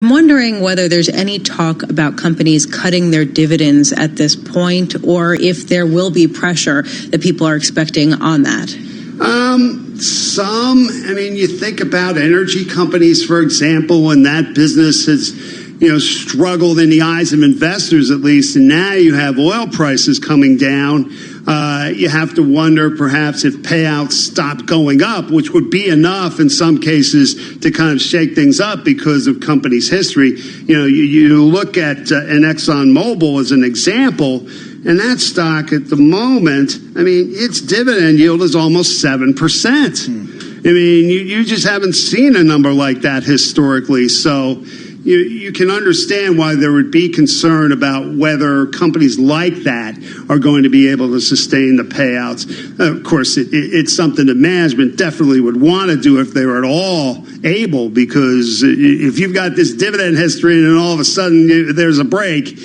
I'm wondering whether there's any talk about companies cutting their dividends at this point, or if there will be pressure that people are expecting on that. You think about energy companies, for example, when that business has, struggled in the eyes of investors at least, and now you have oil prices coming down. You have to wonder perhaps if payouts stopped going up, which would be enough in some cases to kind of shake things up because of companies' history. You look at an ExxonMobil as an example, and that stock at the moment, its dividend yield is almost 7%. You just haven't seen a number like that historically. So you can understand why there would be concern about whether companies like that are going to be able to sustain the payouts. Of course, it's something that management definitely would want to do if they were at all able, because if you've got this dividend history and then all of a sudden there's a break,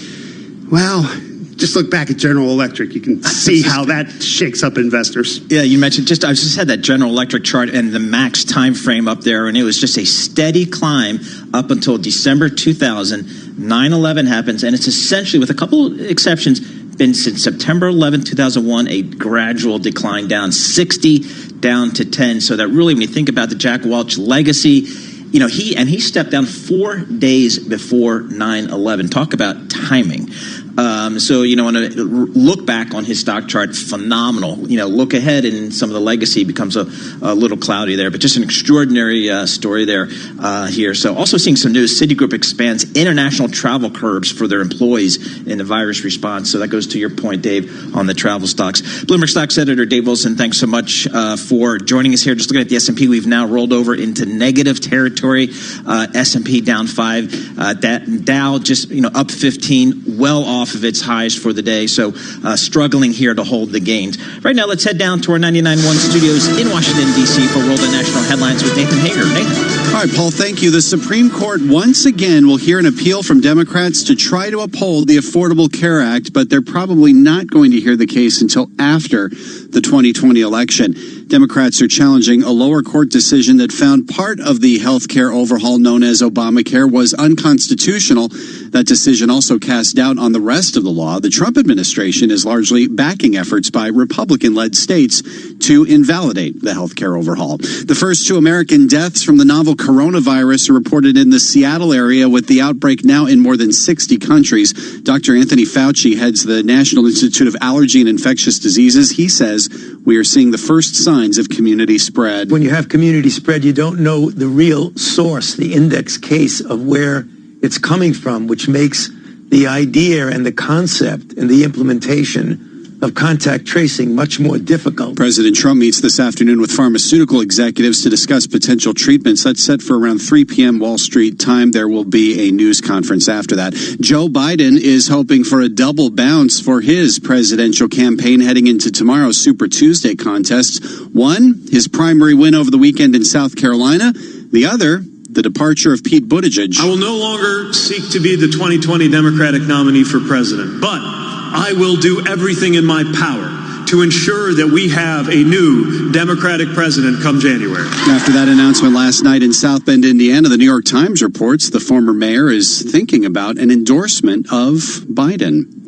well, just look back at General Electric. You can see how that shakes up investors. Yeah, you mentioned I just had that General Electric chart and the max time frame up there, and it was just a steady climb up until December 2000. 9/11 happens, and it's essentially, with a couple exceptions, been since September 11, 2001, a gradual decline down 60 down to 10. So that really, when you think about the Jack Welch legacy, he stepped down 4 days before 9/11. Talk about timing. When I look back on his stock chart, phenomenal. Look ahead, and some of the legacy becomes a little cloudy there. But just an extraordinary story there here. So also seeing some news, Citigroup expands international travel curbs for their employees in the virus response. So that goes to your point, Dave, on the travel stocks. Bloomberg Stocks editor Dave Wilson, thanks so much for joining us here. Just looking at the S&P, we've now rolled over into negative territory. S&P down 5. Dow just up 15, well off of its highs for the day, so struggling here to hold the gains. Right now, let's head down to our 99.1 studios in Washington, D.C. for World and National Headlines with Nathan Hager. Nathan. All right, Paul, thank you. The Supreme Court once again will hear an appeal from Democrats to try to uphold the Affordable Care Act, but they're probably not going to hear the case until after the 2020 election. Democrats are challenging a lower court decision that found part of the health care overhaul known as Obamacare was unconstitutional. That decision also cast doubt on the rest of the law. The Trump administration is largely backing efforts by Republican-led states to invalidate the health care overhaul. The first 2 American deaths from the novel coronavirus are reported in the Seattle area, with the outbreak now in more than 60 countries. Dr. Anthony Fauci heads the National Institute of Allergy and Infectious Diseases. He says we are seeing the first signs of community spread. When you have community spread, you don't know the real source, the index case of where it's coming from, which makes the idea and the concept and the implementation of contact tracing much more difficult. President Trump meets this afternoon with pharmaceutical executives to discuss potential treatments. That's set for around 3 p.m. Wall Street time. There will be a news conference after that. Joe Biden is hoping for a double bounce for his presidential campaign heading into tomorrow's Super Tuesday contests. One, his primary win over the weekend in South Carolina. The other, the departure of Pete Buttigieg. I will no longer seek to be the 2020 Democratic nominee for president, but I will do everything in my power to ensure that we have a new Democratic president come January. After that announcement last night in South Bend, Indiana, the New York Times reports the former mayor is thinking about an endorsement of Biden.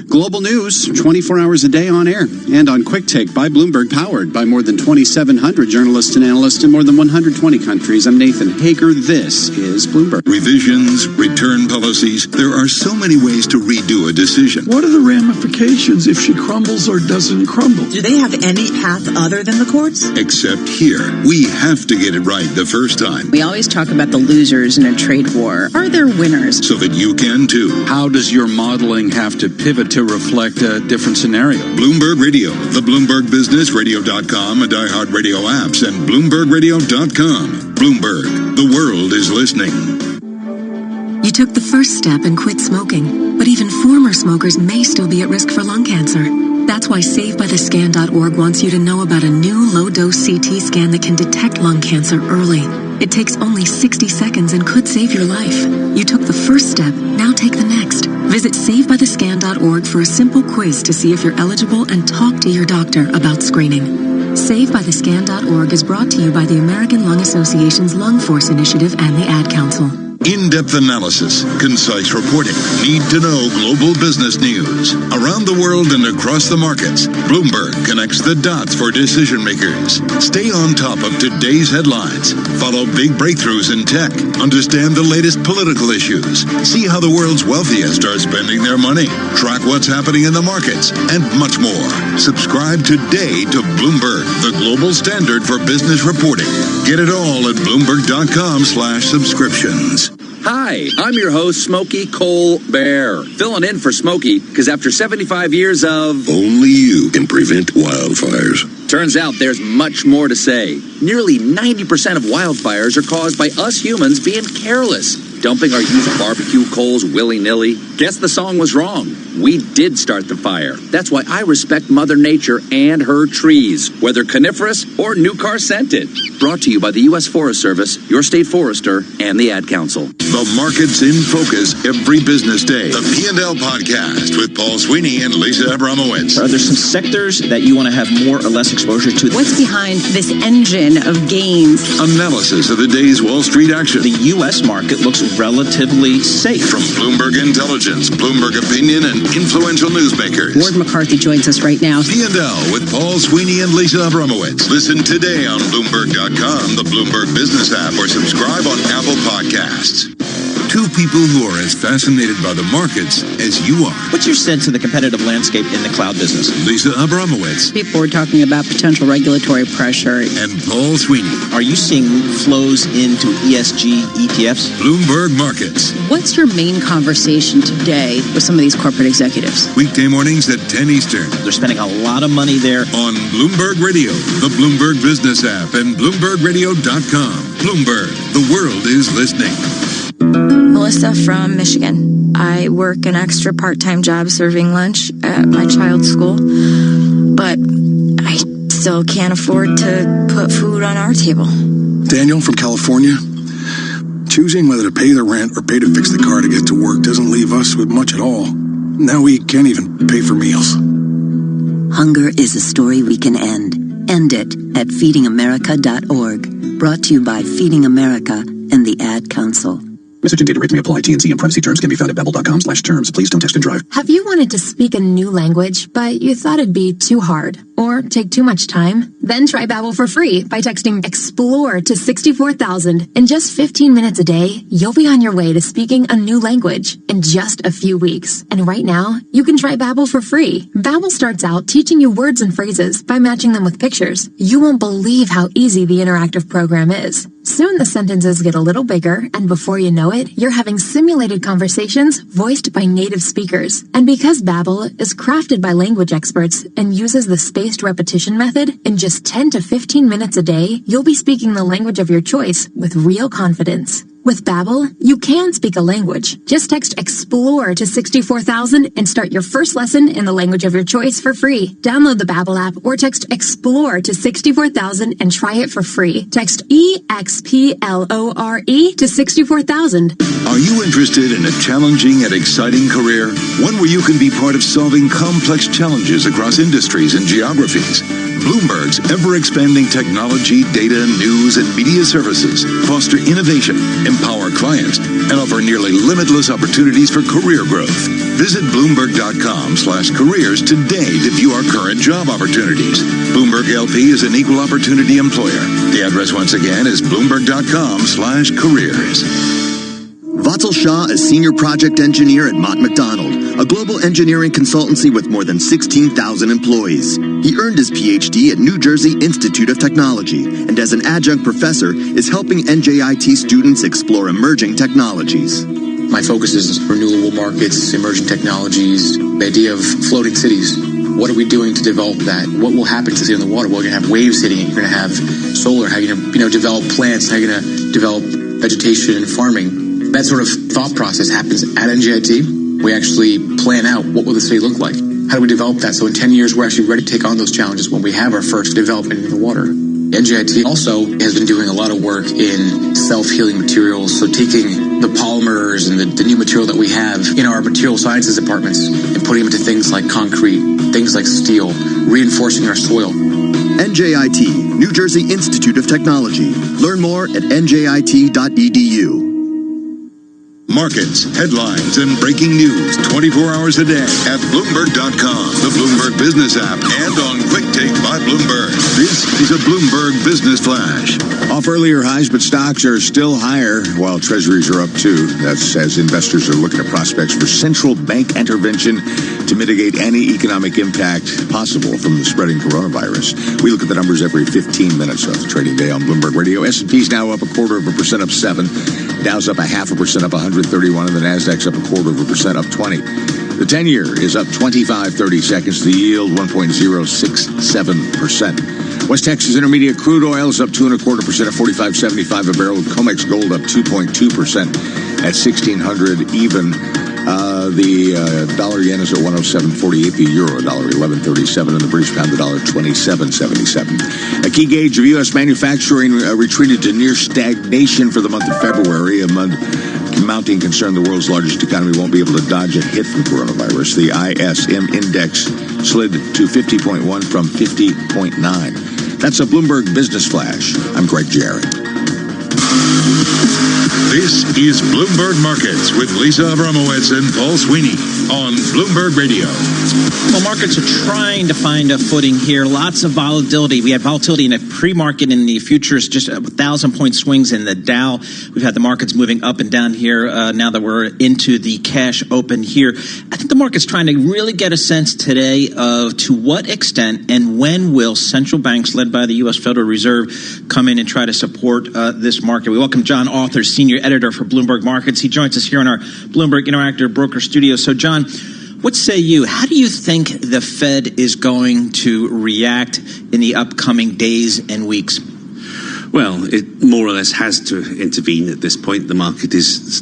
Global news, 24 hours a day on air and on Quick Take by Bloomberg, powered by more than 2,700 journalists and analysts in more than 120 countries. I'm Nathan Hager. This is Bloomberg. Revisions, return policies. There are so many ways to redo a decision. What are the ramifications if she crumbles or doesn't crumble? Do they have any path other than the courts? Except here, we have to get it right the first time. We always talk about the losers in a trade war. Are there winners? So that you can too. How does your modeling have to pivot to reflect a different scenario? Bloomberg Radio, the Bloomberg Business, Radio.com, and iHeartRadio apps, and BloombergRadio.com. Bloomberg, the world is listening. You took the first step and quit smoking, but even former smokers may still be at risk for lung cancer. That's why SaveByTheScan.org wants you to know about a new low-dose CT scan that can detect lung cancer early. It takes only 60 seconds and could save your life. You took the first step, now take the next. Visit SaveByTheScan.org for a simple quiz to see if you're eligible and talk to your doctor about screening. SaveByTheScan.org is brought to you by the American Lung Association's Lung Force Initiative and the Ad Council. In-depth analysis, concise reporting, need-to-know global business news. Around the world and across the markets, Bloomberg connects the dots for decision makers. Stay on top of today's headlines. Follow big breakthroughs in tech. Understand the latest political issues. See how the world's wealthiest are spending their money. Track what's happening in the markets, and much more. Subscribe today to Bloomberg, the global standard for business reporting. Get it all at Bloomberg.com/subscriptions. Hi, I'm your host, Smokey Colbert, filling in for Smokey because after 75 years of... Only you can prevent wildfires. Turns out there's much more to say. Nearly 90% of wildfires are caused by us humans being careless, dumping our used barbecue coals willy-nilly. Guess the song was wrong. We did start the fire. That's why I respect Mother Nature and her trees, whether coniferous or new car scented. Brought to you by the U.S. Forest Service, your state forester, and the Ad Council. The market's in focus every business day. The P&L Podcast with Paul Sweeney and Lisa Abramowitz. Are there some sectors that you want to have more or less exposure to? What's behind this engine of gains? Analysis of the day's Wall Street action. The U.S. market looks relatively safe. From Bloomberg Intelligence, Bloomberg Opinion, and influential newsmakers. Ward McCarthy joins us right now. P&L with Paul Sweeney and Lisa Abramowitz. Listen today on Bloomberg.com, the Bloomberg Business app, or subscribe on Apple Podcasts. Two people who are as fascinated by the markets as you are. What's your sense of the competitive landscape in the cloud business? Lisa Abramowitz. People were talking about potential regulatory pressure. And Paul Sweeney. Are you seeing flows into ESG ETFs? Bloomberg Markets. What's your main conversation today with some of these corporate executives? Weekday mornings at 10 Eastern. They're spending a lot of money there. On Bloomberg Radio, the Bloomberg Business app, and BloombergRadio.com. Bloomberg, the world is listening. Melissa from Michigan. I work an extra part-time job serving lunch at my child's school, but I still can't afford to put food on our table. Daniel from California. Choosing whether to pay the rent or pay to fix the car to get to work doesn't leave us with much at all. Now we can't even pay for meals. Hunger is a story we can end. End it at feedingamerica.org. Brought to you by Feeding America and the Ad Council. Message and data rates may apply. T&C and privacy terms can be found at bevel.com/terms. Please don't text and drive. Have you wanted to speak a new language, but you thought it'd be too hard or take too much time? Then try Babbel for free by texting EXPLORE to 64,000. In just 15 minutes a day, you'll be on your way to speaking a new language in just a few weeks. And right now, you can try Babbel for free. Babbel starts out teaching you words and phrases by matching them with pictures. You won't believe how easy the interactive program is. Soon the sentences get a little bigger, and before you know it, you're having simulated conversations voiced by native speakers. And because Babbel is crafted by language experts and uses the spaced repetition method, in just 10 to 15 minutes a day, you'll be speaking the language of your choice with real confidence. With Babbel, you can speak a language. Just text EXPLORE to 64,000 and start your first lesson in the language of your choice for free. Download the Babbel app or text EXPLORE to 64,000 and try it for free. Text EXPLORE to 64,000. Are you interested in a challenging and exciting career? One where you can be part of solving complex challenges across industries and geographies. Bloomberg's ever-expanding technology, data, news, and media services foster innovation, empower clients, and offer nearly limitless opportunities for career growth. Visit Bloomberg.com/careers today to view our current job opportunities. Bloomberg LP is an equal opportunity employer. The address once again is Bloomberg.com/careers. Vatsal Shah is Senior Project Engineer at Mott MacDonald, a global engineering consultancy with more than 16,000 employees. He earned his PhD at New Jersey Institute of Technology, and as an adjunct professor is helping NJIT students explore emerging technologies. My focus is renewable markets, emerging technologies, the idea of floating cities. What are we doing to develop that? What will happen to the city on the water? Well, you're going to have waves hitting it. You're going to have solar. How are you going to develop plants? How are you going to develop vegetation and farming? That sort of thought process happens at NJIT. We actually plan out what will the city look like. How do we develop that? So in 10 years, we're actually ready to take on those challenges when we have our first development in the water. NJIT also has been doing a lot of work in self-healing materials. So taking the polymers and the new material that we have in our material sciences departments and putting them into things like concrete, things like steel, reinforcing our soil. NJIT, New Jersey Institute of Technology. Learn more at njit.edu. Markets, headlines, and breaking news 24 hours a day at Bloomberg.com, the Bloomberg Business app, and on Quick Take by Bloomberg. This is a Bloomberg Business Flash. Off earlier highs, but stocks are still higher while treasuries are up too. That's as investors are looking at prospects for central bank intervention to mitigate any economic impact possible from the spreading coronavirus. We look at the numbers every 15 minutes of the trading day on Bloomberg Radio. S&P's now up 0.25%, up 7. Dow's up 0.5%, up 131, and the Nasdaq's up 0.25%, up 20. The 10-year is up 25/30 seconds. The yield 1.067%. West Texas Intermediate crude oil is up 2.25% at 45.75 a barrel. With COMEX gold up 2.2% at 1,600 even. The dollar yen is at 107.48. The euro $1.1137, and the British pound $1.2777. A key gauge of U.S. manufacturing retreated to near stagnation for the month of February, amid mounting concern the world's largest economy won't be able to dodge a hit from coronavirus. The ISM index slid to 50.1 from 50.9. That's a Bloomberg Business Flash. I'm Greg Jarrett. This is Bloomberg Markets with Lisa Abramowitz and Paul Sweeney on Bloomberg Radio. Well, markets are trying to find a footing here. Lots of volatility. We had volatility in the pre-market in the futures, just 1,000-point swings in the Dow. We've had the markets moving up and down here now that we're into the cash open here. I think the market's trying to really get a sense today of to what extent and when will central banks led by the U.S. Federal Reserve come in and try to support this market. We welcome John Author, Senior Editor for Bloomberg Markets. He joins us here in our Bloomberg Interactive Broker Studio. So, John, what say you? How do you think the Fed is going to react in the upcoming days and weeks? Well, it more or less has to intervene at this point. The market is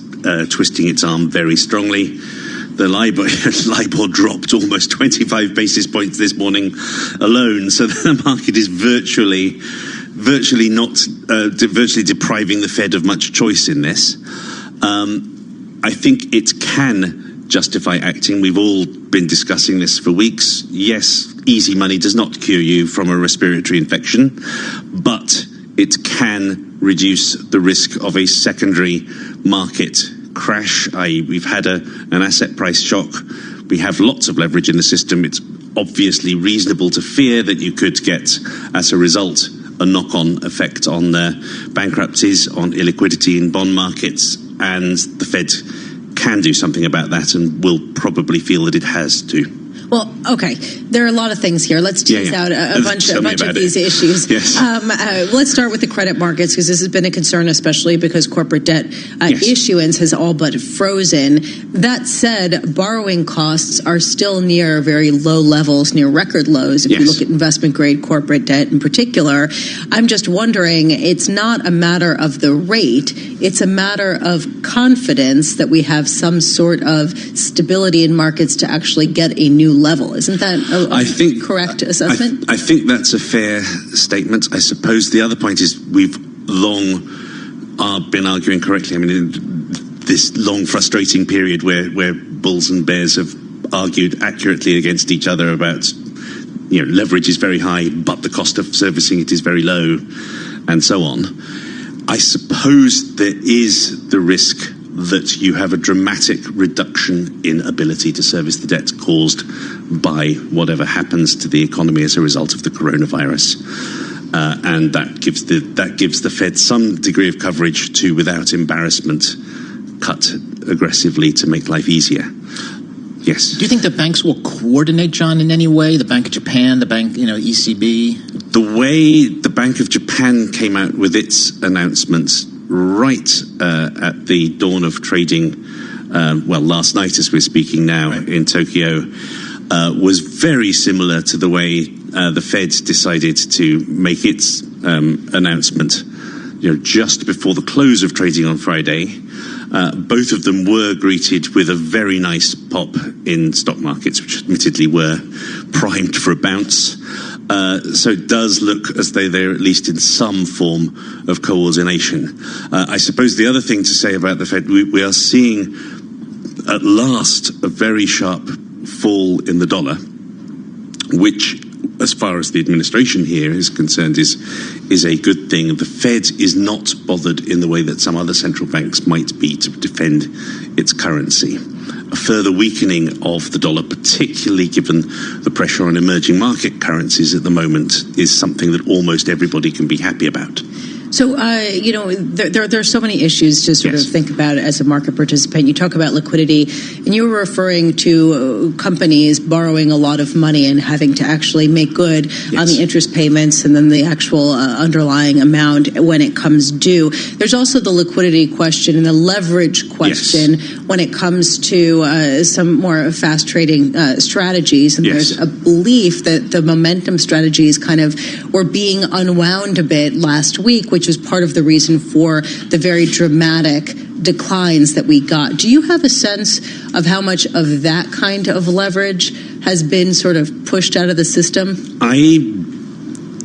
twisting its arm very strongly. The LIBOR dropped almost 25 basis points this morning alone, so the market is virtually depriving the Fed of much choice in this. I think it can justify acting. We've all been discussing this for weeks. Yes, easy money does not cure you from a respiratory infection, but it can reduce the risk of a secondary market crash, i.e. we've had an asset price shock. We have lots of leverage in the system. It's obviously reasonable to fear that you could get, as a result, a knock-on effect on bankruptcies, on illiquidity in bond markets, and the Fed can do something about that and will probably feel that it has to. Well, okay. There are a lot of things here. Let's tease out a bunch of these issues. Yes. Let's start with the credit markets, because this has been a concern, especially because corporate debt issuance has all but frozen. That said, borrowing costs are still near very low levels, near record lows. If you look at investment-grade corporate debt in particular, I'm just wondering, it's not a matter of the rate. It's a matter of confidence that we have some sort of stability in markets to actually get a new level. Isn't that a correct assessment? I think that's a fair statement. I suppose the other point is we've long been arguing correctly. I mean, in this long, frustrating period where bulls and bears have argued accurately against each other about, leverage is very high, but the cost of servicing it is very low, and so on. I suppose there is the risk that you have a dramatic reduction in ability to service the debt caused by whatever happens to the economy as a result of the coronavirus. And that gives the Fed some degree of coverage to, without embarrassment, cut aggressively to make life easier. Yes. Do you think the banks will coordinate, John, in any way? The Bank of Japan, the bank, ECB? The way the Bank of Japan came out with its announcements right at the dawn of trading, last night as we're speaking now in Tokyo, was very similar to the way the Fed decided to make its announcement, just before the close of trading on Friday. Both of them were greeted with a very nice pop in stock markets, which admittedly were primed for a bounce. So it does look as though they're at least in some form of coordination. I suppose the other thing to say about the Fed, we are seeing at last a very sharp fall in the dollar, which as far as the administration here is concerned, is a good thing. The Fed is not bothered in the way that some other central banks might be to defend its currency. A further weakening of the dollar, particularly given the pressure on emerging market currencies at the moment, is something that almost everybody can be happy about. So, there are so many issues to sort of think about as a market participant. You talk about liquidity, and you were referring to companies borrowing a lot of money and having to actually make good on the interest payments and then the actual underlying amount when it comes due. There's also the liquidity question and the leverage question when it comes to some more fast trading strategies. And there's a belief that the momentum strategies kind of were being unwound a bit last week, which was part of the reason for the very dramatic declines that we got. Do you have a sense of how much of that kind of leverage has been sort of pushed out of the system? I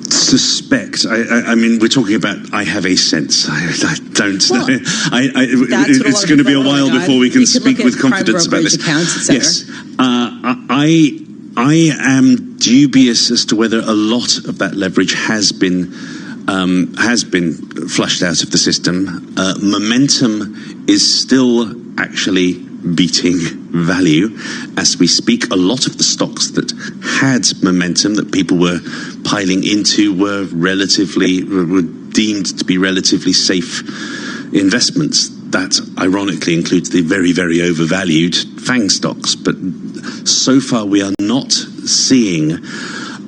suspect, I mean, we're talking about, I have a sense. I don't know. It's going to be a while before we can speak with confidence about this. Yes. I am dubious as to whether a lot of that leverage has been flushed out of the system. Momentum is still actually beating value as we speak. A lot of the stocks that had momentum that people were piling into were deemed to be relatively safe investments. That ironically includes the very, very overvalued FANG stocks. But so far we are not seeing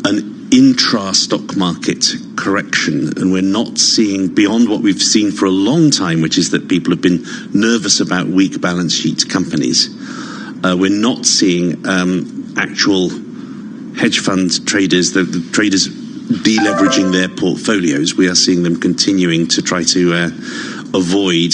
an intra-stock market correction, and we're not seeing beyond what we've seen for a long time, which is that people have been nervous about weak balance sheet companies. We're not seeing actual hedge fund traders, the traders deleveraging their portfolios. We are seeing them continuing to try to avoid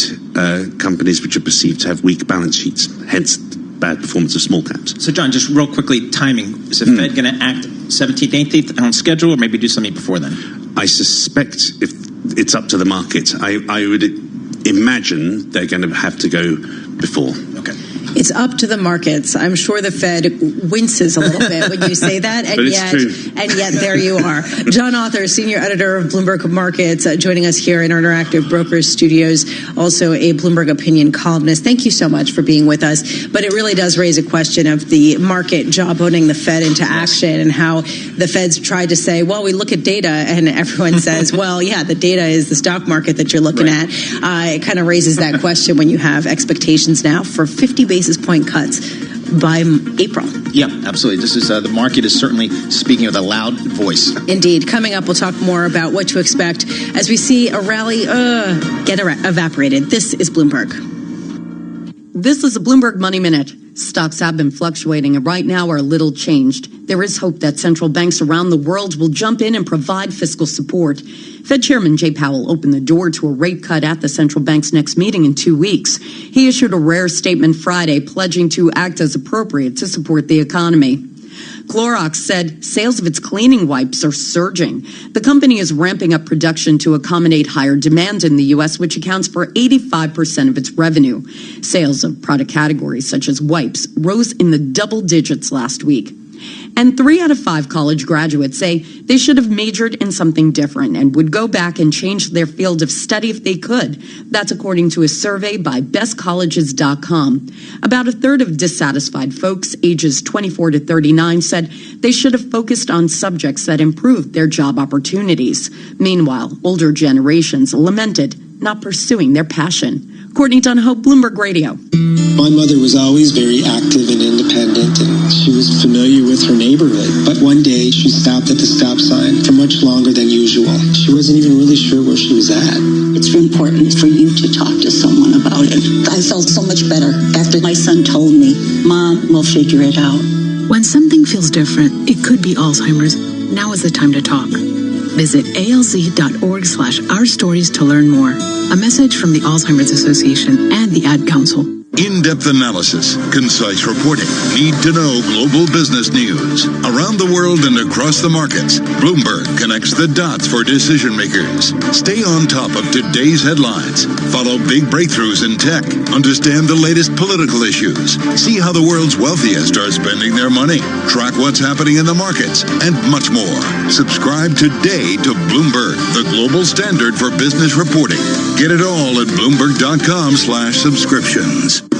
companies which are perceived to have weak balance sheets, hence bad performance of small caps. So, John, just real quickly, timing. Is the Fed going to act 17th, 18th on schedule, or maybe do something before then? I suspect if it's up to the market. I would imagine they're going to have to go before. Okay. It's up to the markets. I'm sure the Fed winces a little bit when you say that, and yet there you are. John Author, senior editor of Bloomberg Markets, joining us here in our Interactive Brokers studios, also a Bloomberg opinion columnist. Thank you so much for being with us. But it really does raise a question of the market jawboning the Fed into action, and how the Fed's tried to say, well, we look at data, and everyone says, well, yeah, the data is the stock market that you're looking at. It kind of raises that question when you have expectations now for 50 basis point cuts by April. Yeah, absolutely. This is the market is certainly speaking with a loud voice. Indeed. Coming up, we'll talk more about what to expect as we see a rally get evaporated. This is Bloomberg. This is a Bloomberg Money Minute. Stocks have been fluctuating and right now are little changed. There is hope that central banks around the world will jump in and provide fiscal support. Fed Chairman Jay Powell opened the door to a rate cut at the central bank's next meeting in 2 weeks. He issued a rare statement Friday pledging to act as appropriate to support the economy. Clorox said sales of its cleaning wipes are surging. The company is ramping up production to accommodate higher demand in the U.S., which accounts for 85% of its revenue. Sales of product categories such as wipes rose in the double digits last week. And 3 out of 5 college graduates say they should have majored in something different and would go back and change their field of study if they could. That's according to a survey by bestcolleges.com. About a third of dissatisfied folks ages 24 to 39 said they should have focused on subjects that improved their job opportunities. Meanwhile, older generations lamented not pursuing their passion. Courtney Dunhope, Bloomberg Radio. My mother was always very active and independent, and she was familiar with her neighborhood. But one day, she stopped at the stop sign for much longer than usual. She wasn't even really sure where she was at. It's important for you to talk to someone about it. I felt so much better after my son told me, Mom, we'll figure it out. When something feels different, it could be Alzheimer's. Now is the time to talk. Visit alz.org/ourstories to learn more. A message from the Alzheimer's Association and the Ad Council. In-depth analysis, concise reporting, need-to-know global business news. Around the world and across the markets, Bloomberg connects the dots for decision makers. Stay on top of today's headlines. Follow big breakthroughs in tech. Understand the latest political issues. See how the world's wealthiest are spending their money. Track what's happening in the markets, and much more. Subscribe today to Bloomberg, the global standard for business reporting. Get it all at Bloomberg.com/subscriptions.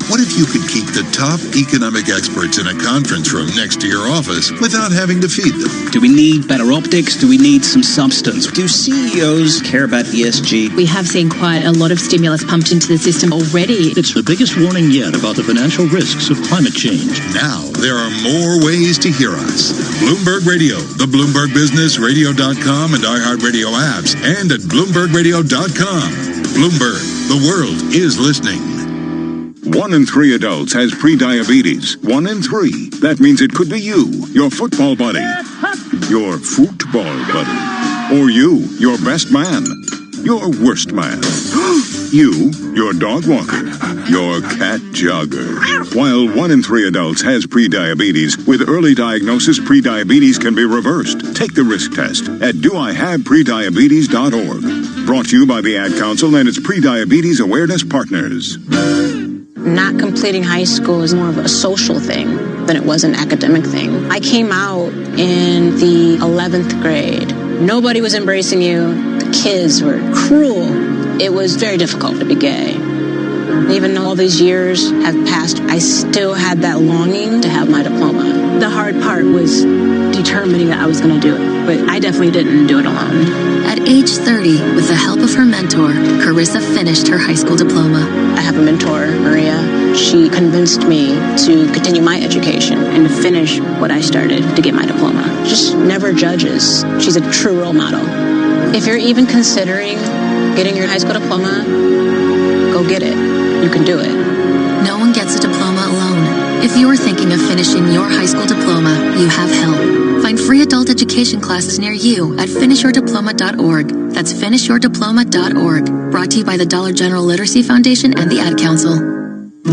What if you could keep the top economic experts in a conference room next to your office without having to feed them? Do we need better optics? Do we need some substance? Do CEOs care about ESG? We have seen quite a lot of stimulus pumped into the system already. It's the biggest warning yet about the financial risks of climate change. Now, there are more ways to hear us. Bloomberg Radio, the Bloomberg Business, Radio.com, and iHeartRadio apps, and at BloombergRadio.com. Bloomberg, the world is listening. 1 in 3 adults has pre-diabetes. 1 in 3. That means it could be you, your football buddy, your football buddy, or you, your best man, your worst man, you, your dog walker, your cat jogger. While 1 in 3 adults has pre-diabetes, with early diagnosis, pre-diabetes can be reversed. Take the risk test at doihaveprediabetes.org. Brought to you by the Ad Council and its pre-diabetes awareness partners. Not completing high school is more of a social thing than it was an academic thing. I came out in the 11th grade. Nobody was embracing you. The kids were cruel. It was very difficult to be gay. Even though all these years have passed, I still had that longing to have my diploma. The hard part was determining that I was going to do it, but I definitely didn't do it alone. At age 30, with the help of her mentor, Carissa finished her high school diploma. I have a mentor, Maria. She convinced me to continue my education and to finish what I started to get my diploma. Just never judges. She's a true role model. If you're even considering getting your high school diploma, go get it. You can do it. No one gets a diploma alone. If you're thinking of finishing your high school diploma, you have help. Find free adult education classes near you at finishyourdiploma.org. That's finishyourdiploma.org. Brought to you by the Dollar General Literacy Foundation and the Ad Council.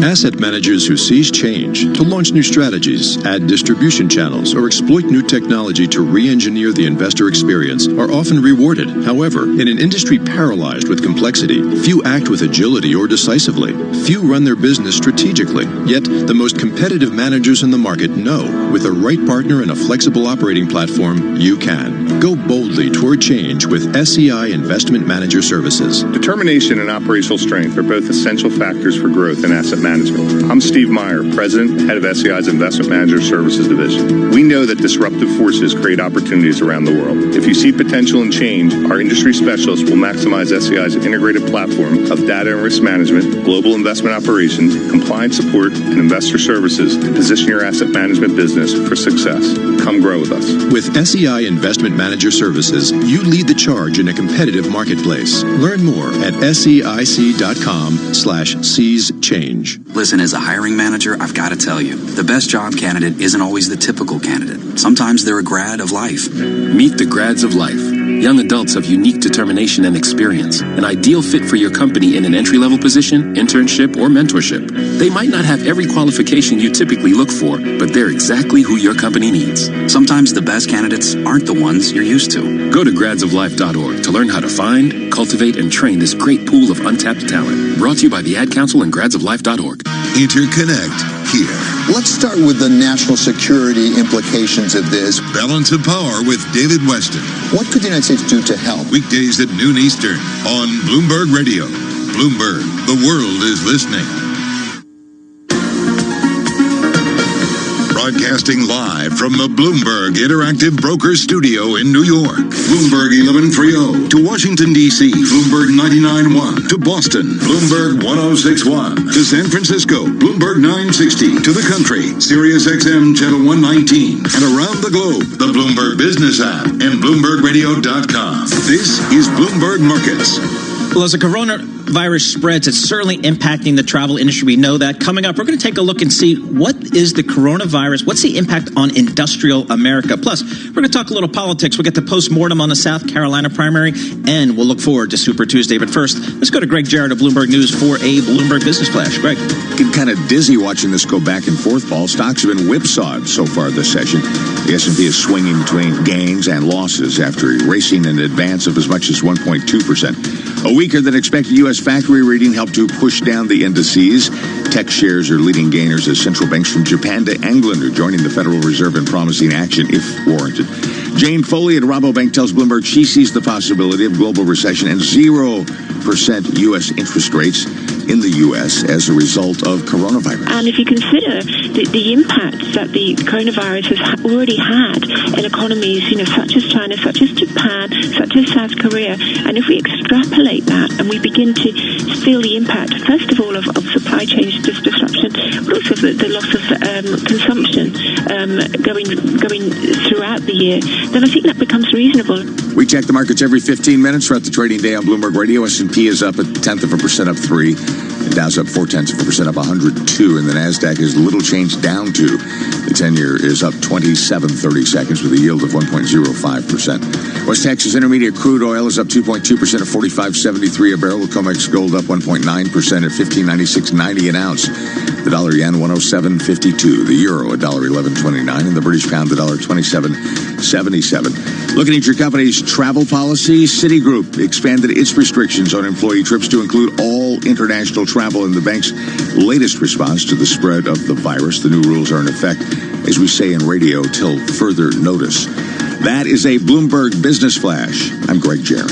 Asset managers who seize change to launch new strategies, add distribution channels, or exploit new technology to re-engineer the investor experience are often rewarded. However, in an industry paralyzed with complexity, few act with agility or decisively. Few run their business strategically. Yet, the most competitive managers in the market know, with the right partner and a flexible operating platform, you can. Go boldly toward change with SEI Investment Manager Services. Determination and operational strength are both essential factors for growth in asset management. I'm Steve Meyer, President, Head of SEI's Investment Manager Services Division. We know that disruptive forces create opportunities around the world. If you see potential in change, our industry specialists will maximize SEI's integrated platform of data and risk management, global investment operations, compliance support, and investor services to position your asset management business for success. Come grow with us. With SEI Investment Manager Services, you lead the charge in a competitive marketplace. Learn more at SEIC.com/seizechange. Listen, as a hiring manager, I've got to tell you, the best job candidate isn't always the typical candidate. Sometimes they're a grad of life. Meet the grads of life. Young adults of unique determination and experience. An ideal fit for your company in an entry-level position, internship, or mentorship. They might not have every qualification you typically look for, but they're exactly who your company needs. Sometimes the best candidates aren't the ones you're used to. Go to gradsoflife.org to learn how to find, cultivate, and train this great pool of untapped talent. Brought to you by the Ad Council and gradsoflife.org. Interconnect here. Let's start with the national security implications of this. Balance of Power with David Weston. What could the United States do to help? Weekdays at noon Eastern on Bloomberg Radio. Bloomberg, the world is listening. Broadcasting live from the Bloomberg Interactive Brokers Studio in New York. Bloomberg 1130 to Washington, D.C. Bloomberg 99.1 to Boston. Bloomberg 106.1 to San Francisco. Bloomberg 960 to the country. Sirius XM Channel 119. And around the globe, the Bloomberg Business app and BloombergRadio.com. This is Bloomberg Markets. Well, as the coronavirus spreads, it's certainly impacting the travel industry. We know that. Coming up, we're going to take a look and see what is the coronavirus, what's the impact on industrial America. Plus, we're going to talk a little politics. We'll get the post-mortem on the South Carolina primary, and we'll look forward to Super Tuesday. But first, let's go to Greg Jarrett of Bloomberg News for a Bloomberg Business Flash. Greg. Getting kind of dizzy watching this go back and forth, Paul. Stocks have been whipsawed so far this session. The S&P is swinging between gains and losses after erasing an advance of as much as 1.2%. A weaker than expected U.S. factory reading helped to push down the indices. Tech shares are leading gainers as central banks from Japan to England are joining the Federal Reserve in promising action if warranted. Jane Foley at Rabobank tells Bloomberg she sees the possibility of global recession and 0% U.S. interest rates in the U.S. as a result of coronavirus. And if you consider the impact that the coronavirus has already had in economies, such as China, such as Japan, such as South Korea, and if we extrapolate that and we begin to feel the impact, first of all, of supply chain disruption, but also the loss of consumption going throughout the year, then I think that becomes reasonable. We check the markets every 15 minutes throughout the trading day on Bloomberg Radio. S&P is up 0.1% up 3. The Dow's up 0.4% up 102, and the Nasdaq is little change down 2. The 10-year is up 27.30 seconds with a yield of 1.05%. West Texas Intermediate crude oil is up 2.2% at 45.73 a barrel. The COMEX gold up 1.9% at 15.96.90 an ounce. The dollar yen 107.52. The euro $1.1129, and the British pound $1.27.77. Looking at your company's travel policy, Citigroup expanded its restrictions on employee trips to include all international travel in the bank's latest response to the spread of the virus. The new rules are in effect, as we say in radio, till further notice. That is a Bloomberg Business Flash. I'm Greg Jarrett.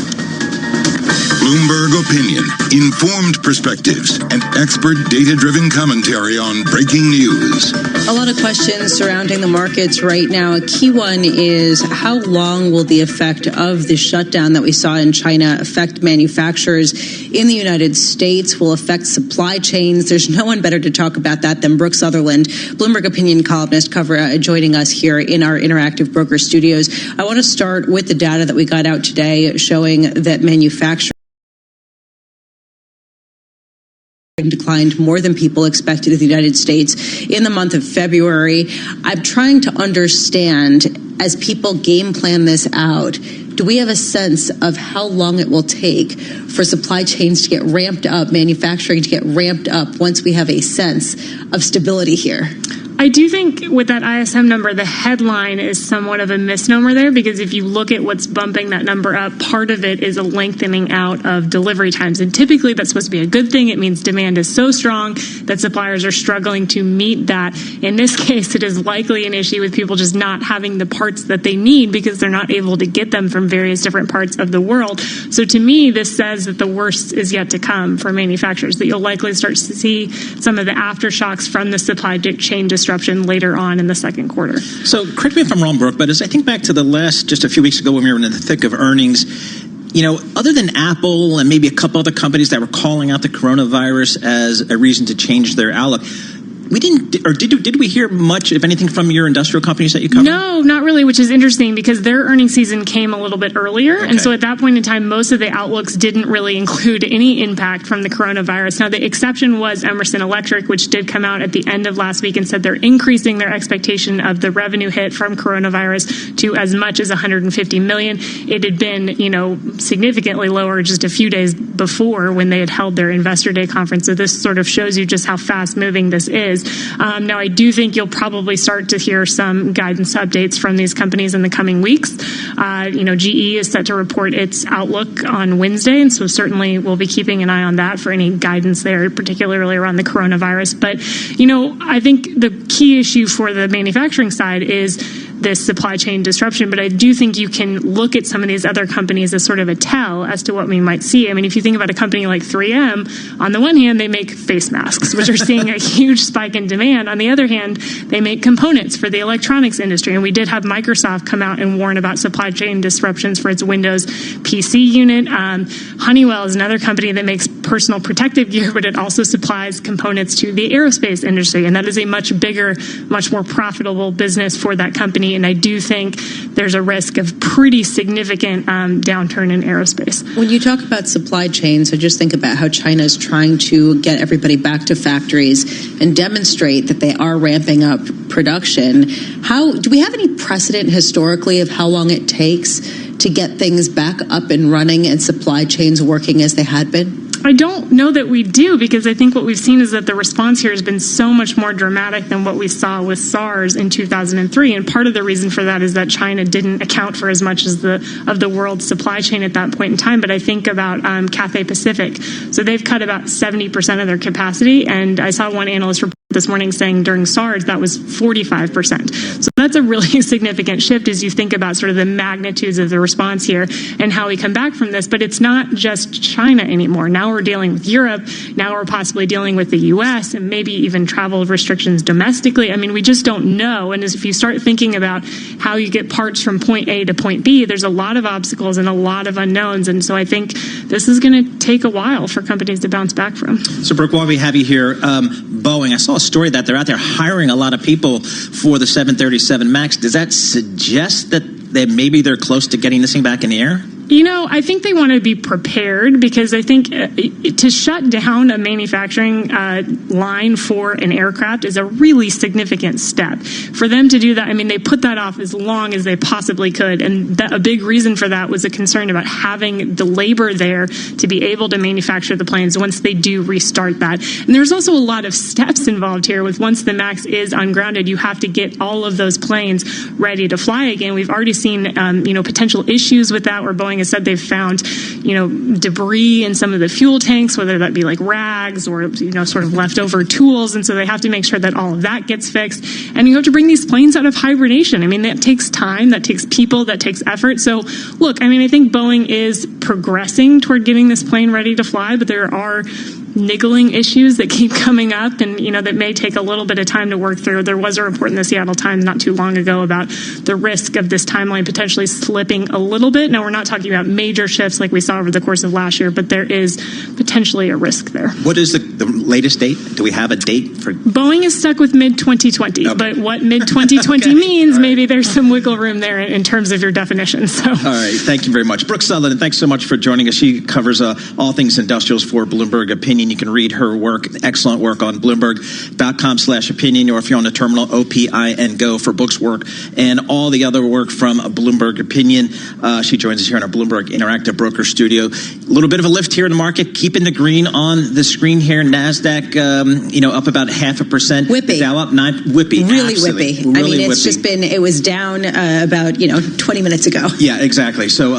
Bloomberg Opinion, informed perspectives, and expert data-driven commentary on breaking news. A lot of questions surrounding the markets right now. A key one is how long will the effect of the shutdown that we saw in China affect manufacturers in the United States, will affect supply chains? There's no one better to talk about that than Brooke Sutherland, Bloomberg Opinion columnist, joining us here in our interactive broker studios. I want to start with the data that we got out today showing that manufacturers declined more than people expected in the United States in the month of February. I'm trying to understand, as people game plan this out, do we have a sense of how long it will take for supply chains to get ramped up, manufacturing to get ramped up once we have a sense of stability here? I do think with that ISM number, the headline is somewhat of a misnomer there, because if you look at what's bumping that number up, part of it is a lengthening out of delivery times. And typically that's supposed to be a good thing. It means demand is so strong that suppliers are struggling to meet that. In this case, it is likely an issue with people just not having the parts that they need because they're not able to get them from various different parts of the world. So to me, this says that the worst is yet to come for manufacturers, that you'll likely start to see some of the aftershocks from the supply chain disruption later on in the second quarter. So correct me if I'm wrong, Brooke, but as I think back to just a few weeks ago when we were in the thick of earnings, other than Apple and maybe a couple other companies that were calling out the coronavirus as a reason to change their outlook, we didn't, or did we hear much, if anything, from your industrial companies that you cover? No, not really, which is interesting because their earnings season came a little bit earlier. Okay. And so at that point in time, most of the outlooks didn't really include any impact from the coronavirus. Now, the exception was Emerson Electric, which did come out at the end of last week and said they're increasing their expectation of the revenue hit from coronavirus to as much as $150 million. It had been, significantly lower just a few days before when they had held their Investor Day conference. So this sort of shows you just how fast moving this is. Now, I do think you'll probably start to hear some guidance updates from these companies in the coming weeks. GE is set to report its outlook on Wednesday, and so certainly we'll be keeping an eye on that for any guidance there, particularly around the coronavirus. But, I think the key issue for the manufacturing side is this supply chain disruption, but I do think you can look at some of these other companies as sort of a tell as to what we might see. I mean, if you think about a company like 3M, on the one hand, they make face masks, which are seeing a huge spike in demand. On the other hand, they make components for the electronics industry, and we did have Microsoft come out and warn about supply chain disruptions for its Windows PC unit. Honeywell is another company that makes personal protective gear, but it also supplies components to the aerospace industry, and that is a much bigger, much more profitable business for that company economy. And I do think there's a risk of pretty significant downturn in aerospace. When you talk about supply chains, so just think about how China is trying to get everybody back to factories and demonstrate that they are ramping up production. How do we have any precedent historically of how long it takes to get things back up and running and supply chains working as they had been? I don't know that we do, because I think what we've seen is that the response here has been so much more dramatic than what we saw with SARS in 2003. And part of the reason for that is that China didn't account for as much as of the world's supply chain at that point in time. But I think about Cathay Pacific. So they've cut about 70% of their capacity. And I saw one analyst report this morning saying during SARS that was 45%. So that's a really significant shift as you think about sort of the magnitudes of the response here and how we come back from this. But it's not just China anymore. Now we're dealing with Europe. Now we're possibly dealing with the U.S. and maybe even travel restrictions domestically. I mean, we just don't know. And if you start thinking about how you get parts from point A to point B, there's a lot of obstacles and a lot of unknowns. And so I think this is going to take a while for companies to bounce back from. So, Brooke, while we have you here, Boeing, I saw a story that they're out there hiring a lot of people for the 737 MAX. Does that suggest that maybe they're close to getting this thing back in the air? You know, I think they want to be prepared, because I think to shut down a manufacturing line for an aircraft is a really significant step. For them to do that, I mean, they put that off as long as they possibly could. And a big reason for that was a concern about having the labor there to be able to manufacture the planes once they do restart that. And there's also a lot of steps involved here with once the MAX is ungrounded, you have to get all of those planes ready to fly again. We've already seen, potential issues with that, where Boeing has said they've found, debris in some of the fuel tanks, whether that be like rags or, sort of leftover tools. And so they have to make sure that all of that gets fixed. And you have to bring these planes out of hibernation. I mean, that takes time, that takes people, that takes effort. So look, I mean, I think Boeing is progressing toward getting this plane ready to fly, but there are niggling issues that keep coming up and, that may take a little bit of time to work through. There was a report in the Seattle Times not too long ago about the risk of this timeline potentially slipping a little bit. Now, we're not talking about major shifts like we saw over the course of last year, but there is potentially a risk there. What is the latest date? Do we have a date for? Boeing is stuck with mid-2020, okay. But what mid-2020 means, right. Maybe there's some wiggle room there in terms of your definition. So. All right. Thank you very much. Brooke Sutherland, thanks so much for joining us. She covers all things industrials for Bloomberg Opinion. You can read her work, excellent work, on Bloomberg.com/opinion, or if you're on the terminal, OPIN Go for Brooke's work and all the other work from Bloomberg Opinion. She joins us here in our Bloomberg Interactive Broker Studio. A little bit of a lift here in the market, keeping the green on the screen here. NASDAQ, up about 0.5%. Whippy. Dow up 9. Whippy. Really absolutely. whippy. I mean, it's just been, it was down about, 20 minutes ago. Yeah, exactly. So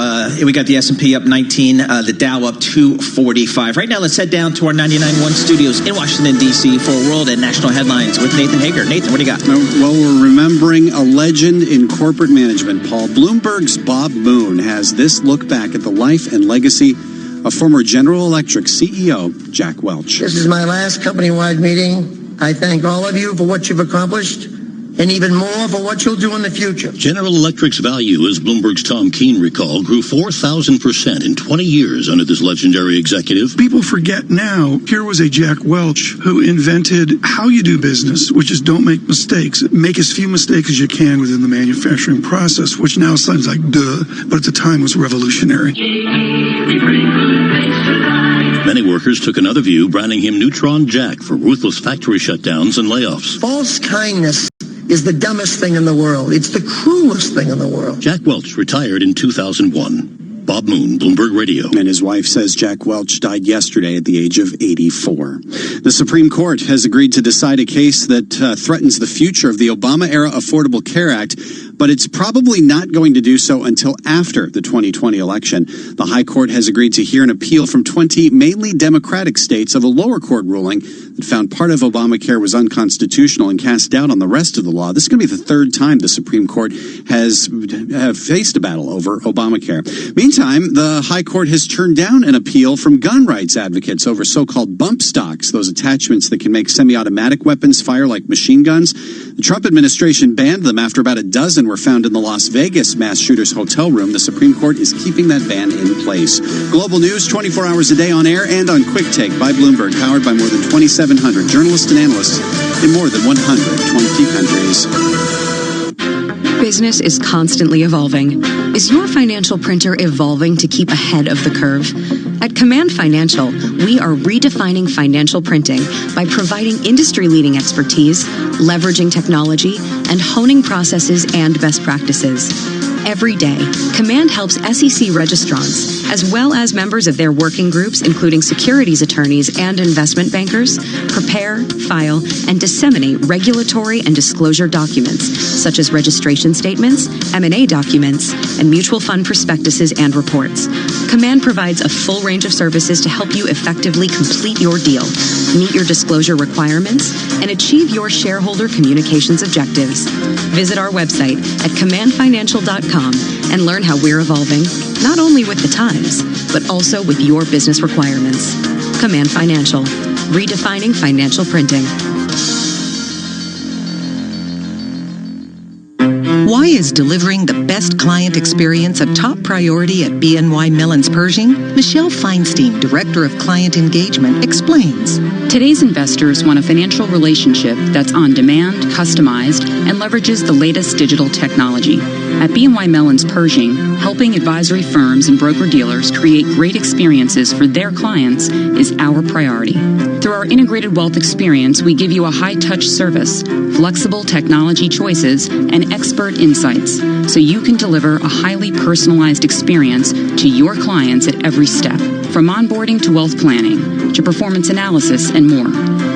we got the S&P up 19, the Dow up 245. Right now, let's head down to our 99.1 studios in Washington, D.C. for world and national headlines with Nathan Hager. Nathan, what do you got? Well, we're remembering a legend in corporate management, Paul. Bloomberg's Bob Moon has this look back at the life and legacy of former General Electric CEO Jack Welch. This is my last company-wide meeting. I thank all of you for what you've accomplished, and even more for what you'll do in the future. General Electric's value, as Bloomberg's Tom Keene recalled, grew 4,000% in 20 years under this legendary executive. People forget now, here was a Jack Welch who invented how you do business, which is don't make mistakes. Make as few mistakes as you can within the manufacturing process, which now sounds like duh, but at the time was revolutionary. Many workers took another view, branding him Neutron Jack for ruthless factory shutdowns and layoffs. False kindness is the dumbest thing in the world. It's the cruelest thing in the world. Jack Welch retired in 2001. Bob Moon, Bloomberg Radio. And his wife says Jack Welch died yesterday at the age of 84. The Supreme Court has agreed to decide a case that threatens the future of the Obama-era Affordable Care Act, but it's probably not going to do so until after the 2020 election. The High Court has agreed to hear an appeal from 20 mainly Democratic states of a lower court ruling that found part of Obamacare was unconstitutional and cast doubt on the rest of the law. This is going to be the third time the Supreme Court has faced a battle over Obamacare. Meantime, the High Court has turned down an appeal from gun rights advocates over so-called bump stocks, those attachments that can make semi-automatic weapons fire like machine guns. The Trump administration banned them after about a dozen were found in the Las Vegas mass shooter's hotel room. The Supreme Court is keeping that ban in place. Global news 24 hours a day on air and on Quick Take by Bloomberg, powered by more than 2,700 journalists and analysts in more than 120 countries. business is constantly evolving. Is your financial printer evolving to keep ahead of the curve? At Command Financial, we are redefining financial printing by providing industry-leading expertise, leveraging technology, and honing processes and best practices. Every day, Command helps SEC registrants, as well as members of their working groups, including securities attorneys and investment bankers, prepare, file, and disseminate regulatory and disclosure documents, such as registration statements, M&A documents, and mutual fund prospectuses and reports. Command provides a full range of services to help you effectively complete your deal, meet your disclosure requirements, and achieve your shareholder communications objectives. Visit our website at commandfinancial.com and learn how we're evolving, not only with the times, but also with your business requirements. Command Financial, redefining financial printing. Why is delivering the best client experience a top priority at BNY Mellon's Pershing? Michelle Feinstein, Director of Client Engagement, explains. Today's investors want a financial relationship that's on demand, customized, and leverages the latest digital technology. At BNY Mellon's Pershing, helping advisory firms and broker-dealers create great experiences for their clients is our priority. Through our integrated wealth experience, we give you a high-touch service, flexible technology choices, and expert insights, so you can deliver a highly personalized experience to your clients at every step, from onboarding to wealth planning, to performance analysis and more.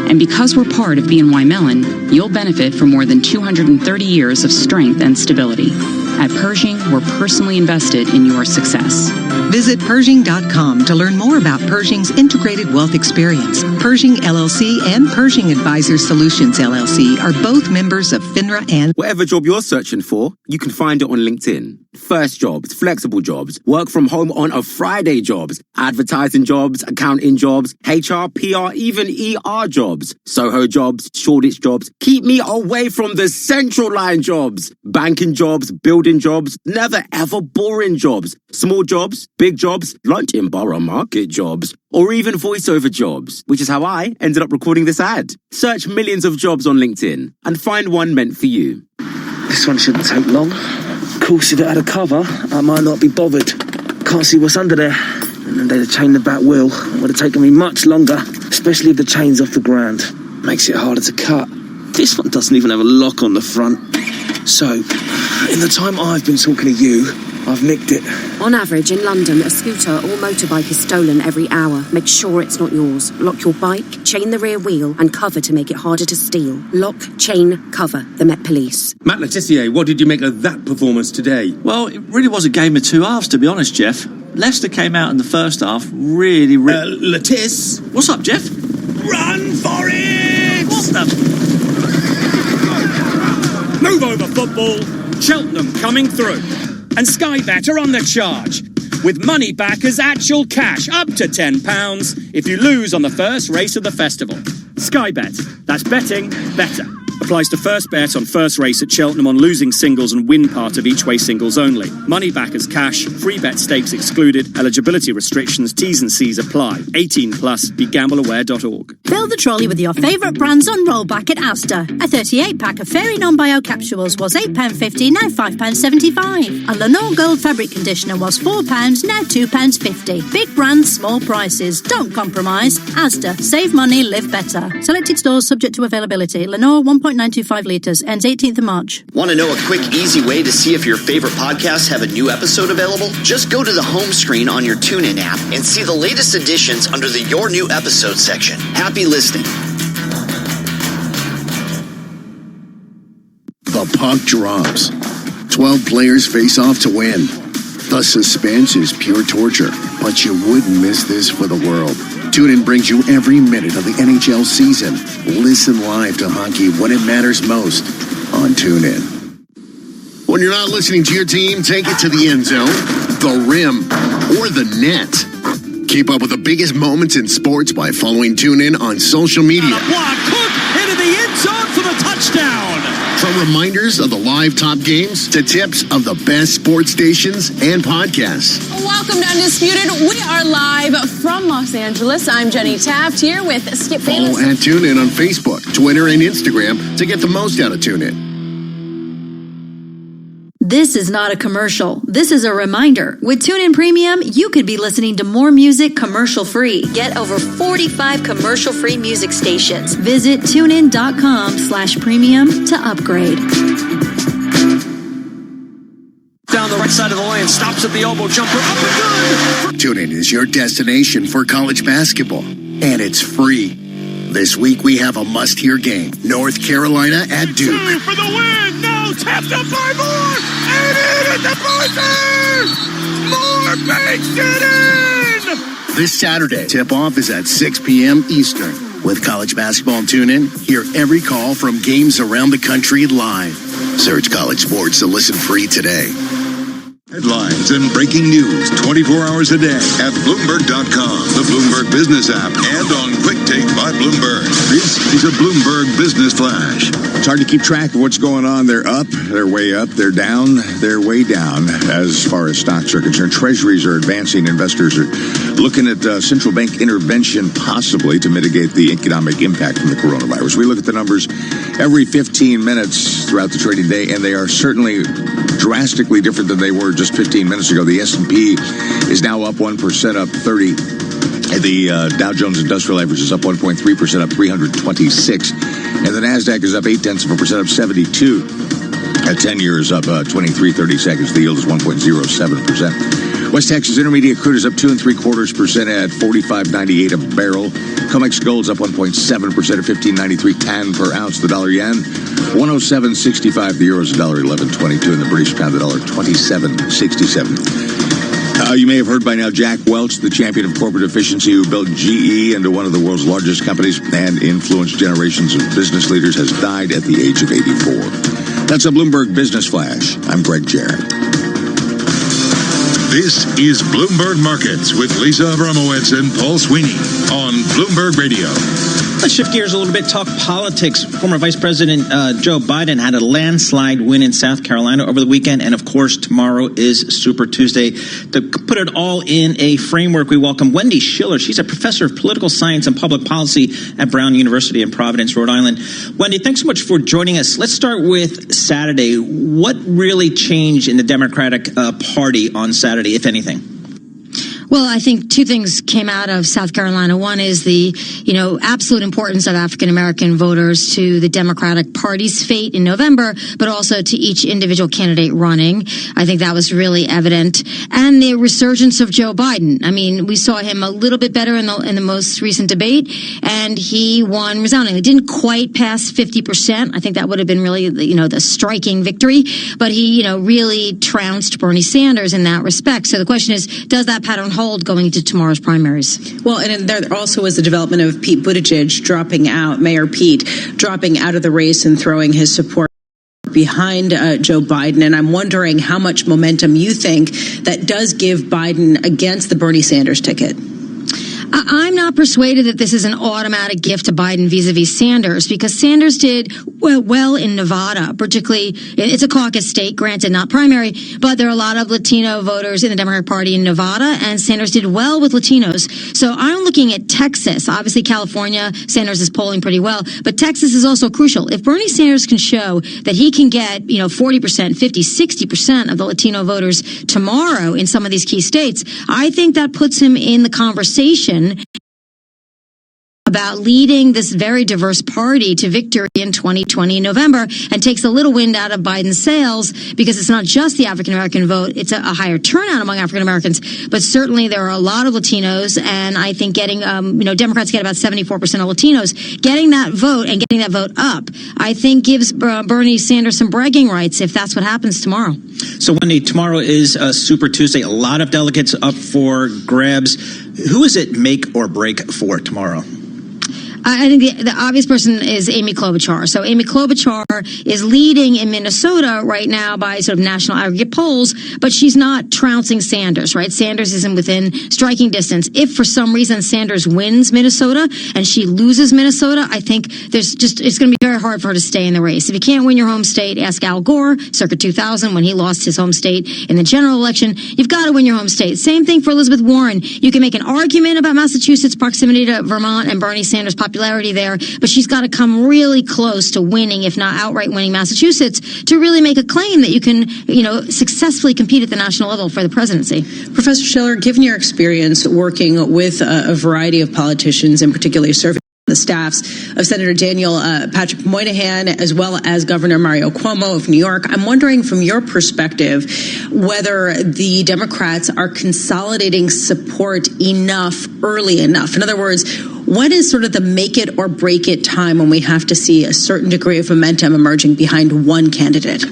And because we're part of BNY Mellon, you'll benefit from more than 230 years of strength and stability. At Pershing, we're personally invested in your success. Visit Pershing.com to learn more about Pershing's integrated wealth experience. Pershing LLC and Pershing Advisor Solutions LLC are both members of FINRA and... Whatever job you're searching for, you can find it on LinkedIn. First jobs, flexible jobs, work from home on a Friday jobs, advertising jobs, accounting jobs, HR, PR, even ER jobs, Soho jobs, Shoreditch jobs. Keep me away from the central line jobs. Banking jobs, building jobs, never ever boring jobs. Small jobs, big jobs, lunch in Borough Market jobs, or even voiceover jobs, which is how I ended up recording this ad. Search millions of jobs on LinkedIn and find one meant for you. This one shouldn't take long. Of course, if it had a cover, I might not be bothered. Can't see what's under there. And then they'd have chained the back wheel. It would have taken me much longer, especially if the chain's off the ground. Makes it harder to cut. This one doesn't even have a lock on the front. So, in the time I've been talking to you, I've nicked it. On average, in London, a scooter or motorbike is stolen every hour. Make sure it's not yours. Lock your bike, chain the rear wheel, and cover to make it harder to steal. Lock, chain, cover. The Met Police. Matt Letizia, what did you make of that performance today? Well, it really was a game of two halves, to be honest, Jeff. Leicester came out in the first half really... Letiz? What's up, Jeff? Run for it! What the... Move over, football. Cheltenham coming through. And Sky Bet are on the charge, with money back as actual cash, up to £10 if you lose on the first race of the festival. Sky Bet, that's betting better. Applies to first bet on first race at Cheltenham on losing singles and win part of each way singles only. Money back as cash, free bet stakes excluded, eligibility restrictions, T's and C's apply. 18 plus, begambleaware.org. Fill the trolley with your favourite brands on rollback at Asda. A 38-pack of Fairy Non-Bio capsules was £8.50, now £5.75. A Lenore Gold fabric conditioner was £4, now £2.50. Big brands, small prices. Don't compromise. Asda. Save money, live better. Selected stores subject to availability. Lenore 1.925 litres, ends 18th of March. Want to know a quick, easy way to see if your favorite podcasts have a new episode available? Just go to the home screen on your TuneIn app and see the latest editions under the Your New Episode section. Happy listening. The puck drops. 12 players face off to win. The suspense is pure torture, but you wouldn't miss this for the world. TuneIn brings you every minute of the NHL season. Listen live to hockey when it matters most on TuneIn. When you're not listening to your team, take it to the end zone, the rim, or the net. Keep up with the biggest moments in sports by following TuneIn on social media. Block, Cook into the end zone for the touchdown. From reminders of the live top games to tips of the best sports stations and podcasts. Welcome to Undisputed. We are live from Los Angeles. I'm Jenny Taft here with Skip Bayless. Follow at TuneIn on Facebook, Twitter, and Instagram to get the most out of TuneIn. This is not a commercial. This is a reminder. With TuneIn Premium, you could be listening to more music commercial-free. Get over 45 commercial-free music stations. Visit TuneIn.com/premium to upgrade. Down the right side of the lane, stops at the elbow jumper, up and good! TuneIn is your destination for college basketball, and it's free. This week we have a must-hear game. North Carolina at Duke. Two for the win! No! Tapped up by more! And in at the buzzer! More banks it in! This Saturday, tip-off is at 6 p.m. Eastern. With college basketball and TuneIn, hear every call from games around the country live. Search college sports to listen free today. Headlines and breaking news 24 hours a day at Bloomberg.com, the Bloomberg Business app, and on Quick Take by Bloomberg. This is a Bloomberg Business Flash. It's hard to keep track of what's going on. They're up, they're way up, they're down, they're way down as far as stocks are concerned. Treasuries are advancing. Investors are looking at central bank intervention possibly to mitigate the economic impact from the coronavirus. We look at the numbers every 15 minutes throughout the trading day, and they are certainly drastically different than they were just 15 minutes ago. The S&P is now up 1%, up 30. The Dow Jones Industrial Average is up 1.3%, up 326. And the NASDAQ is up 0.8%, up 72. At 10 years, up 23.30 seconds. The yield is 1.07%. West Texas Intermediate crude is up 2.75% at 45.98 a barrel. COMEX gold's up 1.7% at 15.93 per ounce. The dollar yen 107.65. The euro is $1.1122, and the British pound $1.2767. You may have heard by now Jack Welch, the champion of corporate efficiency who built GE into one of the world's largest companies and influenced generations of business leaders, has died at the age of 84. That's a Bloomberg Business Flash. I'm Greg Jarrett. This is Bloomberg Markets with Lisa Abramowitz and Paul Sweeney on Bloomberg Radio. Let's shift gears a little bit, talk politics. Former Vice President Joe Biden had a landslide win in South Carolina over the weekend. And, of course, tomorrow is Super Tuesday. To put it all in a framework, we welcome Wendy Schiller. She's a professor of political science and public policy at Brown University in Providence, Rhode Island. Wendy, thanks so much for joining us. Let's start with Saturday. What really changed in the Democratic Party on Saturday, if anything? Well, I think two things came out of South Carolina. One is the, absolute importance of African-American voters to the Democratic Party's fate in November, but also to each individual candidate running. I think that was really evident. And the resurgence of Joe Biden. I mean, we saw him a little bit better in the most recent debate, and he won resoundingly. Didn't quite pass 50%. I think that would have been really, the striking victory. But he, really trounced Bernie Sanders in that respect. So the question is, does that pattern hold going into tomorrow's primaries? Well, and there also was the development of Pete Buttigieg dropping out, Mayor Pete dropping out of the race and throwing his support behind Joe Biden. And I'm wondering how much momentum you think that does give Biden against the Bernie Sanders ticket. I'm not persuaded that this is an automatic gift to Biden vis-a-vis Sanders, because Sanders did well in Nevada, particularly. It's a caucus state, granted not primary, but there are a lot of Latino voters in the Democratic Party in Nevada, and Sanders did well with Latinos. So I'm looking at Texas. Obviously, California, Sanders is polling pretty well, but Texas is also crucial. If Bernie Sanders can show that he can get, 40%, 50, 60% of the Latino voters tomorrow in some of these key states, I think that puts him in the conversation about leading this very diverse party to victory in 2020 in November, and takes a little wind out of Biden's sails, because it's not just the African-American vote. It's a higher turnout among African-Americans, but certainly there are a lot of Latinos, and I think getting, Democrats get about 74% of Latinos. Getting that vote and getting that vote up, I think gives Bernie Sanders some bragging rights if that's what happens tomorrow. So, Wendy, tomorrow is Super Tuesday. A lot of delegates up for grabs. Who is it make or break for tomorrow? I think the obvious person is Amy Klobuchar. So Amy Klobuchar is leading in Minnesota right now by sort of national aggregate polls, but she's not trouncing Sanders, right? Sanders isn't within striking distance. If for some reason Sanders wins Minnesota and she loses Minnesota, I think it's going to be very hard for her to stay in the race. If you can't win your home state, ask Al Gore, circa 2000, when he lost his home state in the general election. You've got to win your home state. Same thing for Elizabeth Warren. You can make an argument about Massachusetts' proximity to Vermont and Bernie Sanders' popularity popularity there, but she's got to come really close to winning, if not outright winning Massachusetts, to really make a claim that you can, successfully compete at the national level for the presidency. Professor Schiller, given your experience working with a variety of politicians, in particular serving the staffs of Senator Daniel Patrick Moynihan, as well as Governor Mario Cuomo of New York, I'm wondering from your perspective whether the Democrats are consolidating support early enough. In other words, when is sort of the make it or break it time when we have to see a certain degree of momentum emerging behind one candidate?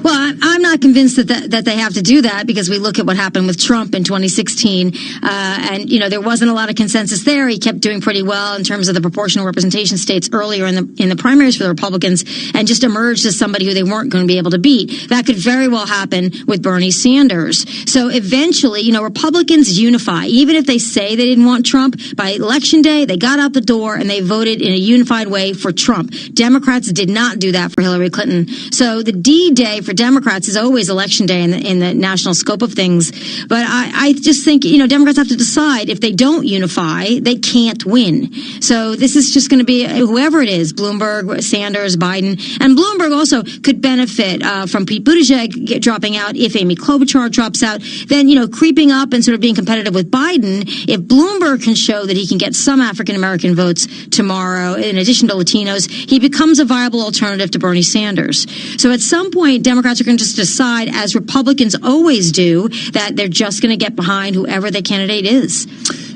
Well, I'm not convinced that they have to do that, because we look at what happened with Trump in 2016, and there wasn't a lot of consensus there. He kept doing pretty well in terms of the proportional representation states earlier in the primaries for the Republicans, and just emerged as somebody who they weren't going to be able to beat. That could very well happen with Bernie Sanders. So eventually, Republicans unify. Even if they say they didn't want Trump, by Election Day, they got out the door and they voted in a unified way for Trump. Democrats did not do that for Hillary Clinton. So the D-Day for Democrats is always Election Day in the national scope of things. But I just think, Democrats have to decide if they don't unify, they can't win. So this is just going to be whoever it is, Bloomberg, Sanders, Biden. And Bloomberg also could benefit from Pete Buttigieg dropping out if Amy Klobuchar drops out. Then, creeping up and sort of being competitive with Biden. If Bloomberg can show that he can get some African-American votes tomorrow, in addition to Latinos, he becomes a viable alternative to Bernie Sanders. So at some point, Democrats are going to just decide, as Republicans always do, that they're just going to get behind whoever the candidate is.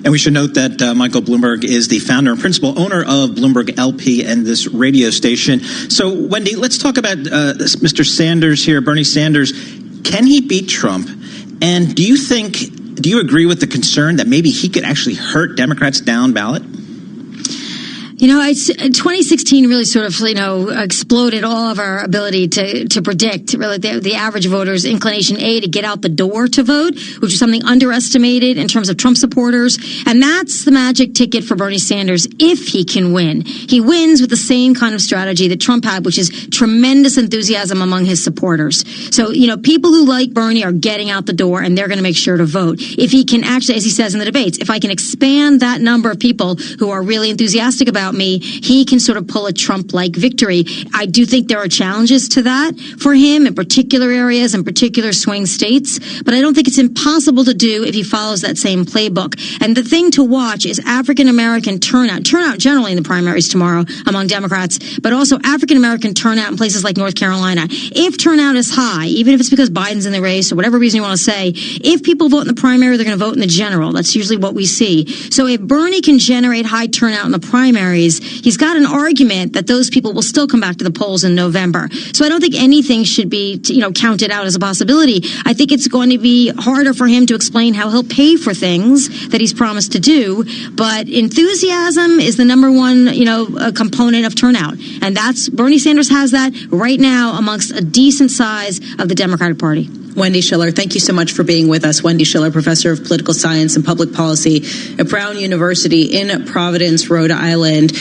And we should note that Michael Bloomberg is the founder and principal owner of Bloomberg LP and this radio station. So, Wendy, let's talk about Mr. Sanders here, Bernie Sanders. Can he beat Trump? And do you agree with the concern that maybe he could actually hurt Democrats down ballot? 2016 really sort of, exploded all of our ability to predict really the average voter's inclination, to get out the door to vote, which is something underestimated in terms of Trump supporters. And that's the magic ticket for Bernie Sanders if he can win. He wins with the same kind of strategy that Trump had, which is tremendous enthusiasm among his supporters. So, people who like Bernie are getting out the door, and they're going to make sure to vote. If he can actually, as he says in the debates, if I can expand that number of people who are really enthusiastic about me, he can sort of pull a Trump-like victory. I do think there are challenges to that for him in particular areas and particular swing states, but I don't think it's impossible to do if he follows that same playbook. And the thing to watch is African-American turnout generally in the primaries tomorrow among Democrats, but also African-American turnout in places like North Carolina. If turnout is high, even if it's because Biden's in the race or whatever reason you want to say, if people vote in the primary, they're going to vote in the general. That's usually what we see. So if Bernie can generate high turnout in the primaries, he's got an argument that those people will still come back to the polls in November. So I don't think anything should be, counted out as a possibility. I think it's going to be harder for him to explain how he'll pay for things that he's promised to do. But enthusiasm is the number one, component of turnout. And Bernie Sanders has that right now amongst a decent size of the Democratic Party. Wendy Schiller, thank you so much for being with us. Wendy Schiller, professor of political science and public policy at Brown University in Providence, Rhode Island.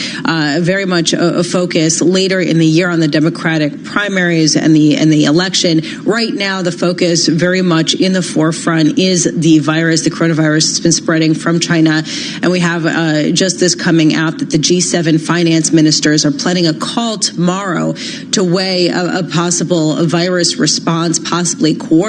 Very much a focus later in the year on the Democratic primaries and the election. Right now, the focus very much in the forefront is the coronavirus that's been spreading from China. And we have just this coming out that the G7 finance ministers are planning a call tomorrow to weigh a possible virus response, possibly coordinated.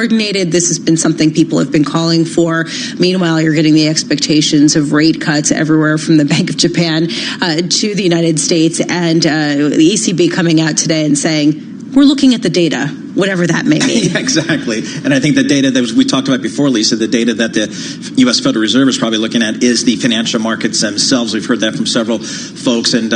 This has been something people have been calling for. Meanwhile, you're getting the expectations of rate cuts everywhere from the Bank of Japan to the United States, and the ECB coming out today and saying, we're looking at the data, whatever that may mean. Yeah, exactly. And I think the data that we talked about before, Lisa, the data that the U.S. Federal Reserve is probably looking at is the financial markets themselves. We've heard that from several folks. And,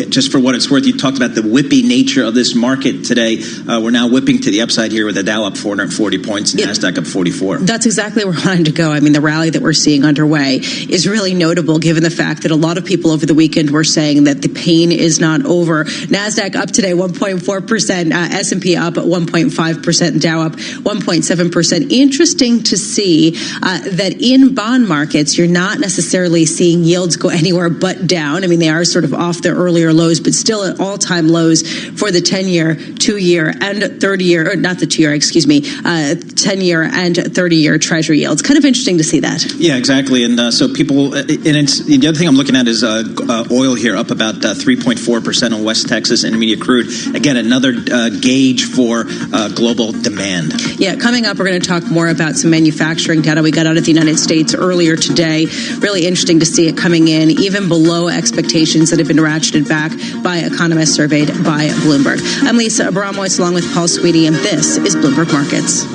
just for what it's worth, you talked about the whippy nature of this market today. We're now whipping to the upside here with the Dow up 440 points and NASDAQ up 44. That's exactly where we're wanting to go. I mean, the rally that we're seeing underway is really notable given the fact that a lot of people over the weekend were saying that the pain is not over. NASDAQ up today 1.4%, S&P up 1.5%. 1.5%, Dow up 1.7%. Interesting to see that in bond markets, you're not necessarily seeing yields go anywhere but down. I mean, they are sort of off their earlier lows, but still at all-time lows for the 10-year, 2-year, and 30-year, or not the 2-year, 10-year and 30-year Treasury yields. Kind of interesting to see that. Yeah, exactly. And so people, and it's, the other thing I'm looking at is oil here up about 3.4% on West Texas Intermediate crude. Again, another gauge for global demand. Yeah, coming up, we're going to talk more about some manufacturing data we got out of the United States earlier today. Really interesting to see it coming in even below expectations that have been ratcheted back by economists surveyed by Bloomberg. I'm Lisa Abramowitz along with Paul Sweetie, and this is Bloomberg Markets.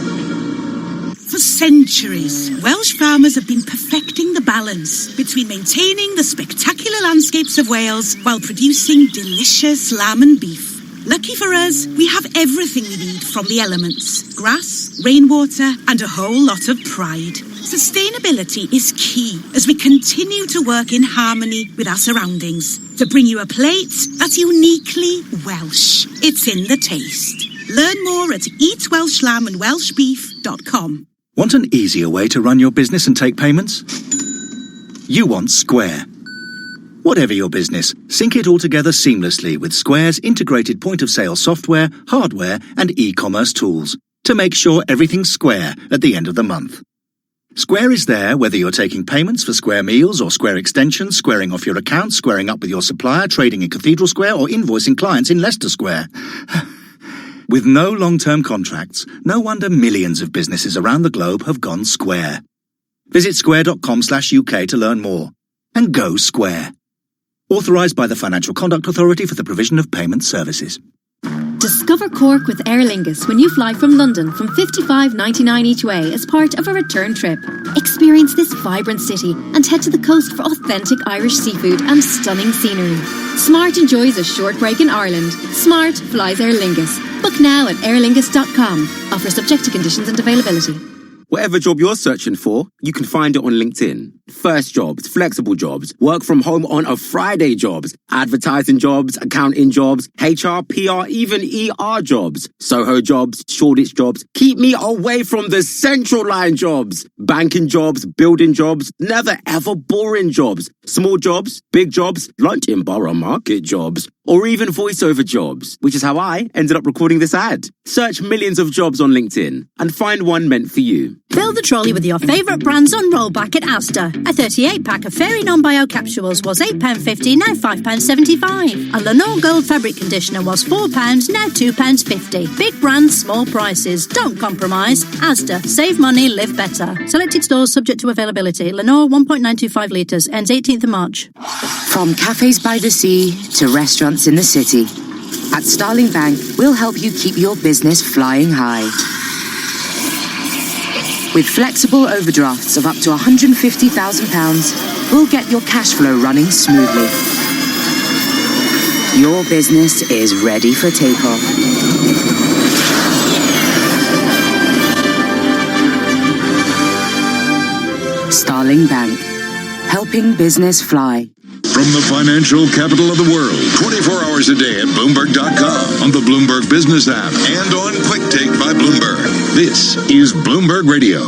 For centuries, Welsh farmers have been perfecting the balance between maintaining the spectacular landscapes of Wales while producing delicious lamb and beef. Lucky for us, we have everything we need from the elements: grass, rainwater, and a whole lot of pride. Sustainability is key as we continue to work in harmony with our surroundings to bring you a plate that's uniquely Welsh. It's in the taste. Learn more at eatwelshlamandwelshbeef.com. Want an easier way to run your business and take payments? You want Square. Whatever your business, sync it all together seamlessly with Square's integrated point-of-sale software, hardware, and e-commerce tools to make sure everything's square at the end of the month. Square is there whether you're taking payments for Square meals or Square extensions, squaring off your account, squaring up with your supplier, trading in Cathedral Square, or invoicing clients in Leicester Square. With no long-term contracts, no wonder millions of businesses around the globe have gone Square. Visit square.com/UK to learn more. And go Square. Authorised by the Financial Conduct Authority for the provision of payment services. Discover Cork with Aer Lingus when you fly from London from $55.99 each way as part of a return trip. Experience this vibrant city and head to the coast for authentic Irish seafood and stunning scenery. Smart enjoys a short break in Ireland. Smart flies Aer Lingus. Book now at aerlingus.com. Offer subject to conditions and availability. Whatever job you're searching for, you can find it on LinkedIn. First jobs, flexible jobs, work from home on a Friday jobs, advertising jobs, accounting jobs, HR, PR, even ER jobs, Soho jobs, Shoreditch jobs. Keep me away from the central line jobs. Banking jobs, building jobs, never ever boring jobs. Small jobs, big jobs, lunch in Borough Market jobs, or even voiceover jobs, which is how I ended up recording this ad. Search millions of jobs on LinkedIn and find one meant for you. Fill the trolley with your favourite brands on rollback at Asda. A 38-pack of Fairy Non-Bio capsules was £8.50, now £5.75. A Lenore Gold fabric conditioner was £4, now £2.50. Big brands, small prices. Don't compromise. Asda. Save money, live better. Selected stores subject to availability. Lenore 1.925 litres, ends 18th of March. From cafes by the sea to restaurants in the city, at Starling Bank, we'll help you keep your business flying high. With flexible overdrafts of up to £150,000, we'll get your cash flow running smoothly. Your business is ready for takeoff. Starling Bank, helping business fly. From the financial capital of the world, 24 hours a day at Bloomberg.com, on the Bloomberg Business app, and on Quick Take by Bloomberg. This is Bloomberg Radio.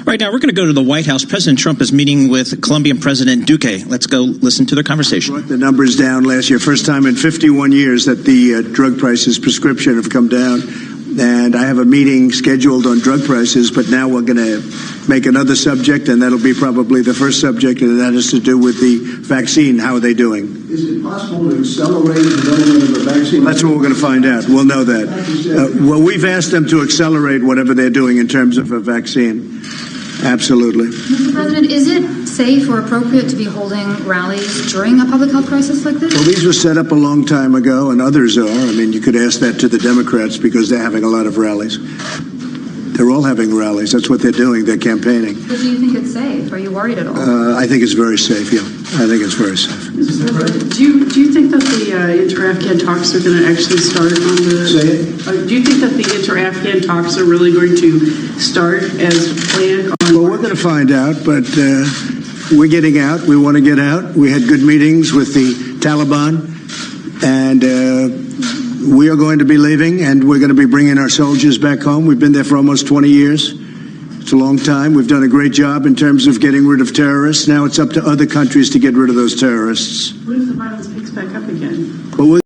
Right now, we're going to go to the White House. President Trump is meeting with Colombian President Duque. Let's go listen to their conversation. Brought the numbers down last year. First time in 51 years that the drug prices, prescription, have come down. And I have a meeting scheduled on drug prices, but now we're going to make another subject, and that'll be probably the first subject, and that has to do with the vaccine. How are they doing? Is it possible to accelerate the development of the vaccine? That's what we're going to find out. We'll know that. Well, we've asked them to accelerate whatever they're doing in terms of a vaccine. Absolutely. Mr. President, is it safe or appropriate to be holding rallies during a public health crisis like this? Well, these were set up a long time ago, and others are. I mean, you could ask that to the Democrats because they're having a lot of rallies. They're all having rallies. That's what they're doing. They're campaigning. But do you think it's safe? Are you worried at all? I think it's very safe, yeah. I think it's very safe. Do you think that the inter-Afghan talks are going to actually start on the... Say it? Do you think that the inter-Afghan talks are really going to start as planned? Well, we're going to find out, but we're getting out. We want to get out. We had good meetings with the Taliban, and We are going to be leaving, and we're going to be bringing our soldiers back home. We've been there for almost 20 years. It's a long time. We've done a great job in terms of getting rid of terrorists. Now it's up to other countries to get rid of those terrorists. What if the violence picks back up again? But we're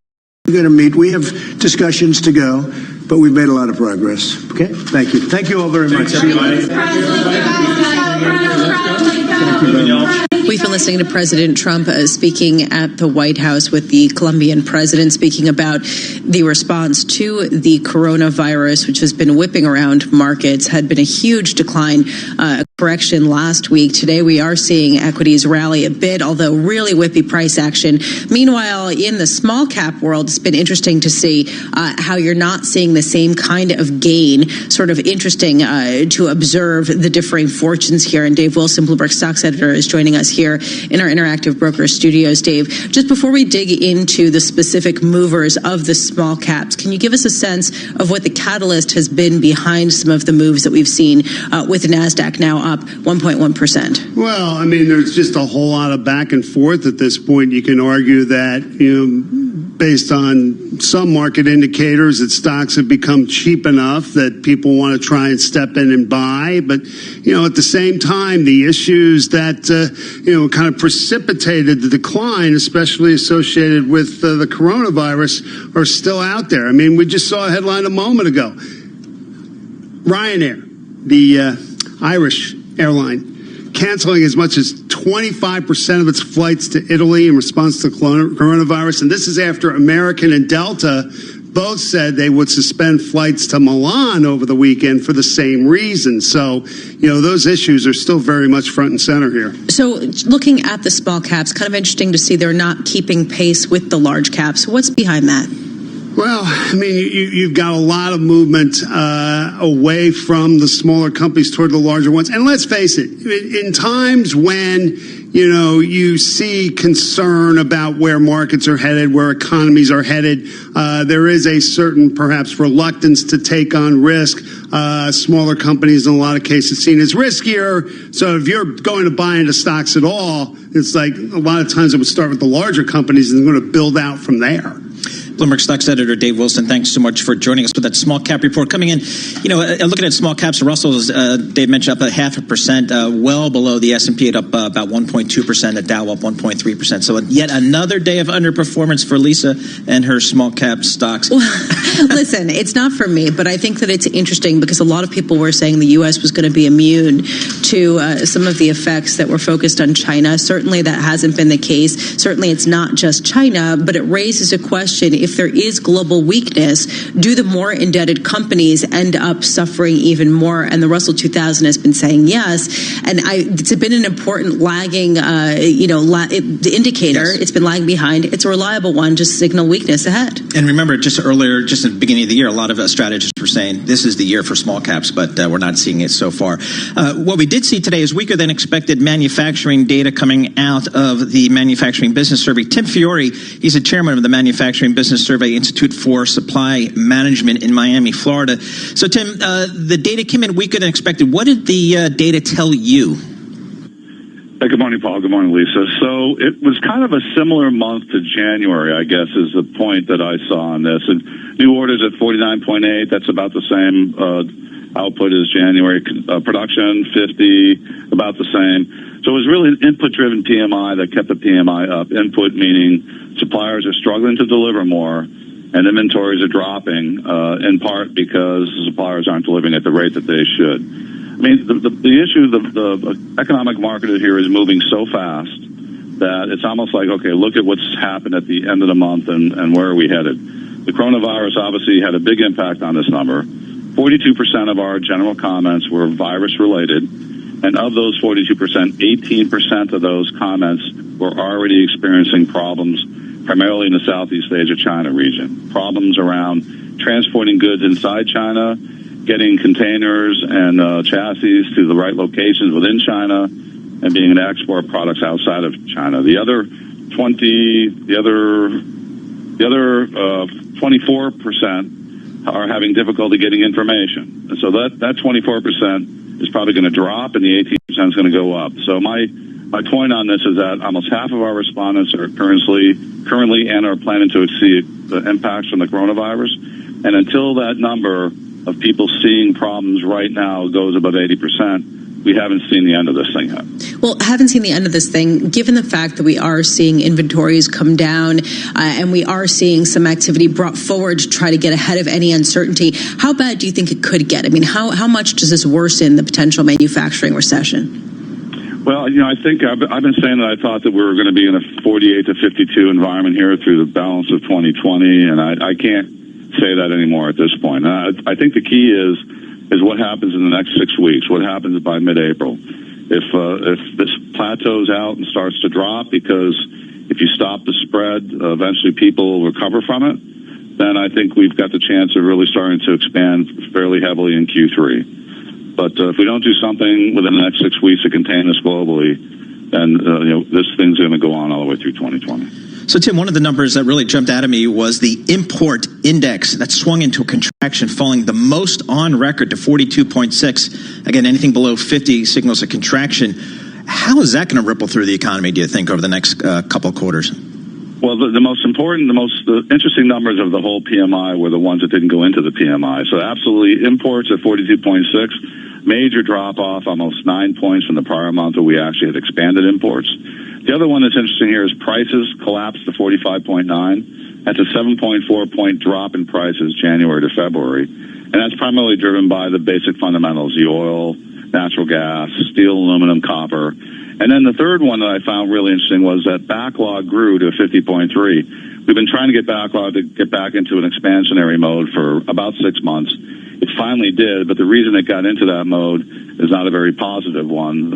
going to meet. We have discussions to go, but we've made a lot of progress. Okay? Thank you. Thank you all very much. Thank you very much. We've been listening to President Trump speaking at the White House with the Colombian president, speaking about the response to the coronavirus, which has been whipping around markets, had been a huge decline, correction last week. Today, we are seeing equities rally a bit, although really whippy price action. Meanwhile, in the small cap world, it's been interesting to see how you're not seeing the same kind of gain. Sort of interesting to observe the differing fortunes here. And Dave Wilson, Bloomberg Stocks editor, is joining us here in our Interactive Brokers studios. Dave, just before we dig into the specific movers of the small caps, can you give us a sense of what the catalyst has been behind some of the moves that we've seen with the NASDAQ now up 1.1%? Well, I mean, there's just a whole lot of back and forth at this point. You can argue that, based on some market indicators, that stocks have become cheap enough that people want to try and step in and buy. But, at the same time, the issues that, kind of precipitated the decline, especially associated with the coronavirus, are still out there. I mean, we just saw a headline a moment ago. Ryanair, the Irish airline, canceling as much as 25% of its flights to Italy in response to coronavirus. And this is after American and Delta both said they would suspend flights to Milan over the weekend for the same reason. So, those issues are still very much front and center here. So looking at the small caps, kind of interesting to see they're not keeping pace with the large caps. What's behind that? Well, I mean, you've got a lot of movement away from the smaller companies toward the larger ones. And let's face it, in times when, you see concern about where markets are headed, where economies are headed, there is a certain, perhaps, reluctance to take on risk. Smaller companies, in a lot of cases, seen as riskier. So if you're going to buy into stocks at all, it's like a lot of times it would start with the larger companies and they're going to build out from there. Bloomberg Stocks editor Dave Wilson, thanks so much for joining us with that small cap report coming in. Looking at small caps, Russell's, Dave mentioned, up 0.5%, well below the S&P at up about 1.2%, the Dow up 1.3%. So yet another day of underperformance for Lisa and her small cap stocks. Well, listen, it's not for me, but I think that it's interesting because a lot of people were saying the U.S. was going to be immune to some of the effects that were focused on China. Certainly that hasn't been the case. Certainly it's not just China, but it raises a question. If there is global weakness, do the more indebted companies end up suffering even more? And the Russell 2000 has been saying yes. And it's been an important lagging, indicator. Yes. It's been lagging behind. It's a reliable one, just signal weakness ahead. And remember, just earlier, just at the beginning of the year, a lot of strategists were saying this is the year for small caps, but we're not seeing it so far. What we did see today is weaker than expected manufacturing data coming out of the Manufacturing Business Survey. Tim Fiore, he's the chairman of the Manufacturing Business Survey Institute for Supply Management in Miami, Florida. So, Tim, the data came in weaker than expected. What did the data tell you? Good morning, Paul. Good morning, Lisa. So it was kind of a similar month to January, I guess, is the point that I saw on this. And new orders at 49.8, that's about the same output as January. Production, 50, about the same. So it was really an input-driven PMI that kept the PMI up. Input meaning suppliers are struggling to deliver more, and inventories are dropping, in part because suppliers aren't delivering at the rate that they should. I mean, the issue, the economic market here is moving so fast that it's almost like, okay, look at what's happened at the end of the month and where are we headed. The coronavirus obviously had a big impact on this number. 42% of our general comments were virus-related, and of those 42%, 18% of those comments were already experiencing problems, primarily in the Southeast Asia, China region. Problems around transporting goods inside China, getting containers and chassis to the right locations within China, and being able to export products outside of China. The other 24% are having difficulty getting information. And so that 24% is probably going to drop, and the 18% is going to go up. So my My point on this is that almost half of our respondents are currently and are planning to exceed the impacts from the coronavirus. And until that number of people seeing problems right now goes above 80%, we haven't seen the end of this thing yet. Well, haven't seen the end of this thing, given the fact that we are seeing inventories come down and we are seeing some activity brought forward to try to get ahead of any uncertainty. How bad do you think it could get? I mean, how much does this worsen the potential manufacturing recession? Well, I think I've been saying that I thought that we were going to be in a 48 to 52 environment here through the balance of 2020, and I can't say that anymore at this point. I think the key is what happens in the next 6 weeks, what happens by mid-April. If this plateaus out and starts to drop, because if you stop the spread, eventually people will recover from it, then I think we've got the chance of really starting to expand fairly heavily in Q3. But if we don't do something within the next 6 weeks to contain this globally, then this thing's going to go on all the way through 2020. So, Tim, one of the numbers that really jumped out at me was the import index that swung into a contraction, falling the most on record to 42.6. Again, anything below 50 signals a contraction. How is that going to ripple through the economy, do you think, over the next couple of quarters? Well, the most important, the interesting numbers of the whole PMI were the ones that didn't go into the PMI. So absolutely, imports at 42.6, major drop-off, almost 9 points from the prior month where we actually had expanded imports. The other one that's interesting here is prices collapsed to 45.9. That's a 7.4-point drop in prices January to February. And that's primarily driven by the basic fundamentals, the oil, natural gas, steel, aluminum, copper. And then the third one that I found really interesting was that backlog grew to 50.3. We've been trying to get backlog to get back into an expansionary mode for about 6 months. It finally did, but the reason it got into that mode is not a very positive one.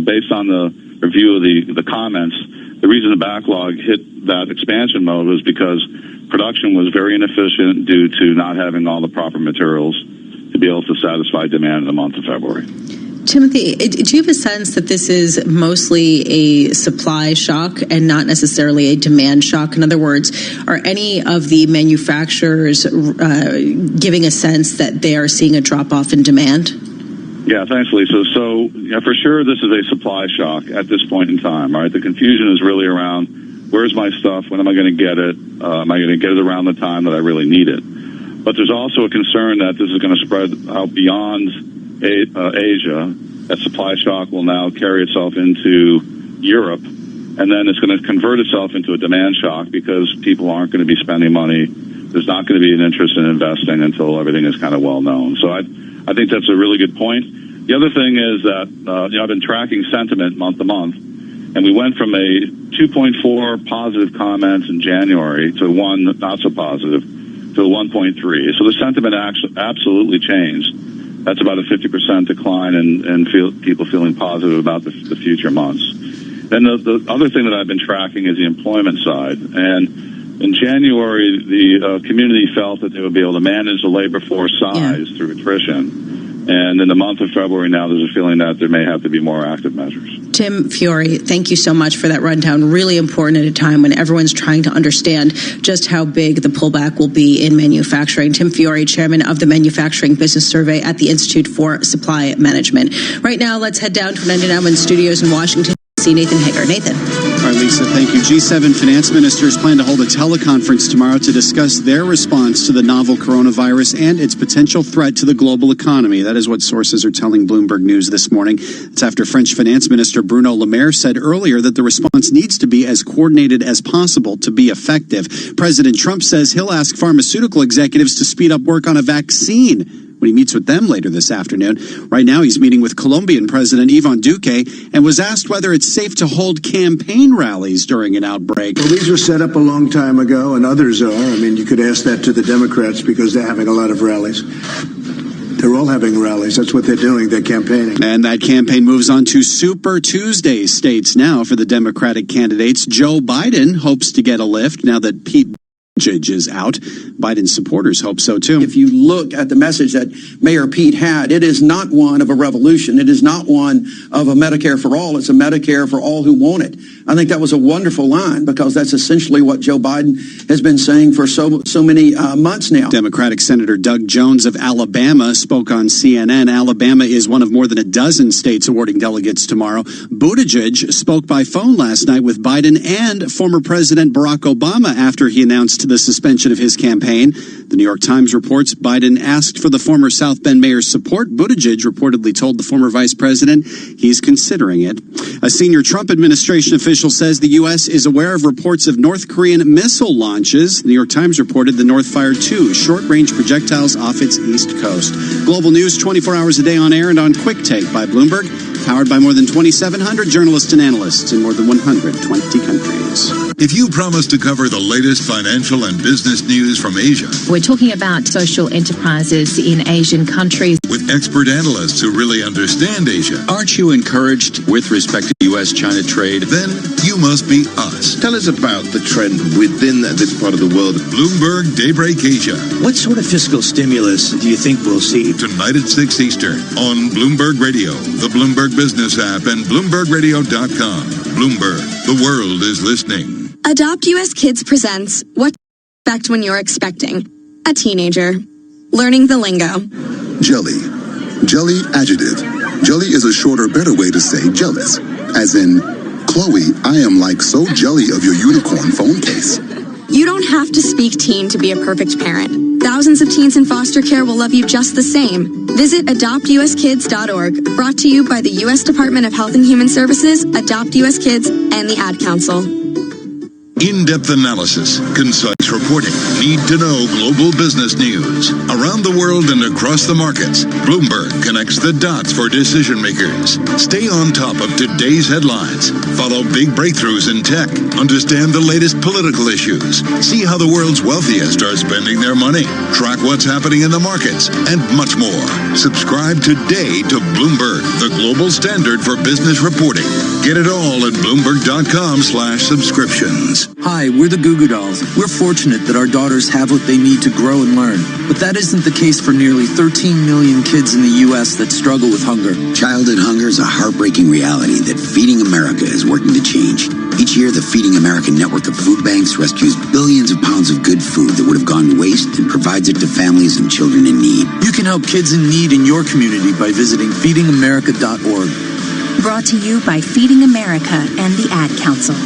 Based on the review of the comments, the reason the backlog hit that expansion mode was because production was very inefficient due to not having all the proper materials to be able to satisfy demand in the month of February. Timothy, do you have a sense that this is mostly a supply shock and not necessarily a demand shock? In other words, are any of the manufacturers giving a sense that they are seeing a drop-off in demand? Yeah, thanks, Lisa. So, for sure, this is a supply shock at this point in time, right? The confusion is really around, where's my stuff? When am I going to get it? Am I going to get it around the time that I really need it? But there's also a concern that this is going to spread out beyond Asia. That supply shock will now carry itself into Europe, and then it's going to convert itself into a demand shock because people aren't going to be spending money. There's not going to be an interest in investing until everything is kind of well known. So I think that's a really good point. The other thing is that I've been tracking sentiment month to month, and we went from a 2.4 positive comments in January to 1 not so positive to a 1.3. So the sentiment absolutely changed. That's about a 50% decline in people feeling positive about the future months. Then the other thing that I've been tracking is the employment side. And in January, the community felt that they would be able to manage the labor force size through attrition. And in the month of February now, there's a feeling that there may have to be more active measures. Tim Fiore, thank you so much for that rundown. Really important at a time when everyone's trying to understand just how big the pullback will be in manufacturing. Tim Fiore, chairman of the Manufacturing Business Survey at the Institute for Supply Management. Right now, let's head down to 99.1 Studios in Washington. See Nathan Hager. Nathan. All right, Lisa, thank you. G7 finance ministers plan to hold a teleconference tomorrow to discuss their response to the novel coronavirus and its potential threat to the global economy. That is what sources are telling Bloomberg News this morning. It's after French finance minister Bruno Le Maire said earlier that the response needs to be as coordinated as possible to be effective. President Trump says he'll ask pharmaceutical executives to speed up work on a vaccine when he meets with them later this afternoon. Right now, he's meeting with Colombian President Ivan Duque and was asked whether it's safe to hold campaign rallies during an outbreak. Well, these were set up a long time ago, and others are. I mean, you could ask that to the Democrats because they're having a lot of rallies. They're all having rallies. That's what they're doing. They're campaigning. And that campaign moves on to Super Tuesday states now for the Democratic candidates. Joe Biden hopes to get a lift now that Pete Buttigieg is out. Biden's supporters hope so, too. If you look at the message that Mayor Pete had, it is not one of a revolution. It is not one of a Medicare for all. It's a Medicare for all who want it. I think that was a wonderful line because that's essentially what Joe Biden has been saying for so many months now. Democratic Senator Doug Jones of Alabama spoke on CNN. Alabama is one of more than a dozen states awarding delegates tomorrow. Buttigieg spoke by phone last night with Biden and former President Barack Obama after he announced the suspension of his campaign. The New York Times reports Biden asked for the former South Bend mayor's support. Buttigieg reportedly told the former vice president he's considering it. A senior Trump administration official says the U.S. is aware of reports of North Korean missile launches. The New York Times reported the North fired 2 short-range projectiles off its east coast. Global news 24 hours a day on air and on Quick Take by Bloomberg, powered by more than 2,700 journalists and analysts in more than 120 countries. If you promise to cover the latest financial and business news from Asia, we're talking about social enterprises in Asian countries with expert analysts who really understand Asia. Aren't you encouraged with respect to U.S.-China trade? Then you must be us. Tell us about the trend within this part of the world. Bloomberg Daybreak Asia. What sort of fiscal stimulus do you think we'll see? Tonight at 6 Eastern on Bloomberg Radio, the Bloomberg Business app, and BloombergRadio.com. Bloomberg, the world is listening. Adopt US Kids presents What to Expect When You're Expecting a Teenager. Learning the lingo. Jelly. Jelly adjective. Jelly is a shorter, better way to say jealous. As in, Chloe, I am like so jelly of your unicorn phone case. You don't have to speak teen to be a perfect parent. Thousands of teens in foster care will love you just the same. Visit adoptuskids.org, brought to you by the U.S. Department of Health and Human Services, Adopt US Kids, and the Ad Council. In-depth analysis, concise reporting, need-to-know global business news. Around the world and across the markets, Bloomberg connects the dots for decision makers. Stay on top of today's headlines. Follow big breakthroughs in tech. Understand the latest political issues. See how the world's wealthiest are spending their money. Track what's happening in the markets, and much more. Subscribe today to Bloomberg, the global standard for business reporting. Get it all at Bloomberg.com/subscriptions. Hi, we're the Goo Goo Dolls. We're fortunate that our daughters have what they need to grow and learn. But that isn't the case for nearly 13 million kids in the U.S. that struggle with hunger. Childhood hunger is a heartbreaking reality that Feeding America is working to change. Each year, the Feeding America network of food banks rescues billions of pounds of good food that would have gone to waste and provides it to families and children in need. You can help kids in need in your community by visiting feedingamerica.org. Brought to you by Feeding America and the Ad Council.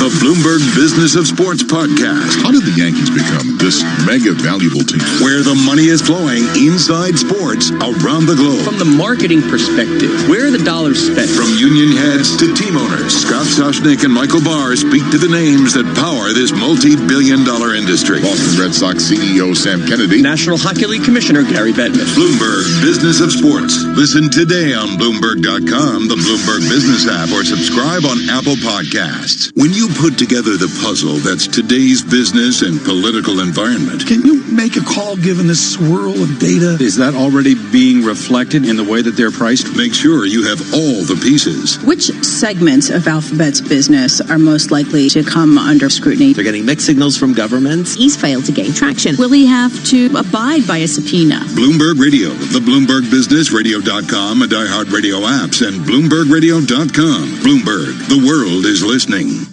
The Bloomberg Business of Sports podcast. How did the Yankees become this mega valuable team? Where the money is flowing inside sports around the globe. From the marketing perspective, where are the dollars spent? From union heads to team owners, Scott Soshnick and Michael Barr speak to the names that power this multi-billion-dollar industry. Boston Red Sox CEO Sam Kennedy. National Hockey League Commissioner Gary Bettman. Bloomberg Business of Sports. Listen today on Bloomberg.com, the Bloomberg Business app, or subscribe on Apple Podcasts. When you put together the puzzle that's today's business and political environment. Can you make a call given this swirl of data? Is that already being reflected in the way that they're priced? Make sure you have all the pieces. Which segments of Alphabet's business are most likely to come under scrutiny? They're getting mixed signals from governments. He's failed to gain traction. Will he have to abide by a subpoena? Bloomberg Radio, the Bloomberg Business, Radio.com, and iHeartRadio apps, and BloombergRadio.com. Bloomberg, the world is listening.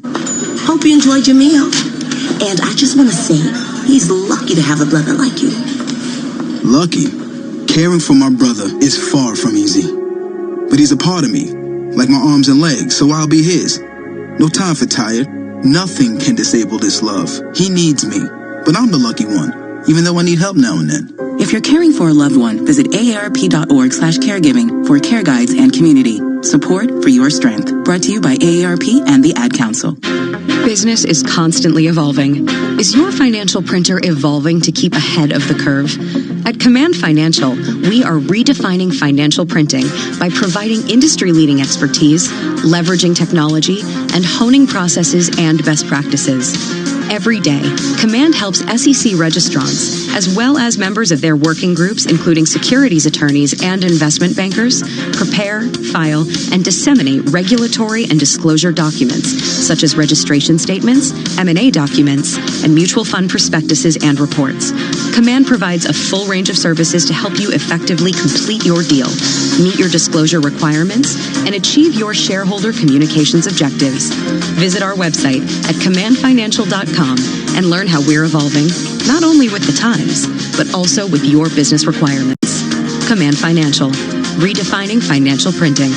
Hope you enjoyed your meal. And I just want to say, he's lucky to have a brother like you. Lucky? Caring for my brother is far from easy. But he's a part of me, like my arms and legs, so I'll be his. No time for tired. Nothing can disable this love. He needs me, but I'm the lucky one, even though I need help now and then. If you're caring for a loved one, visit aarp.org/caregiving for care guides and community support for your strength. Brought to you by AARP and the Ad Council. Business is constantly evolving. Is your financial printer evolving to keep ahead of the curve? At Command Financial, we are redefining financial printing by providing industry-leading expertise, leveraging technology, and honing processes and best practices. Every day, Command helps SEC registrants, as well as members of their working groups, including securities attorneys and investment bankers, prepare, file, and disseminate regulatory and disclosure documents, such as registration statements, M&A documents, and mutual fund prospectuses and reports. Command provides a full range of services to help you effectively complete your deal, meet your disclosure requirements, and achieve your shareholder communications objectives. Visit our website at commandfinancial.com and learn how we're evolving, not only with the times, but also with your business requirements. Command Financial, redefining financial printing.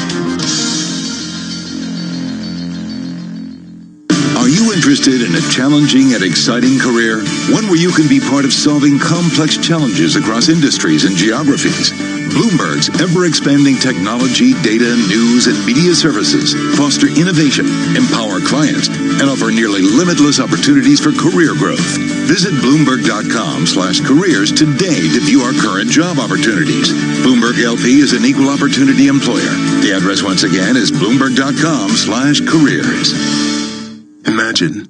Are you interested in a challenging and exciting career? One where you can be part of solving complex challenges across industries and geographies? Bloomberg's ever-expanding technology, data, news, and media services foster innovation, empower clients, and offer nearly limitless opportunities for career growth. Visit Bloomberg.com/careers today to view our current job opportunities. Bloomberg LP is an equal opportunity employer. The address once again is Bloomberg.com/careers. Imagine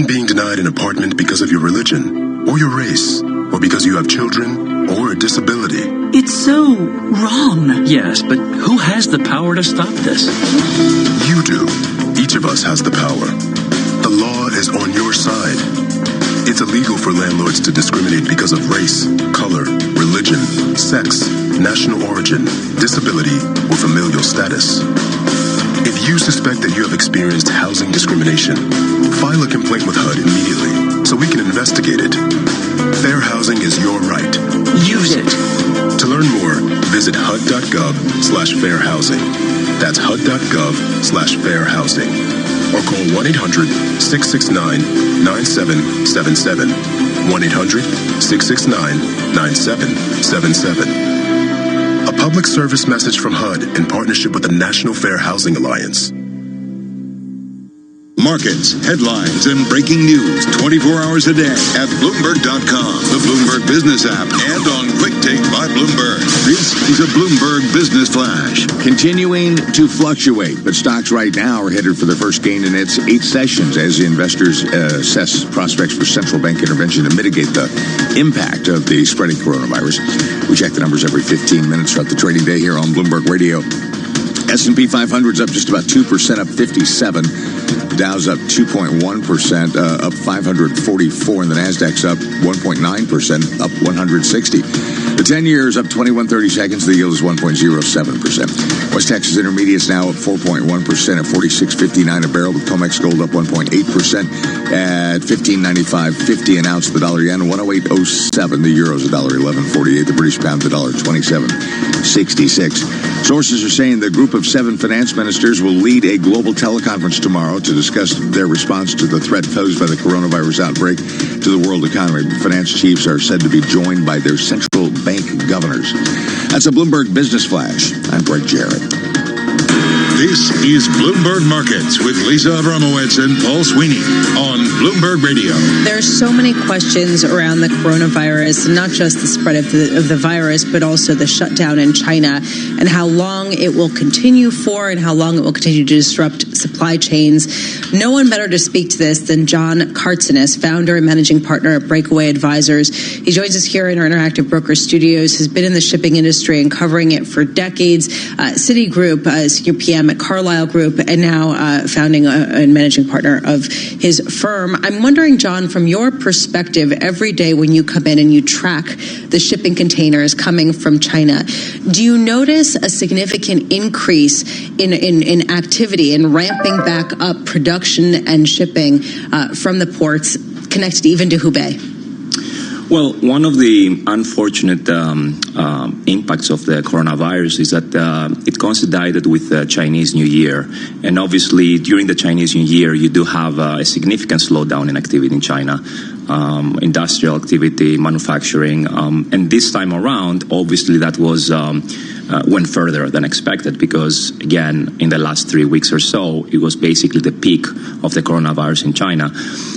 being denied an apartment because of your religion, or your race, or because you have children, or a disability. It's so wrong. Yes, but who has the power to stop this? You do. Each of us has the power. The law is on your side. It's illegal for landlords to discriminate because of race, color, religion, sex, national origin, disability, or familial status. If you suspect that you have experienced housing discrimination, file a complaint with HUD immediately so we can investigate it. Fair housing is your right. Use it. To learn more, visit HUD.gov/fairhousing. That's HUD.gov/fairhousing. Or call 1-800-669-9777. 1-800-669-9777. A public service message from HUD in partnership with the National Fair Housing Alliance. Markets, headlines, and breaking news 24 hours a day at Bloomberg.com, the Bloomberg Business app, and on Quick Take by Bloomberg. This is a Bloomberg Business Flash. Continuing to fluctuate, but stocks right now are headed for their first gain in its 8 sessions as investors assess prospects for central bank intervention to mitigate the impact of the spreading coronavirus. We check the numbers every 15 minutes throughout the trading day here on Bloomberg Radio. S&P 500's up just about 2%, up 57. Dow's up 2.1%, up 544, and the Nasdaq's up 1.9%, up 160. The 10-year is up 21.30 seconds. The yield is 1.07%. West Texas Intermediate's now up 4.1% at 46.59 a barrel. The COMEX gold up 1.8% at 15.95.50 an ounce. The dollar yen 108.07. The euro's $1.1148. The British pound $1.27.66. Sources are saying the group of 7 finance ministers will lead a global teleconference tomorrow to discuss their response to the threat posed by the coronavirus outbreak to the world economy. Finance chiefs are said to be joined by their central bank governors. That's a Bloomberg Business Flash. I'm Greg Jarrett. This is Bloomberg Markets with Lisa Abramowitz and Paul Sweeney on Bloomberg Radio. There's so many questions around the coronavirus, not just the spread of the virus, but also the shutdown in China and how long it will continue for and how long it will continue to disrupt supply chains. No one better to speak to this than John Kartzinis, founder and managing partner at Breakaway Advisors. He joins us here in our Interactive Broker Studios, has been in the shipping industry and covering it for decades. Citigroup, senior PM at Carlyle Group, and now founding and managing partner of his firm. I'm wondering, John, from your perspective, every day when you come in and you track the shipping containers coming from China, do you notice a significant increase in activity and ramping back up production and shipping from the ports connected even to Hubei? Well, one of the unfortunate impacts of the coronavirus is that it coincided with the Chinese New Year. And obviously, during the Chinese New Year, you do have a significant slowdown in activity in China, industrial activity, manufacturing. And this time around, obviously, that was went further than expected because, again, in the last 3 weeks or so, it was basically the peak of the coronavirus in China.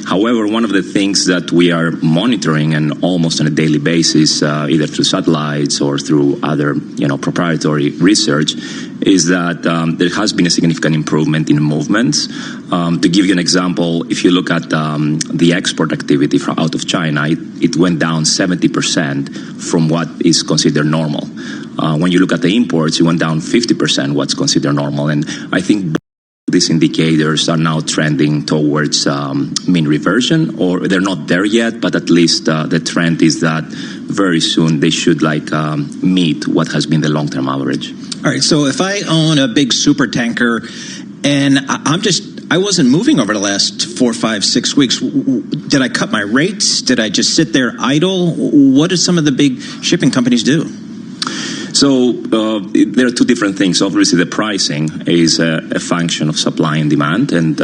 However, one of the things that we are monitoring and almost on a daily basis, either through satellites or through other, proprietary research, is that there has been a significant improvement in movements. To give you an example, if you look at the export activity from out of China, it went down 70% from what is considered normal. When you look at the imports, it went down 50% what's considered normal. And I think these indicators are now trending towards mean reversion, or they're not there yet, but at least the trend is that very soon they should meet what has been the long-term average. All right, so if I own a big super tanker and I wasn't moving over the last 4, 5, 6 weeks, did I cut my rates? Did I just sit there idle? What do some of the big shipping companies do? So there are two different things. Obviously, the pricing is a function of supply and demand. And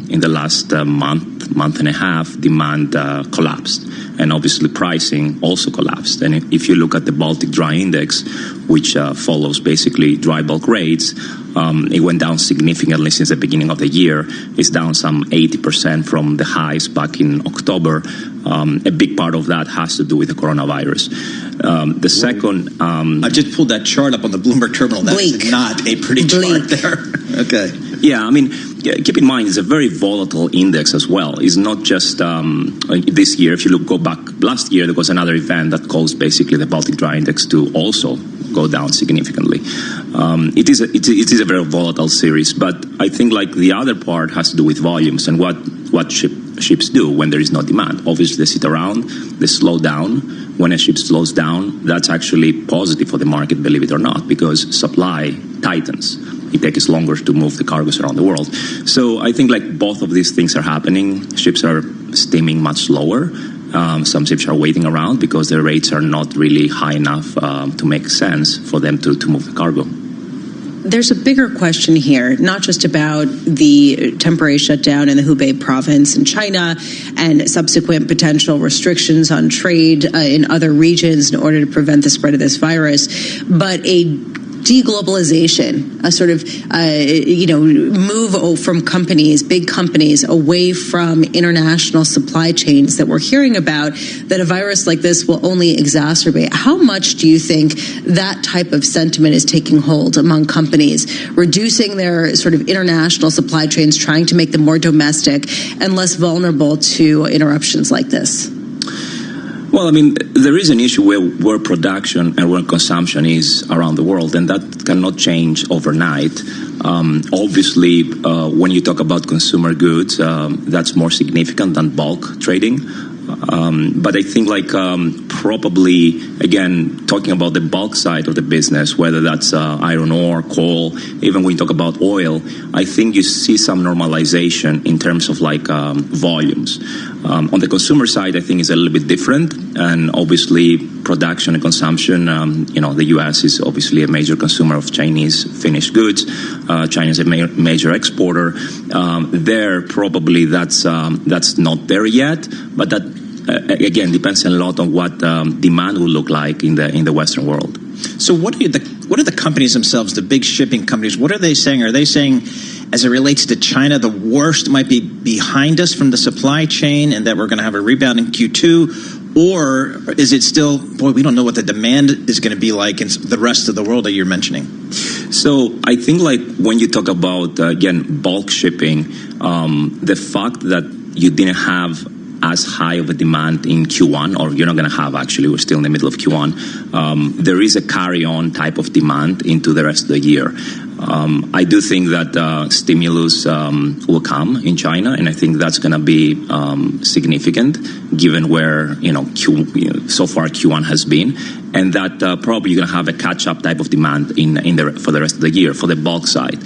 in the last month and a half, demand collapsed. And obviously, pricing also collapsed. And if you look at the Baltic Dry Index, which follows basically dry bulk rates, it went down significantly since the beginning of the year. It's down some 80% from the highs back in October. A big part of that has to do with the coronavirus. The second... I just pulled that chart up on the Bloomberg terminal. That is not a pretty chart there. Okay. Yeah, I mean, keep in mind, it's a very volatile index as well. It's not just this year. If you go back last year, there was another event that caused basically the Baltic Dry Index to also go down significantly. It is a very volatile series, but I think the other part has to do with volumes and what ships do when there is no demand. Obviously, they sit around, they slow down. When a ship slows down, that's actually positive for the market, believe it or not, because supply tightens. It takes longer to move the cargoes around the world. So I think both of these things are happening. Ships are steaming much slower. Some ships are waiting around because their rates are not really high enough to make sense for them to move the cargo. There's a bigger question here, not just about the temporary shutdown in the Hubei province in China and subsequent potential restrictions on trade in other regions in order to prevent the spread of this virus, but a deglobalization, a sort of, move from companies, big companies, away from international supply chains that we're hearing about, that a virus like this will only exacerbate. How much do you think that type of sentiment is taking hold among companies, reducing their sort of international supply chains, trying to make them more domestic and less vulnerable to interruptions like this? Well, I mean, there is an issue where production and where consumption is around the world, and that cannot change overnight. Obviously, when you talk about consumer goods, that's more significant than bulk trading. But I think probably, again, talking about the bulk side of the business, whether that's iron ore, coal, even when you talk about oil, I think you see some normalization in terms of volumes. On the consumer side, I think it's a little bit different. And obviously, production and consumption, the U.S. is obviously a major consumer of Chinese finished goods. China is a major exporter. There, probably that's not there yet, but that again depends a lot on what demand will look like in the Western world. So what are the companies themselves, the big shipping companies, what are they saying? Are they saying, as it relates to China, the worst might be behind us from the supply chain and that we're going to have a rebound in Q2? Or is it still, we don't know what the demand is going to be like in the rest of the world that you're mentioning? So I think when you talk about, again, bulk shipping, the fact that you didn't have as high of a demand in Q1, or you're not going to have, actually, we're still in the middle of Q1, there is a carry-on type of demand into the rest of the year. I do think that stimulus will come in China, and I think that's going to be significant, given where so far Q1 has been, and that probably you're going to have a catch-up type of demand for the rest of the year for the bulk side.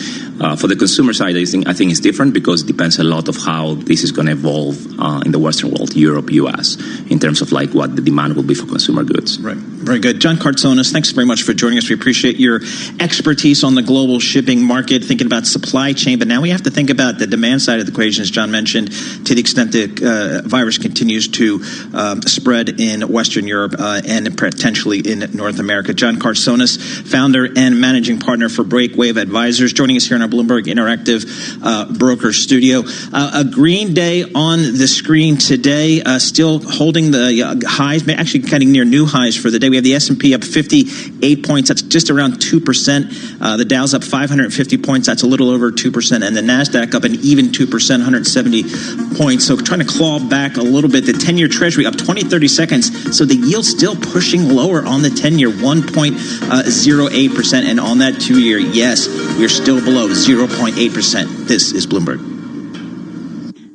For the consumer side, I think it's different because it depends a lot of how this is going to evolve in the Western world, Europe, U.S., in terms of what the demand will be for consumer goods. Right. Very good. John Cartsonas, thanks very much for joining us. We appreciate your expertise on the global shipping market, thinking about supply chain. But now we have to think about the demand side of the equation, as John mentioned, to the extent the virus continues to spread in Western Europe and potentially particularly in North America. John Carsonis, founder and managing partner for Breakwave Advisors, joining us here in our Bloomberg Interactive Broker Studio. A green day on the screen today, still holding the highs, actually getting near new highs for the day. We have the S&P up 58 points. That's just around 2%. The Dow's up 550 points. That's a little over 2%. And the NASDAQ up an even 2%, 170 points. So trying to claw back a little bit. The 10-year Treasury up 20, 30 seconds. So the yield's still pushing lower on the 10-year, 1.08%. And on that 2-year, yes, we're still below 0.8%. This is Bloomberg.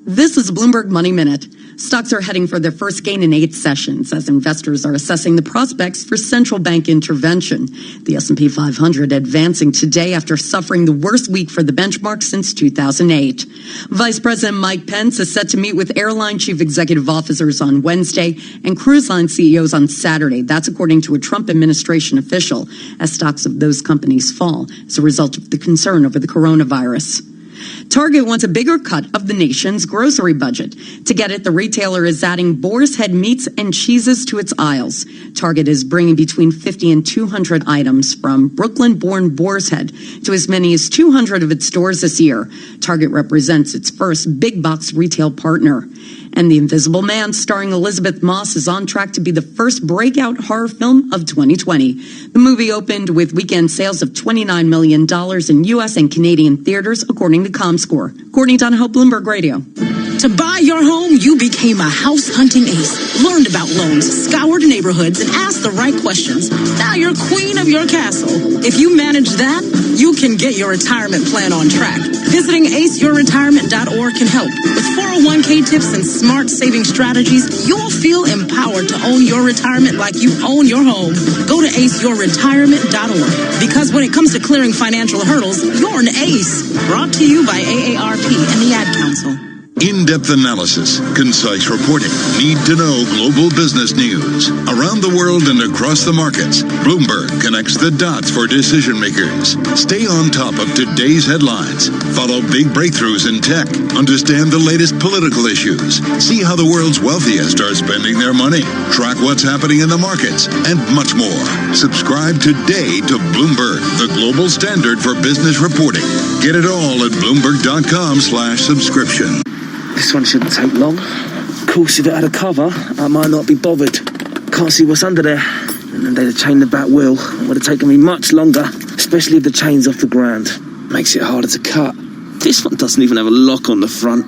This is Bloomberg Money Minute. Stocks are heading for their first gain in 8 sessions as investors are assessing the prospects for central bank intervention. The S&P 500 advancing today after suffering the worst week for the benchmark since 2008. Vice President Mike Pence is set to meet with airline chief executive officers on Wednesday and cruise line CEOs on Saturday. That's according to a Trump administration official, as stocks of those companies fall as a result of the concern over the coronavirus. Target wants a bigger cut of the nation's grocery budget. To get it, the retailer is adding boar's head meats and cheeses to its aisles. Target is bringing between 50 and 200 items from Brooklyn-born boar's head to as many as 200 of its stores this year. Target represents its first big box retail partner. And The Invisible Man, starring Elizabeth Moss, is on track to be the first breakout horror film of 2020. The movie opened with weekend sales of $29 million in U.S. and Canadian theaters, according to ComScore. Courtney Donahoe, Bloomberg Radio. To buy your home, you became a house hunting ace, learned about loans, scoured neighborhoods, and asked the right questions. Now you're queen of your castle. If you manage that, you can get your retirement plan on track. Visiting aceyourretirement.org can help. With 401k tips and smart saving strategies, you'll feel empowered to own your retirement like you own your home. Go to aceyourretirement.org. Because when it comes to clearing financial hurdles, you're an ace. Brought to you by AARP and the Ad Council. In-depth analysis, concise reporting, need-to-know global business news. Around the world and across the markets, Bloomberg connects the dots for decision makers. Stay on top of today's headlines. Follow big breakthroughs in tech. Understand the latest political issues. See how the world's wealthiest are spending their money. Track what's happening in the markets, and much more. Subscribe today to Bloomberg, the global standard for business reporting. Get it all at Bloomberg.com/subscription. This one shouldn't take long. Of course, if it had a cover, I might not be bothered. Can't see what's under there. And then they'd have chained the back wheel. It would have taken me much longer, especially if the chain's off the ground. Makes it harder to cut. This one doesn't even have a lock on the front.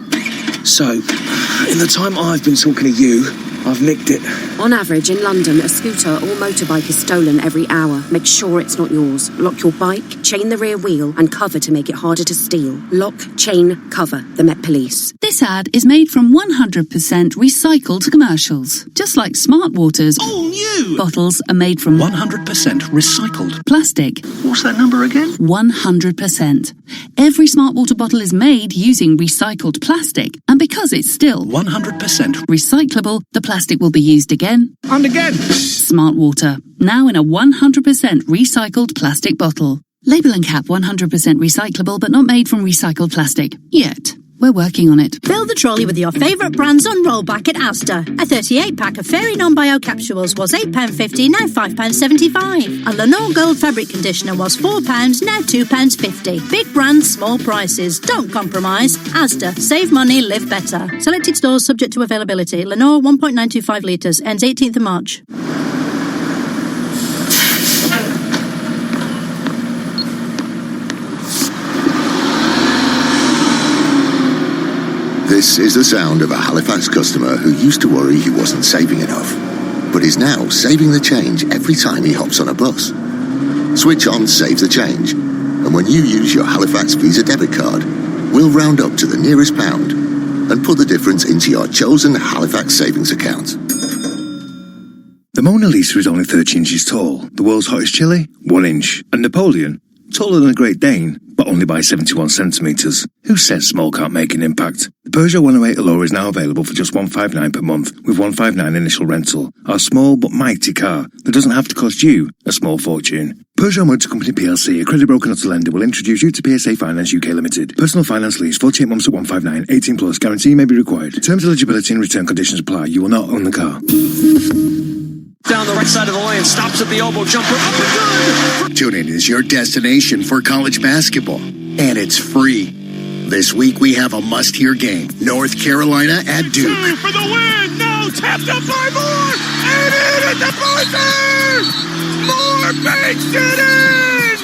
So, in the time I've been talking to you, I've nicked it. On average, in London, a scooter or motorbike is stolen every hour. Make sure it's not yours. Lock your bike, chain the rear wheel, and cover to make it harder to steal. Lock, chain, cover. The Met Police. This ad is made from 100% recycled commercials. Just like Smart Water's all new bottles are made from 100% recycled plastic. What's that number again? 100%. Every Smart Water bottle is made using recycled plastic. And because it's still 100% recyclable, the plastic will be used again and again. Smart Water, now in a 100% recycled plastic bottle. Label and cap 100% recyclable, but not made from recycled plastic. Yet. We're working on it. Fill the trolley with your favourite brands on rollback at Asda. A 38-pack of Fairy Non-Bio capsules was £8.50, now £5.75. A Lenore Gold fabric conditioner was £4, now £2.50. Big brands, small prices. Don't compromise. Asda. Save money, live better. Selected stores subject to availability. Lenore 1.925 litres. Ends 18th of March. This is the sound of a Halifax customer who used to worry he wasn't saving enough, but is now saving the change every time he hops on a bus. Switch on Save the Change, and when you use your Halifax Visa debit card, we'll round up to the nearest pound and put the difference into your chosen Halifax savings account. The Mona Lisa is only 30 inches tall, the world's hottest chili, 1 inch, and Napoleon, taller than a Great Dane, but only by 71 centimetres. Who says small can't make an impact? The Peugeot 108 Allure is now available for just $159 per month, with $159 initial rental. Our small but mighty car that doesn't have to cost you a small fortune. Peugeot Motor Company PLC, a credit broker not a lender, will introduce you to PSA Finance UK Limited. Personal finance lease, 48 months at $159, 18 plus, guarantee may be required. Terms, eligibility and return conditions apply. You will not own the car. down the right side of the lane, stops at the elbow jumper, up and good! TuneIn is your destination for college basketball, and it's free. This week we have a must-hear game, North Carolina at Duke. For the win! No! Tapped up by Moore! And in at the buzzer! Moore makes it in!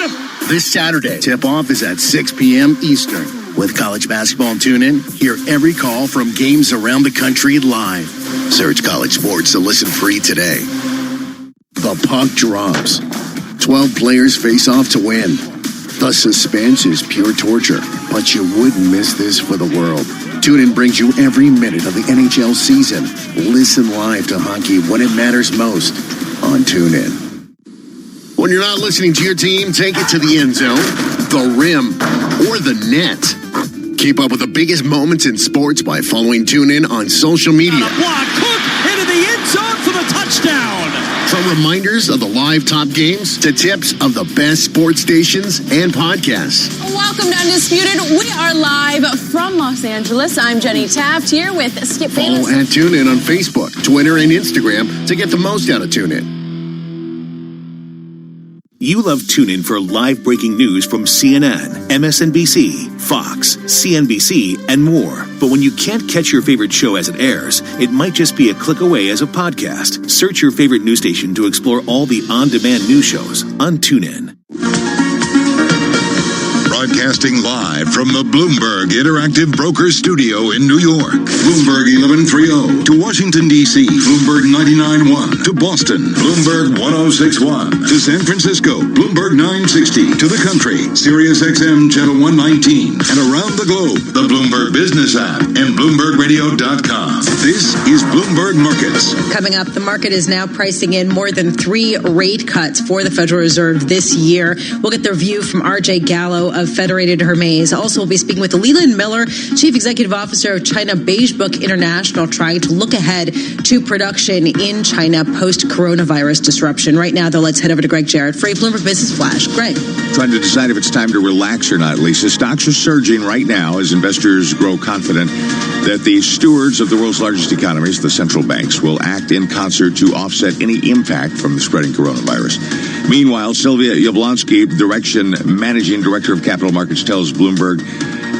This Saturday, tip-off is at 6 p.m. Eastern. With college basketball and TuneIn, hear every call from games around the country live. Search college sports to listen free today. The puck drops. 12 players face off to win. The suspense is pure torture, but you wouldn't miss this for the world. TuneIn brings you every minute of the NHL season. Listen live to hockey when it matters most on TuneIn. When you're not listening to your team, take it to the end zone, the rim, or the net. Keep up with the biggest moments in sports by following TuneIn on social media. Block, Cook into the end zone for the touchdown. From reminders of the live top games to tips of the best sports stations and podcasts. Welcome to Undisputed. We are live from Los Angeles. I'm Jenny Taft here with Skip Follow Bayless. at TuneIn on Facebook, Twitter, and Instagram to get the most out of TuneIn. You love TuneIn for live breaking news from CNN, MSNBC, Fox, CNBC, and more. But when you can't catch your favorite show as it airs, it might just be a click away as a podcast. Search your favorite news station to explore all the on-demand news shows on TuneIn. Broadcasting live from the Bloomberg Interactive Brokers Studio in New York. Bloomberg 1130 to Washington, D.C. Bloomberg 99.1 to Boston. Bloomberg 106.1 to San Francisco. Bloomberg 960 to the country. Sirius XM Channel 119 and around the globe. The Bloomberg Business app and BloombergRadio.com. This is Bloomberg Markets. Coming up, the market is now pricing in more than 3 rate cuts for the Federal Reserve this year. We'll get the view from RJ Gallo of Federated Hermes. Also, we'll be speaking with Leland Miller, Chief Executive Officer of China Beige Book International, trying to look ahead to production in China post-coronavirus disruption. Right now, though, let's head over to Greg Jarrett for a Bloomberg Business Flash. Greg. Trying to decide if it's time to relax or not, Lisa. Stocks are surging right now as investors grow confident that the stewards of the world's largest economies, the central banks, will act in concert to offset any impact from the spreading coronavirus. Meanwhile, Sylvia Yablonsky, Managing Director of Capital Markets, tells Bloomberg,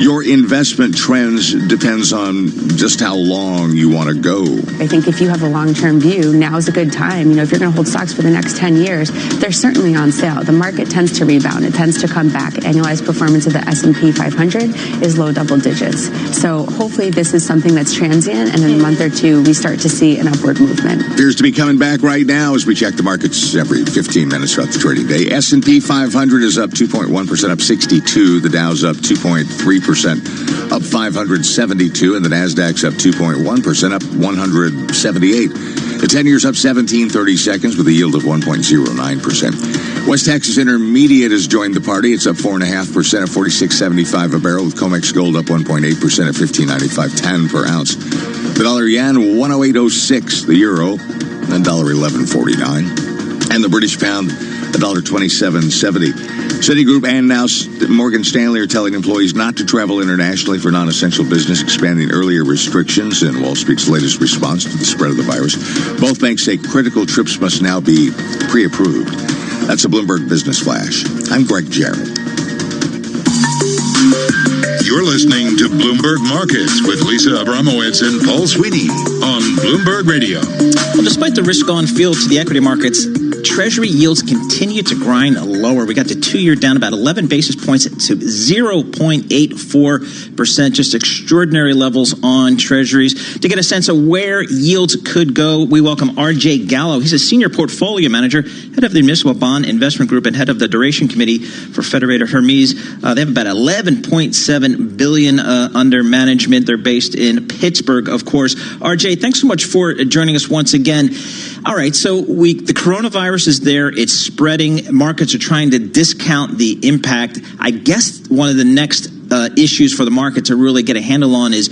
your investment trends depends on just how long you want to go. I think if you have a long-term view, now is a good time. If you're going to hold stocks for the next 10 years, they're certainly on sale. The market tends to rebound. It tends to come back. Annualized performance of the S&P 500 is low double digits. So hopefully this is something that's transient, and in a month or two, we start to see an upward movement. Appears to be coming back right now as we check the markets every 15 minutes throughout the trading day. S&P 500 is up 2.1%, up 62. The Dow's up 2.3%. Up 572, and the Nasdaq's up 2.1%, up 178. The 10-year's up 17 seconds with a yield of 1.09%. West Texas Intermediate has joined the party. It's up 4.5% at 46.75 a barrel, with COMEX Gold up 1.8% at 15.95.10 per ounce. The dollar yen 108.06, the euro $1.1149, and the British pound $1.2770. Citigroup and now Morgan Stanley are telling employees not to travel internationally for non-essential business, expanding earlier restrictions in Wall Street's latest response to the spread of the virus. Both banks say critical trips must now be pre-approved. That's a Bloomberg Business Flash. I'm Greg Jarrett. You're listening to Bloomberg Markets with Lisa Abramowitz and Paul Sweeney on Bloomberg Radio. Well, despite the risk-on feel to the equity markets, Treasury yields continue to grind lower. We got the 2-year down about 11 basis points to 0.84%. Just extraordinary levels on Treasuries. To get a sense of where yields could go, we welcome RJ Gallo. He's a senior portfolio manager, head of the Municipal Bond Investment Group, and head of the Duration Committee for Federated Hermes. They have about $11.7 billion under management. They're based in Pittsburgh, of course. RJ, thanks so much for joining us once again. All right, so the coronavirus is there. It's spreading. Markets are trying to discount the impact. I guess one of the next issues for the market to really get a handle on is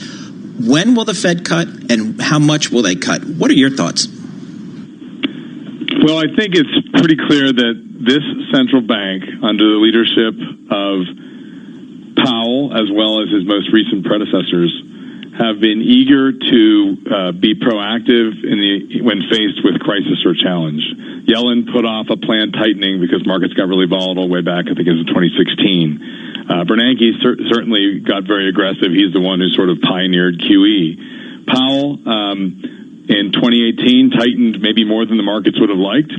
when will the Fed cut and how much will they cut? What are your thoughts? Well, I think it's pretty clear that this central bank, under the leadership of Powell, as well as his most recent predecessors, have been eager to be proactive when faced with crisis or challenge. Yellen put off a planned tightening because markets got really volatile way back, I think it was 2016. Bernanke certainly got very aggressive. He's the one who sort of pioneered QE. Powell, in 2018, tightened maybe more than the markets would have liked,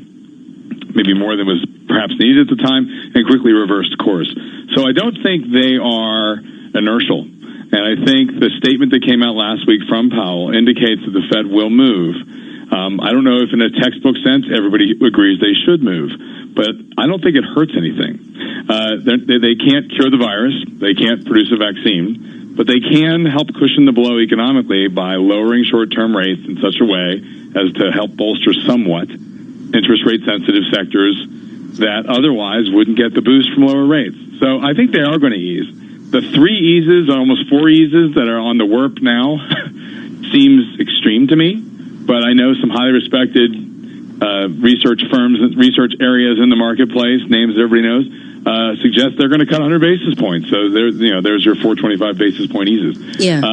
maybe more than was perhaps needed at the time, and quickly reversed course. So I don't think they are inertial. And I think the statement that came out last week from Powell indicates that the Fed will move. I don't know if in a textbook sense everybody agrees they should move, but I don't think it hurts anything. They can't cure the virus. They can't produce a vaccine, but they can help cushion the blow economically by lowering short-term rates in such a way as to help bolster somewhat interest rate-sensitive sectors that otherwise wouldn't get the boost from lower rates. So I think they are going to ease. The 3 eases, almost 4 eases that are on the WIRP now seems extreme to me, but I know some highly respected research firms, research areas in the marketplace, names everybody knows, suggest they're going to cut 100 basis points. So there's your 425 basis point eases. Yeah.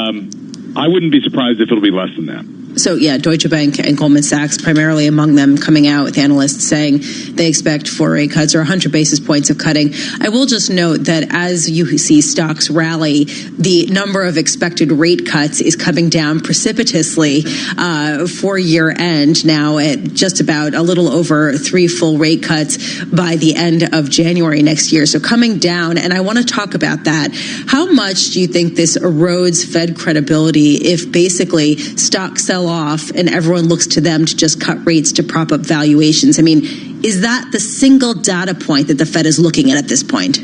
I wouldn't be surprised if it'll be less than that. So, yeah, Deutsche Bank and Goldman Sachs primarily among them coming out with analysts saying they expect 4 rate cuts or 100 basis points of cutting. I will just note that as you see stocks rally, the number of expected rate cuts is coming down precipitously for year end now at just about a little over 3 full rate cuts by the end of January next year. So coming down, and I want to talk about that. How much do you think this erodes Fed credibility if basically stocks sell off and everyone looks to them to just cut rates to prop up valuations? I mean, is that the single data point that the Fed is looking at this point?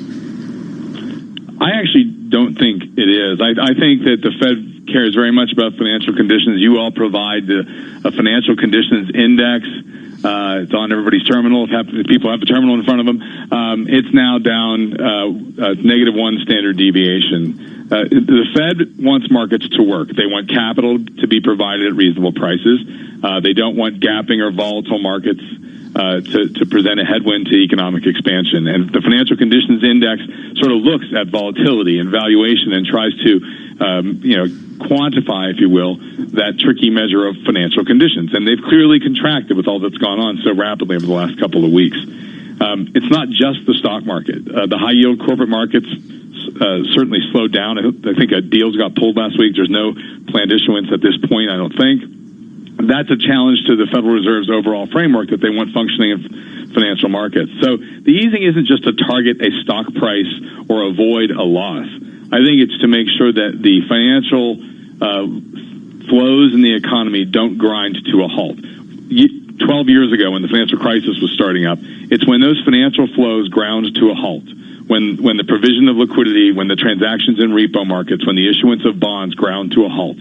I actually don't think it is. I think that the Fed cares very much about financial conditions. You all provide a financial conditions index. It's on everybody's terminal. If people have the terminal in front of them. It's now down -1 standard deviation. The Fed wants markets to work. They want capital to be provided at reasonable prices. They don't want gapping or volatile markets to present a headwind to economic expansion. And the Financial Conditions Index sort of looks at volatility and valuation and tries to, quantify, if you will, that tricky measure of financial conditions. And they've clearly contracted with all that's gone on so rapidly over the last couple of weeks. It's not just the stock market. The high-yield corporate markets certainly slowed down. I think deals got pulled last week. There's no planned issuance at this point, I don't think. That's a challenge to the Federal Reserve's overall framework that they want functioning in financial markets. So the easing isn't just to target a stock price or avoid a loss. I think it's to make sure that the financial flows in the economy don't grind to a halt. 12 years ago, when the financial crisis was starting up, it's when those financial flows ground to a halt. When the provision of liquidity, when the transactions in repo markets, when the issuance of bonds ground to a halt,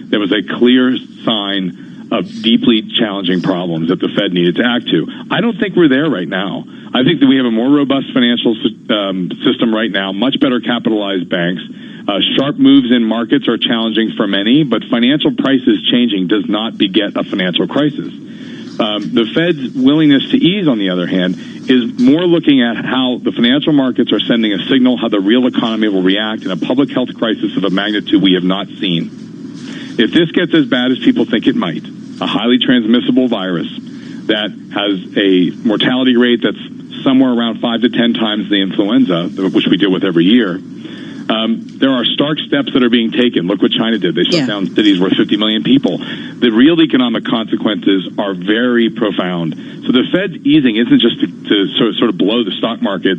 there was a clear sign of deeply challenging problems that the Fed needed to act to. I don't think we're there right now. I think that we have a more robust financial system right now, much better capitalized banks. Sharp moves in markets are challenging for many, but financial prices changing does not beget a financial crisis. The Fed's willingness to ease, on the other hand, is more looking at how the financial markets are sending a signal how the real economy will react in a public health crisis of a magnitude we have not seen. If this gets as bad as people think it might, a highly transmissible virus that has a mortality rate that's somewhere around 5 to 10 times the influenza, which we deal with every year, there are stark steps that are being taken. Look what China did. They shut down cities worth 50 million people. The real economic consequences are very profound. So the Fed's easing isn't just to sort of blow the stock market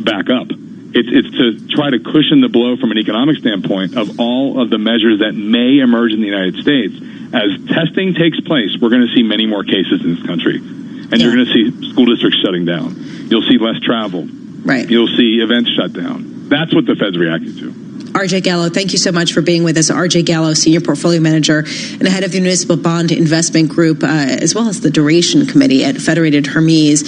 back up. It's to try to cushion the blow from an economic standpoint of all of the measures that may emerge in the United States. As testing takes place, we're going to see many more cases in this country. And you're going to see school districts shutting down. You'll see less travel. Right. You'll see events shut down. That's what the Fed's reacting to. RJ Gallo, thank you so much for being with us. RJ Gallo, Senior Portfolio Manager and head of the Municipal Bond Investment Group, as well as the Duration Committee at Federated Hermes,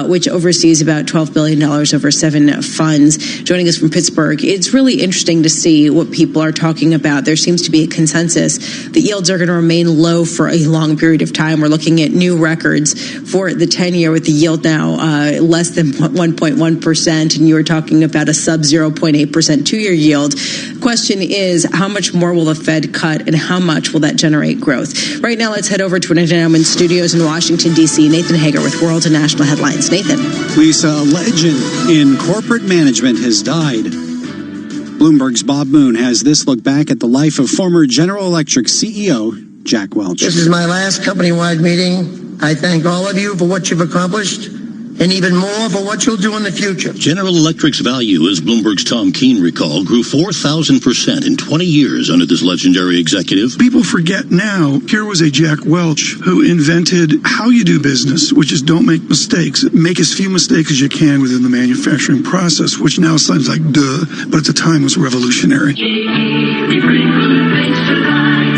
which oversees about $12 billion over 7 funds. Joining us from Pittsburgh, it's really interesting to see what people are talking about. There seems to be a consensus that yields are going to remain low for a long period of time. We're looking at new records for the 10-year with the yield now less than 1.1%, and you were talking about a sub 0.8% 2-year yield. Question is, how much more will the Fed cut and how much will that generate growth? Right now, let's head over to our now in studios in Washington, D.C., Nathan Hager with World and National Headlines. Nathan. Lisa, a legend in corporate management has died. Bloomberg's Bob Moon has this look back at the life of former General Electric CEO Jack Welch. This is my last company-wide meeting. I thank all of you for what you've accomplished, and even more for what you'll do in the future. General Electric's value, as Bloomberg's Tom Keene recalled, grew 4,000% in 20 years under this legendary executive. People forget now, here was a Jack Welch who invented how you do business, which is don't make mistakes. Make as few mistakes as you can within the manufacturing process, which now sounds like duh, but at the time was revolutionary.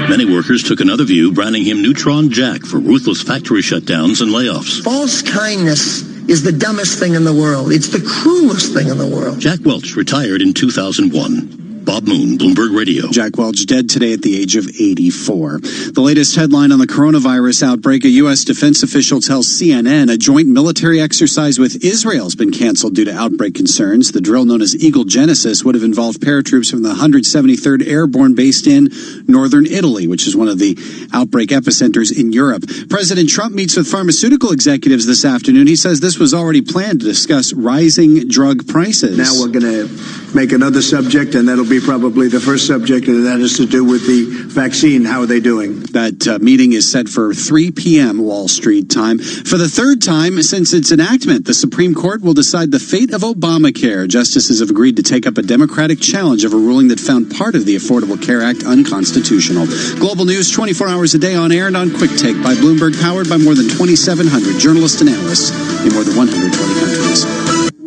Many workers took another view, branding him Neutron Jack for ruthless factory shutdowns and layoffs. False kindness is the dumbest thing in the world. It's the cruelest thing in the world. Jack Welch retired in 2001. Bob Moon, Bloomberg Radio. Jack Welch dead today at the age of 84. The latest headline on the coronavirus outbreak, a U.S. defense official tells CNN a joint military exercise with Israel has been canceled due to outbreak concerns. The drill known as Eagle Genesis would have involved paratroops from the 173rd Airborne based in northern Italy, which is one of the outbreak epicenters in Europe. President Trump meets with pharmaceutical executives this afternoon. He says this was already planned to discuss rising drug prices. Now we're going to make another subject, and that'll be probably the first subject, and that has to do with the vaccine. How are they doing? That meeting is set for 3 p.m. Wall Street time. For the third time since its enactment, the Supreme Court will decide the fate of Obamacare. Justices have agreed to take up a Democratic challenge of a ruling that found part of the Affordable Care Act unconstitutional. Global news 24 hours a day on air and on Quick Take by Bloomberg, powered by more than 2,700 journalists and analysts in more than 120 countries.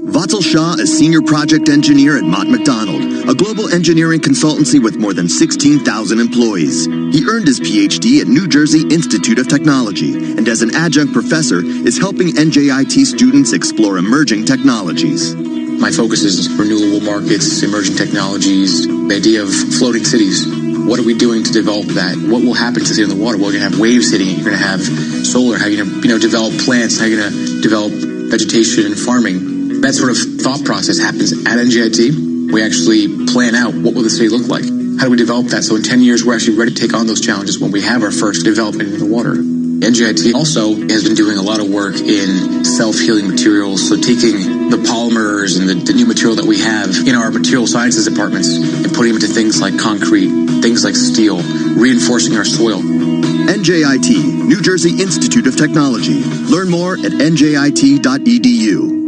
Vatsal Shah is Senior Project Engineer at Mott MacDonald, a global engineering consultancy with more than 16,000 employees. He earned his PhD at New Jersey Institute of Technology, and as an adjunct professor is helping NJIT students explore emerging technologies. My focus is renewable markets, emerging technologies, the idea of floating cities. What are we doing to develop that? What will happen to the city on the water? Well, you're going to have waves hitting it. You're going to have solar. How are you going to develop plants? How are you going to develop vegetation and farming? That sort of thought process happens at NJIT. We actually plan out what will the city look like. How do we develop that? So in 10 years, we're actually ready to take on those challenges when we have our first development in the water. NJIT also has been doing a lot of work in self-healing materials. So taking the polymers and the new material that we have in our material sciences departments and putting them into things like concrete, things like steel, reinforcing our soil. NJIT, New Jersey Institute of Technology. Learn more at njit.edu.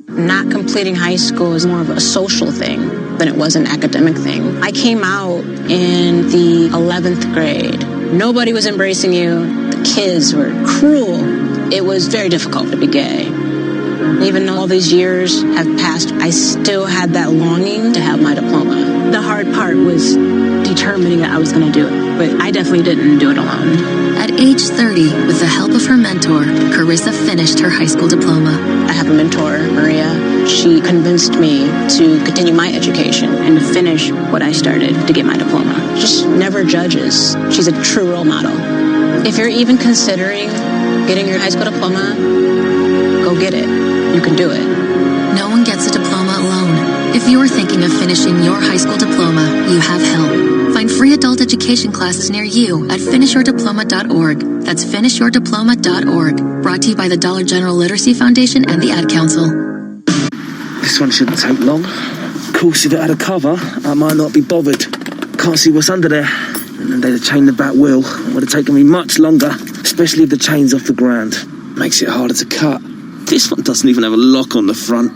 Not completing high school is more of a social thing than it was an academic thing. I came out in the 11th grade. Nobody was embracing you. The kids were cruel. It was very difficult to be gay. Even though all these years have passed, I still had that longing to have my diploma. The hard part was determining that I was going to do it, but I definitely didn't do it alone. At age 30, with the help of her mentor, Carissa finished her high school diploma. I have a mentor, Maria. She convinced me to continue my education and finish what I started to get my diploma. Just never judges. She's a true role model. If you're even considering getting your high school diploma, go get it. You can do it. No one gets a diploma alone. If you're thinking of finishing your high school diploma, you have help. Find free adult education classes near you at finishyourdiploma.org. That's finishyourdiploma.org. Brought to you by the Dollar General Literacy Foundation and the Ad Council. This one shouldn't take long. Of course, if it had a cover, I might not be bothered. Can't see what's under there. And they'd have chained the back wheel. It would have taken me much longer, especially if the chain's off the ground. Makes it harder to cut. This one doesn't even have a lock on the front.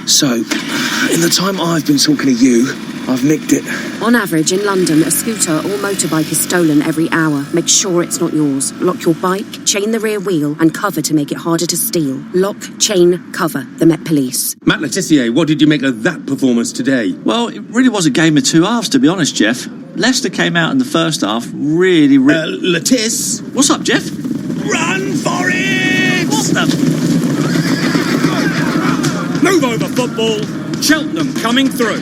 So, in the time I've been talking to you, I've nicked it. On average, in London, a scooter or motorbike is stolen every hour. Make sure it's not yours. Lock your bike, chain the rear wheel, and cover to make it harder to steal. Lock, chain, cover. The Met Police. Matt Letizia, what did you make of that performance today? Well, it really was a game of two halves, to be honest, Jeff. Leicester came out in the first half really... Letiz? What's up, Jeff? Run for it! What the... Move over, football. Cheltenham coming through.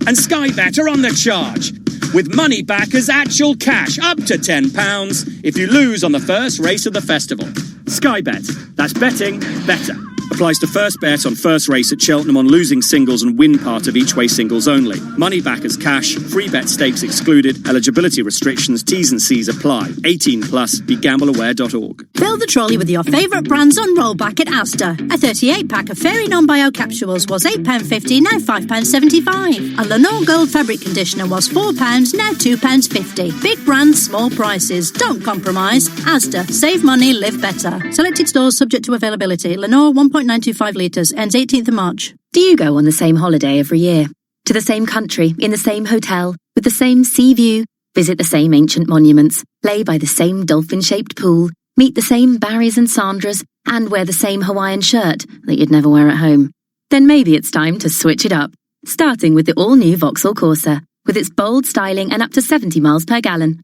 And Sky Bet are on the charge. With money back as actual cash, up to £10 if you lose on the first race of the festival. Sky Bet. That's betting better. Applies to first bet on first race at Cheltenham on losing singles and win part of each way singles only. Money back as cash, free bet stakes excluded, eligibility restrictions, T's and C's apply. 18 plus, begambleaware.org. Fill the trolley with your favourite brands on rollback at Asda. A 38-pack of Fairy Non-Bio capsules was £8.50, now £5.75. A Lenore Gold fabric conditioner was £4, now £2.50. Big brands, small prices. Don't compromise. Asda. Save money, live better. Selected stores subject to availability. Lenore 1.925 litres, ends 18th of March. Do you go on the same holiday every year? To the same country, in the same hotel, with the same sea view, visit the same ancient monuments, play by the same dolphin-shaped pool, meet the same Barrys and Sandras, and wear the same Hawaiian shirt that you'd never wear at home? Then maybe it's time to switch it up, starting with the all-new Vauxhall Corsa, with its bold styling and up to 70 miles per gallon.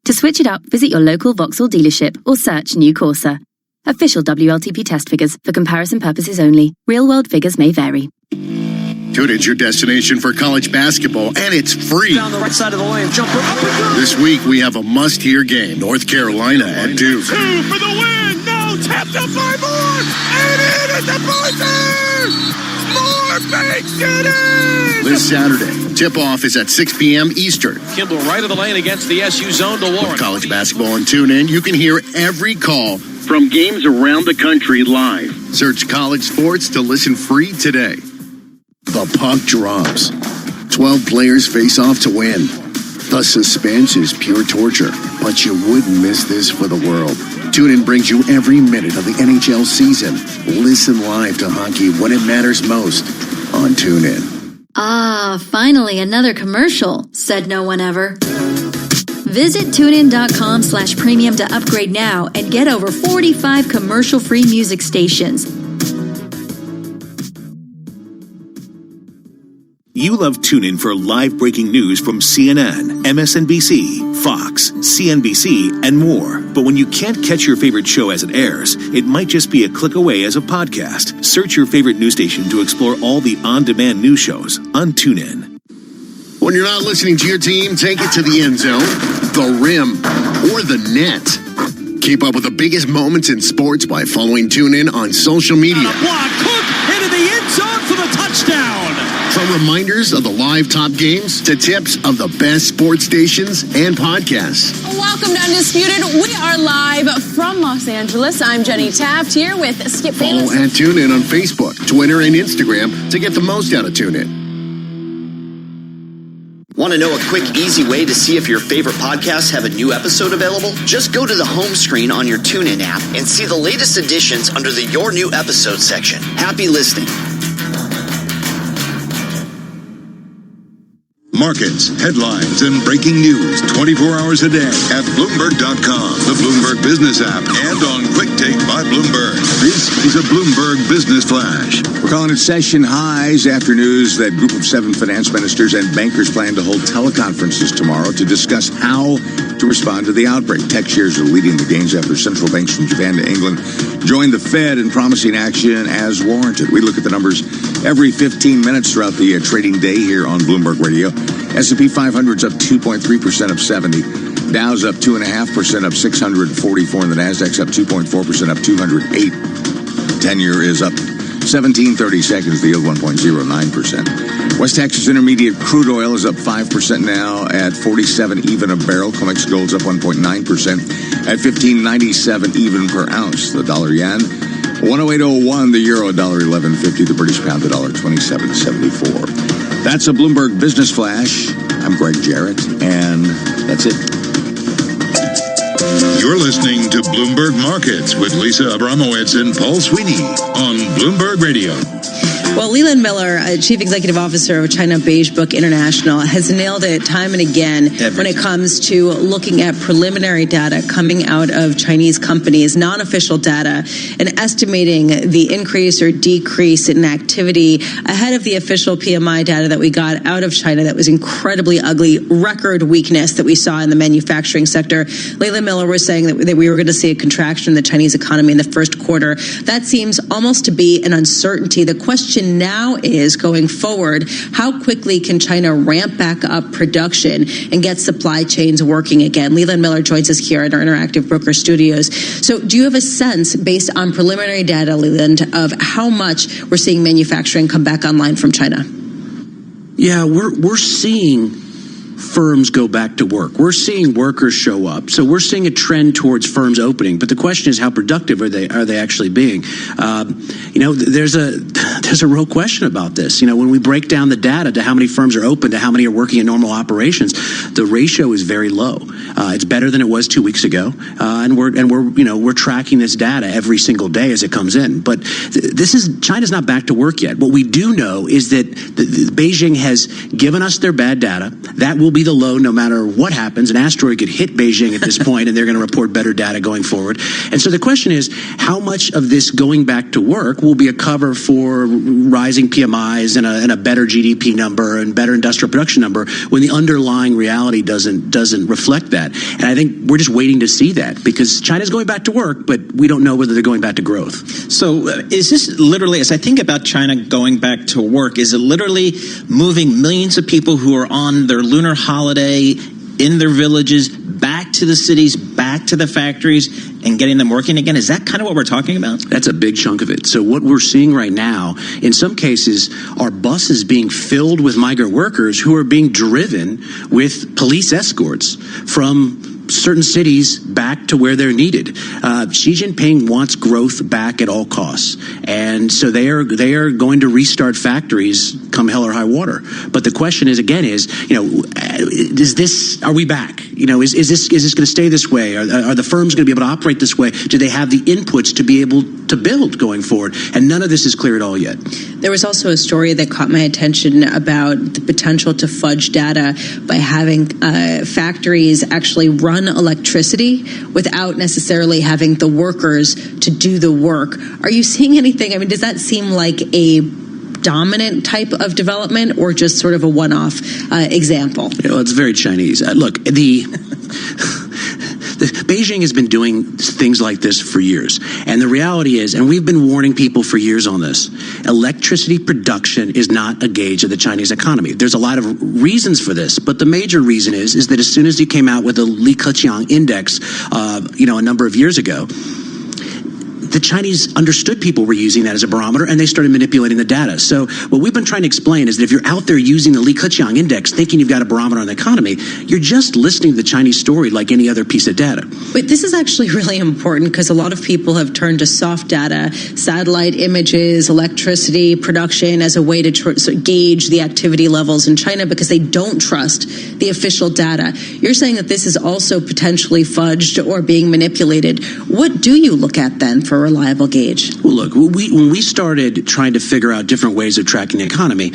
To switch it up, visit your local Vauxhall dealership or search New Corsa. Official WLTP test figures for comparison purposes only. Real-world figures may vary. TuneIn's your destination for college basketball, and it's free. Down the right side of the lane, jumper up and go. This week, we have a must-hear game. North Carolina at Duke. 2 for the win! No! Tapped up by more! And in at the buzzer! More bakes it in! This Saturday, tip-off is at 6 p.m. Eastern. Kimball right of the lane against the SU zone to Warren. With college basketball on TuneIn, you can hear every call from games around the country live. Search college sports to listen free today. The puck drops. 12 players face off to win. The suspense is pure torture, but you wouldn't miss this for the world. TuneIn brings you every minute of the NHL season. Listen live to hockey when it matters most on TuneIn. Ah, finally another commercial, said no one ever. Visit TuneIn.com/premium to upgrade now and get over 45 commercial-free music stations. You love TuneIn for live breaking news from CNN, MSNBC, Fox, CNBC, and more. But when you can't catch your favorite show as it airs, it might just be a click away as a podcast. Search your favorite news station to explore all the on-demand news shows on TuneIn. When you're not listening to your team, take it to the end zone, the rim, or the net. Keep up with the biggest moments in sports by following TuneIn on social media. Block, Cook into the end zone for the touchdown. From reminders of the live top games to tips of the best sports stations and podcasts. Welcome to Undisputed. We are live from Los Angeles. I'm Jenny Taft here with Skip Bayless. Follow and TuneIn on Facebook, Twitter, and Instagram to get the most out of TuneIn. Want to know a quick, easy way to see if your favorite podcasts have a new episode available? Just go to the home screen on your TuneIn app and see the latest editions under the Your New Episode section. Happy listening. Markets, headlines, and breaking news 24 hours a day at Bloomberg.com, the Bloomberg Business app, and on Quick Take by Bloomberg. This is a Bloomberg Business Flash. We're calling it session highs after news that group of 7 finance ministers and bankers plan to hold teleconferences tomorrow to discuss how to respond to the outbreak. Tech shares are leading the gains after central banks from Japan to England joined the Fed in promising action as warranted. We look at the numbers every 15 minutes throughout the trading day here on Bloomberg Radio. S&P 500's up 2.3%, up 70. Dow's up 2.5%, up 644, and the Nasdaq's up 2.4%, up 208. 10-year is up 17.30 seconds, the yield 1.09%. West Texas Intermediate crude oil is up 5% now at 47 even a barrel. COMEX gold's up 1.9% at 15.97 even per ounce. The dollar yen 108.01, the euro $1.1150, the British pound $1.2774. That's a Bloomberg Business Flash. I'm Greg Jarrett, and that's it. You're listening to Bloomberg Markets with Lisa Abramowitz and Paul Sweeney on Bloomberg Radio. Well, Leland Miller, Chief Executive Officer of China Beige Book International, has nailed it time and again when it comes to looking at preliminary data coming out of Chinese companies, non-official data, and estimating the increase or decrease in activity ahead of the official PMI data that we got out of China that was incredibly ugly, record weakness that we saw in the manufacturing sector. Leland Miller was saying that we were going to see a contraction in the Chinese economy in the first quarter. That seems almost to be an uncertainty. The question question now is, going forward, how quickly can China ramp back up production and get supply chains working again? Leland Miller joins us here at our Interactive Broker Studios. So do you have a sense, based on preliminary data, Leland, of how much we're seeing manufacturing come back online from China? Yeah, we're seeing firms go back to work. We're seeing workers show up. So we're seeing a trend towards firms opening. But the question is, how productive are they actually being? There's a real question about this. When we break down the data to how many firms are open to how many are working in normal operations, the ratio is very low. It's better than it was 2 weeks ago, and we're tracking this data every single day as it comes in. But China's not back to work yet. What we do know is that Beijing has given us their bad data. That will be the low no matter what happens. An asteroid could hit Beijing at this point, and they're going to report better data going forward. And so the question is, how much of this going back to work will be a cover for rising PMIs and a better GDP number and better industrial production number when the underlying reality doesn't reflect that? And I think we're just waiting to see that, because China's going back to work, but we don't know whether they're going back to growth. So is this literally, as I think about China going back to work, is it literally moving millions of people who are on their lunar holiday in their villages back to the cities, back to the factories, and getting them working again? Is that kind of what we're talking about? That's a big chunk of it. So what we're seeing right now, in some cases, are buses being filled with migrant workers who are being driven with police escorts from certain cities back to where they're needed. Xi Jinping wants growth back at all costs, and so they are going to restart factories come hell or high water. But the question is, again, are we back? Is this going to stay this way? Are the firms going to be able to operate this way? Do they have the inputs to be able to build going forward? And none of this is clear at all yet. There was also a story that caught my attention about the potential to fudge data by having factories actually run electricity without necessarily having the workers to do the work. Are you seeing anything? I mean, does that seem like a dominant type of development, or just sort of a one-off example? It's very Chinese. Look, Beijing has been doing things like this for years. And the reality is, and we've been warning people for years on this, electricity production is not a gauge of the Chinese economy. There's a lot of reasons for this, but the major reason is that as soon as you came out with the Li Keqiang index, a number of years ago, the Chinese understood people were using that as a barometer, and they started manipulating the data. So what we've been trying to explain is that if you're out there using the Li Keqiang index thinking you've got a barometer on the economy, you're just listening to the Chinese story like any other piece of data. But this is actually really important, because a lot of people have turned to soft data, satellite images, electricity production as a way to gauge the activity levels in China, because they don't trust the official data. You're saying that this is also potentially fudged or being manipulated. What do you look at then for a reliable gauge? Well, look, when we started trying to figure out different ways of tracking the economy,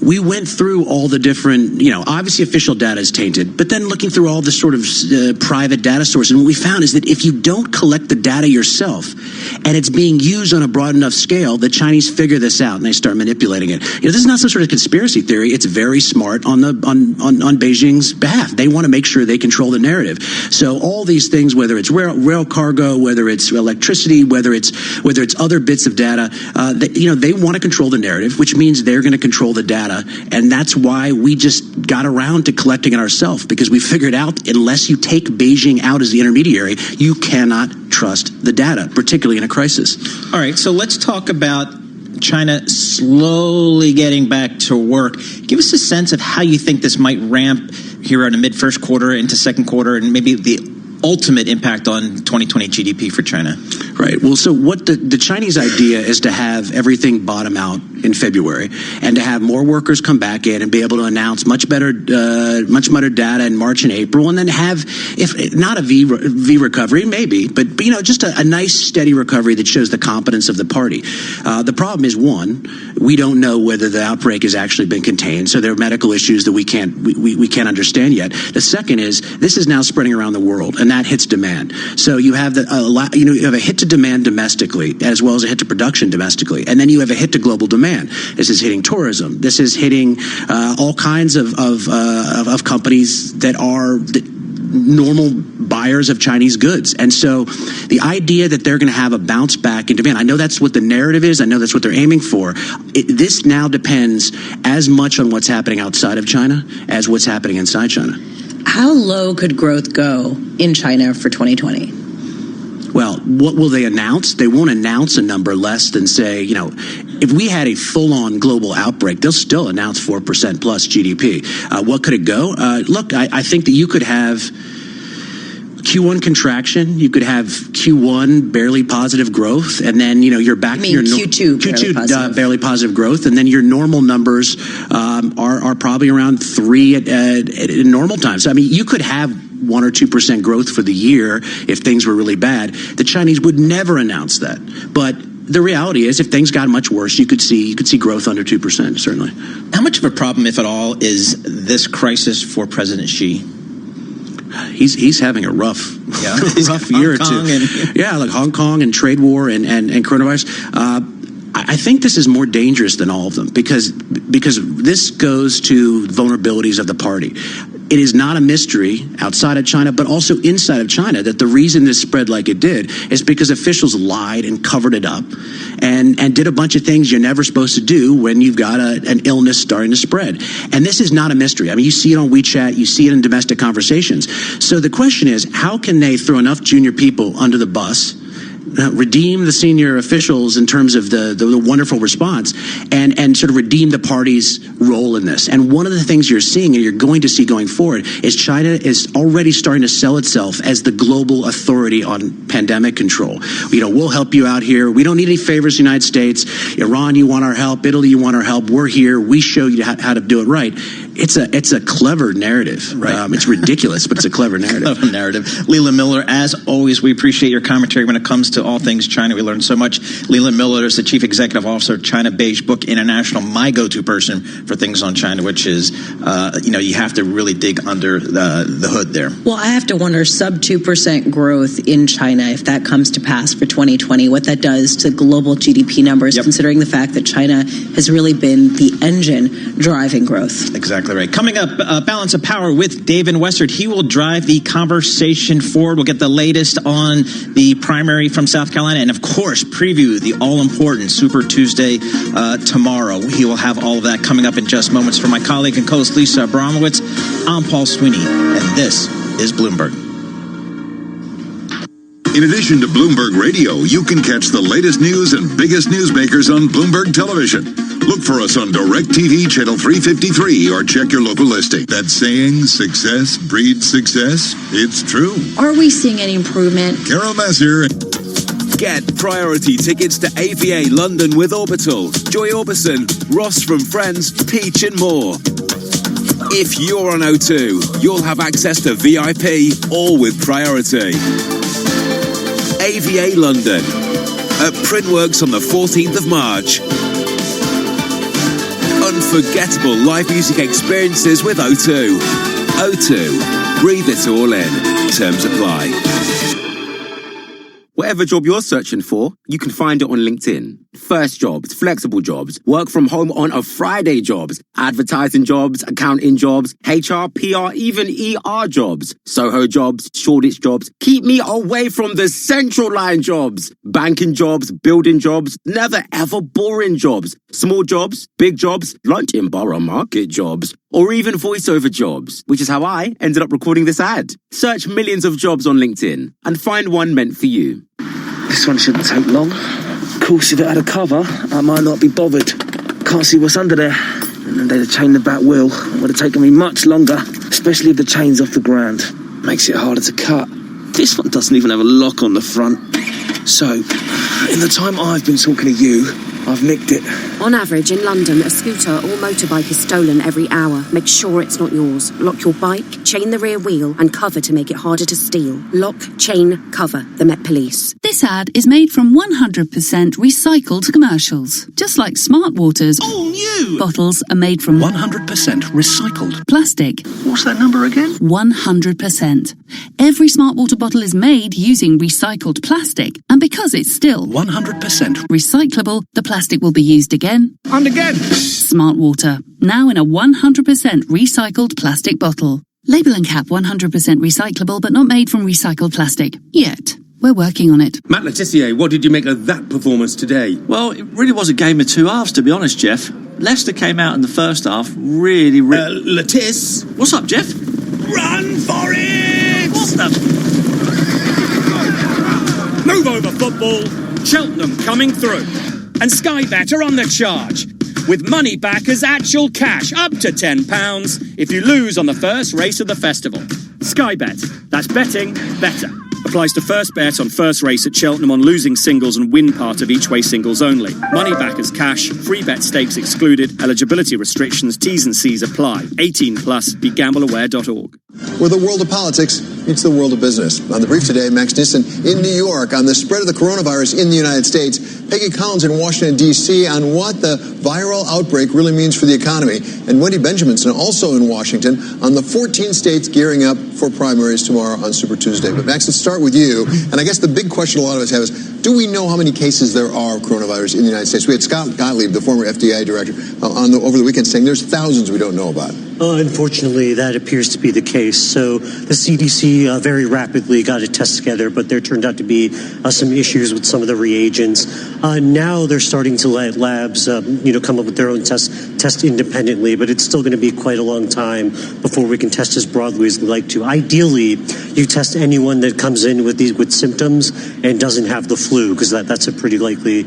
we went through all the different, obviously official data is tainted, but then looking through all the sort of private data sources, and what we found is that if you don't collect the data yourself and it's being used on a broad enough scale, the Chinese figure this out and they start manipulating it. This is not some sort of conspiracy theory. It's very smart on Beijing's behalf. They want to make sure they control the narrative. So all these things, whether it's rail cargo, whether it's electricity, whether it's other bits of data, they want to control the narrative, which means they're going to control the data, and that's why we just got around to collecting it ourselves, because we figured out unless you take Beijing out as the intermediary, you cannot trust the data, particularly in a crisis. All right, so let's talk about China slowly getting back to work. Give us a sense of how you think this might ramp here in the mid-first quarter into second quarter, and maybe the ultimate impact on 2020 GDP for China. Right. Well, so what the Chinese idea is to have everything bottom out in February, and to have more workers come back in and be able to announce much better data in March and April, and then have, if not a V recovery, maybe, but just a nice steady recovery that shows the competence of the party. The problem is, one, we don't know whether the outbreak has actually been contained, so there are medical issues that we can't understand yet. The second is, this is now spreading around the world, and that hits demand. So you have you have a hit to demand domestically, as well as a hit to production domestically, and then you have a hit to global demand. This is hitting tourism. This is hitting all kinds of companies that normal buyers of Chinese goods. And so the idea that they're going to have a bounce back in demand, I know that's what the narrative is. I know that's what they're aiming for. This now depends as much on what's happening outside of China as what's happening inside China. How low could growth go in China for 2020? Well, what will they announce? They won't announce a number less than, say, if we had a full-on global outbreak, they'll still announce 4% plus GDP. What could it go? Look, I think that you could have Q1 contraction, you could have Q1 barely positive growth, and then you're back to your Q2 barely positive growth, and then your normal numbers are probably around 3 at normal times. So, I mean, you could have 1 or 2% growth for the year if things were really bad. The Chinese would never announce that, but the reality is, if things got much worse, you could see growth under 2%. Certainly. How much of a problem, if at all, is this crisis for President Xi? He's having a rough year or two. Like Hong Kong and trade war and coronavirus. I think this is more dangerous than all of them because this goes to vulnerabilities of the party. It is not a mystery outside of China, but also inside of China, that the reason this spread like it did is because officials lied and covered it up and did a bunch of things you're never supposed to do when you've got an illness starting to spread. And this is not a mystery. I mean, you see it on WeChat, you see it in domestic conversations. So the question is, how can they throw enough junior people under the bus, redeem the senior officials in terms of the wonderful response, and sort of redeem the party's role in this? And one of the things you're seeing and you're going to see going forward is China is already starting to sell itself as the global authority on pandemic control. We'll help you out here. We don't need any favors, United States. Iran, you want our help. Italy, you want our help. We're here. We show you how to do it right. It's a clever narrative. Right. It's ridiculous, but it's a clever narrative. Clever narrative. Leland Miller, as always, we appreciate your commentary when it comes to all things China. We learned so much. Leland Miller is the Chief Executive Officer of China Beige Book International, my go-to person for things on China, which is, you have to really dig under the hood there. Well, I have to wonder, sub 2% growth in China, if that comes to pass for 2020, what that does to global GDP numbers, considering the fact that China has really been the engine driving growth. Exactly right. Coming up, Balance of Power with David Westard. He will drive the conversation forward. We'll get the latest on the primary from South Carolina and, of course, preview the all-important Super Tuesday tomorrow. He will have all of that coming up in just moments. For my colleague and co-host Lisa Abramowitz, I'm Paul Sweeney, and this is Bloomberg. In addition to Bloomberg Radio, you can catch the latest news and biggest newsmakers on Bloomberg Television. Look for us on DirecTV Channel 353 or check your local listing. That saying, success breeds success, it's true. Are we seeing any improvement? Carol Massar. Get priority tickets to AVA London with Orbital, Joy Orbison, Ross from Friends, Peach and more. If you're on O2, you'll have access to VIP, all with priority. AVA London at Printworks on the 14th of March. Unforgettable live music experiences with O2. O2, breathe it all in. Terms apply. Whatever job you're searching for, you can find it on LinkedIn. First jobs, flexible jobs, work from home on a Friday jobs, advertising jobs, accounting jobs, HR, PR, even ER jobs, Soho jobs, Shoreditch jobs. Keep me away from the central line jobs. Banking jobs, building jobs, never ever boring jobs. Small jobs, big jobs, lunch in Borough Market jobs, or even voiceover jobs, which is how I ended up recording this ad. Search millions of jobs on LinkedIn and find one meant for you. This one shouldn't take long. Of course, if it had a cover, I might not be bothered. Can't see what's under there. And they'd have chained the back wheel. It would have taken me much longer, especially if the chain's off the ground. Makes it harder to cut. This one doesn't even have a lock on the front. So, in the time I've been talking to you, I've nicked it. On average, in London, a scooter or motorbike is stolen every hour. Make sure it's not yours. Lock your bike, chain the rear wheel, and cover to make it harder to steal. Lock, chain, cover. The Met Police. This ad is made from 100% recycled commercials. Just like Smart Water's all new bottles are made from 100% recycled plastic. What's that number again? 100%. Every Smart Water bottle is made using recycled plastic, and because it's still 100% recyclable, the plastic will be used again and again. Smart Water, now in a 100% recycled plastic bottle. Label and cap 100% recyclable but not made from recycled plastic. Yet. We're working on it. Matt Letizia, what did you make of that performance today? Well, it really was a game of two halves, to be honest, Jeff. Leicester came out in the first half really... Letiz? What's up, Jeff? Run for it! What the... Move over, football. Cheltenham coming through. And Sky Bet are on the charge. With money back as actual cash, up to £10 if you lose on the first race of the festival. Sky Bet. That's betting better. Applies to first bet on first race at Cheltenham on losing singles and win part of each way singles only. Money back as cash, free bet stakes excluded, eligibility restrictions, T's and C's apply. 18 plus, begambleaware.org. Where the world of politics meets the world of business. On the brief today, Max Nissen in New York on the spread of the coronavirus in the United States. Peggy Collins in Washington, D.C. on what the viral outbreak really means for the economy. And Wendy Benjaminson also in Washington on the 14 states gearing up for primaries tomorrow on Super Tuesday. But Max, let's start with you. And I guess the big question a lot of us have is, do we know how many cases there are of coronavirus in the United States? We had Scott Gottlieb, the former FDA director, over the weekend saying there's thousands we don't know about. Unfortunately, that appears to be the case. So the CDC very rapidly got a test together, but there turned out to be some issues with some of the reagents. Now they're starting to let labs, come up with their own test independently, but it's still going to be quite a long time before we can test as broadly as we'd like to. Ideally, you test anyone that comes in with symptoms and doesn't have the flu, because that's a pretty likely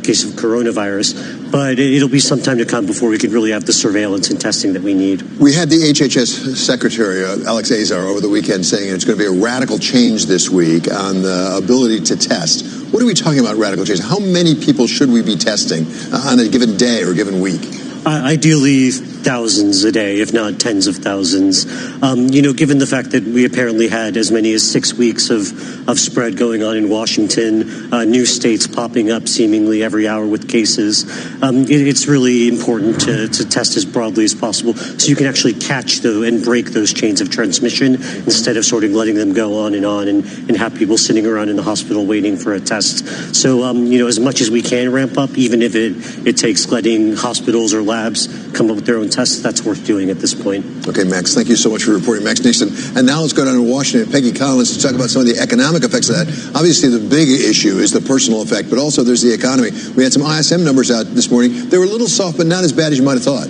case of coronavirus. But it'll be some time to come before we can really have the surveillance and testing that we need. We had the HHS Secretary, Alex Azar, over the weekend saying it's going to be a radical change this week on the ability to test. What are we talking about, radical change? How many people should we be testing on a given day or a given week? Ideally, thousands a day, if not tens of thousands. Given the fact that we apparently had as many as 6 weeks of spread going on in Washington, new states popping up seemingly every hour with cases, it's really important to test as broadly as possible so you can actually catch and break those chains of transmission instead of sort of letting them go on and have people sitting around in the hospital waiting for a test. So, as much as we can ramp up, even if it takes letting hospitals or labs come up with their own tests, that's worth doing at this point. Okay, Max, thank you so much for reporting. Max Nixon. And now let's go down to Washington. Peggy Collins to talk about some of the economic effects of that. Obviously, the big issue is the personal effect, but also there's the economy. We had some ISM numbers out this morning. They were a little soft, but not as bad as you might have thought.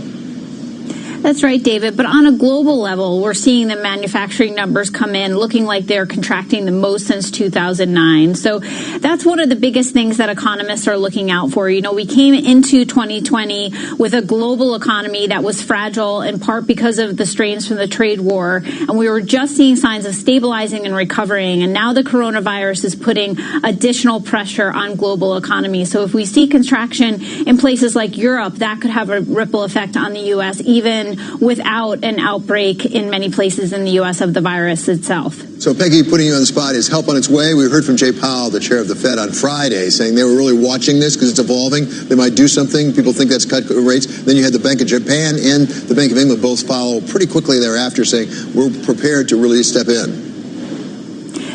That's right, David. But on a global level, we're seeing the manufacturing numbers come in looking like they're contracting the most since 2009. So that's one of the biggest things that economists are looking out for. We came into 2020 with a global economy that was fragile in part because of the strains from the trade war. And we were just seeing signs of stabilizing and recovering. And now the coronavirus is putting additional pressure on global economy. So if we see contraction in places like Europe, that could have a ripple effect on the U.S., even without an outbreak in many places in the U.S. of the virus itself. So, Peggy, putting you on the spot, is help on its way? We heard from Jay Powell, the chair of the Fed, on Friday, saying they were really watching this because it's evolving. They might do something. People think that's cut rates. Then you had the Bank of Japan and the Bank of England both follow pretty quickly thereafter, saying we're prepared to really step in.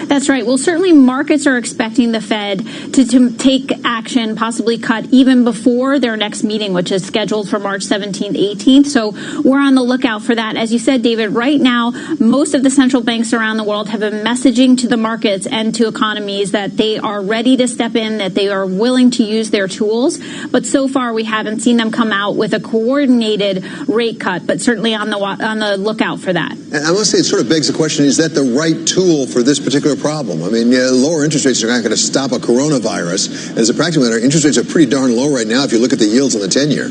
That's right. Well, certainly markets are expecting the Fed to take action, possibly cut even before their next meeting, which is scheduled for March 17th, 18th. So we're on the lookout for that. As you said, David, right now, most of the central banks around the world have been messaging to the markets and to economies that they are ready to step in, that they are willing to use their tools. But so far, we haven't seen them come out with a coordinated rate cut, but certainly on the lookout for that. And I must say, it sort of begs the question, is that the right tool for this particular problem? I mean, lower interest rates are not going to stop a coronavirus. As a practical matter, interest rates are pretty darn low right now if you look at the yields on the 10-year.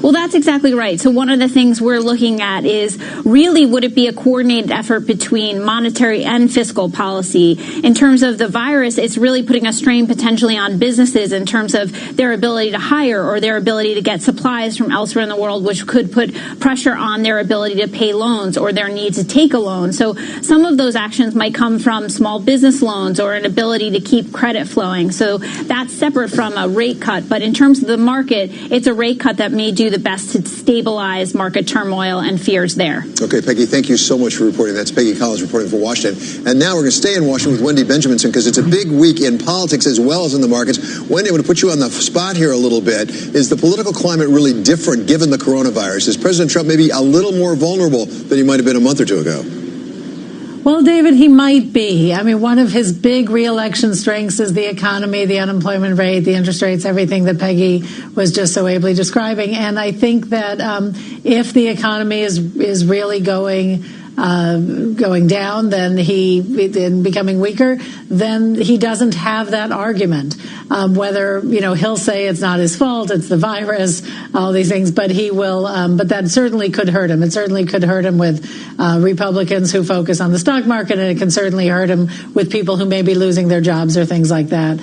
Well, that's exactly right. So one of the things we're looking at is really would it be a coordinated effort between monetary and fiscal policy? In terms of the virus, it's really putting a strain potentially on businesses in terms of their ability to hire or their ability to get supplies from elsewhere in the world, which could put pressure on their ability to pay loans or their need to take a loan. So some of those actions might come from small business loans or an ability to keep credit flowing. So that's separate from a rate cut. But in terms of the market, it's a rate cut that may do the the best to stabilize market turmoil and fears there. Okay, Peggy, thank you so much for reporting. That's Peggy Collins reporting for Washington. And now we're going to stay in Washington with Wendy Benjaminson because it's a big week in politics as well as in the markets. Wendy, I'm going to put you on the spot here a little bit. Is the political climate really different given the coronavirus? Is President Trump maybe a little more vulnerable than he might have been a month or two ago? Well, David, he might be. I mean, one of his big re-election strengths is the economy, the unemployment rate, the interest rates, everything that Peggy was just so ably describing. And I think that if the economy is really going down, then becoming weaker, then he doesn't have that argument. Whether, he'll say it's not his fault, it's the virus, all these things, but he will, but that certainly could hurt him. It certainly could hurt him with Republicans who focus on the stock market, and it can certainly hurt him with people who may be losing their jobs or things like that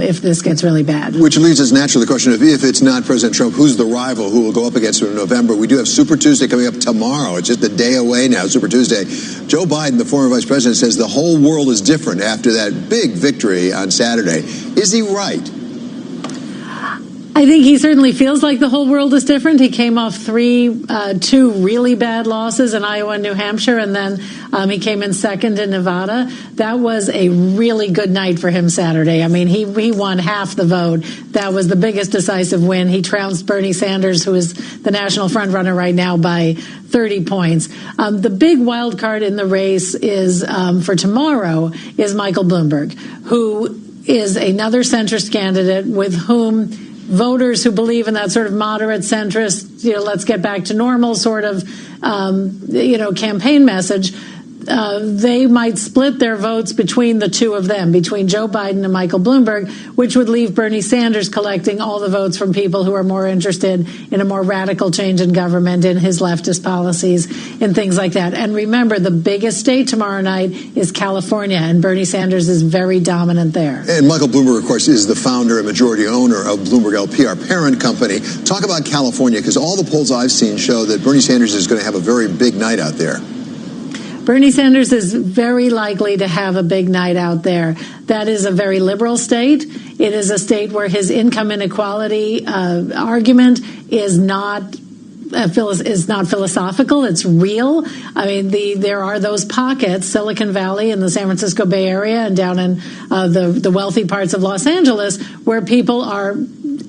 if this gets really bad. Which leads us naturally to the question of if it's not President Trump, who's the rival who will go up against him in November? We do have Super Tuesday coming up tomorrow. It's just a day away now, Super Tuesday. Joe Biden, the former vice president, says the whole world is different after that big victory on Saturday. Is he right? I think he certainly feels like the whole world is different. He came off two really bad losses in Iowa and New Hampshire, and then he came in second in Nevada. That was a really good night for him Saturday. I mean, he won half the vote. That was the biggest decisive win. He trounced Bernie Sanders, who is the national frontrunner right now, by 30 points. The big wild card in the race is for tomorrow is Michael Bloomberg, who is another centrist candidate with whom voters who believe in that sort of moderate centrist, let's get back to normal sort of, campaign message, they might split their votes between the two of them, between Joe Biden and Michael Bloomberg, which would leave Bernie Sanders collecting all the votes from people who are more interested in a more radical change in government, in his leftist policies, and things like that. And remember, the biggest state tomorrow night is California, and Bernie Sanders is very dominant there. And Michael Bloomberg, of course, is the founder and majority owner of Bloomberg LP, our parent company. Talk about California, because all the polls I've seen show that Bernie Sanders is going to have a very big night out there. Bernie Sanders is very likely to have a big night out there. That is a very liberal state. It is a state where his income inequality argument is not philosophical. It's real. I mean, there are those pockets, Silicon Valley and the San Francisco Bay Area and down in the wealthy parts of Los Angeles, where people are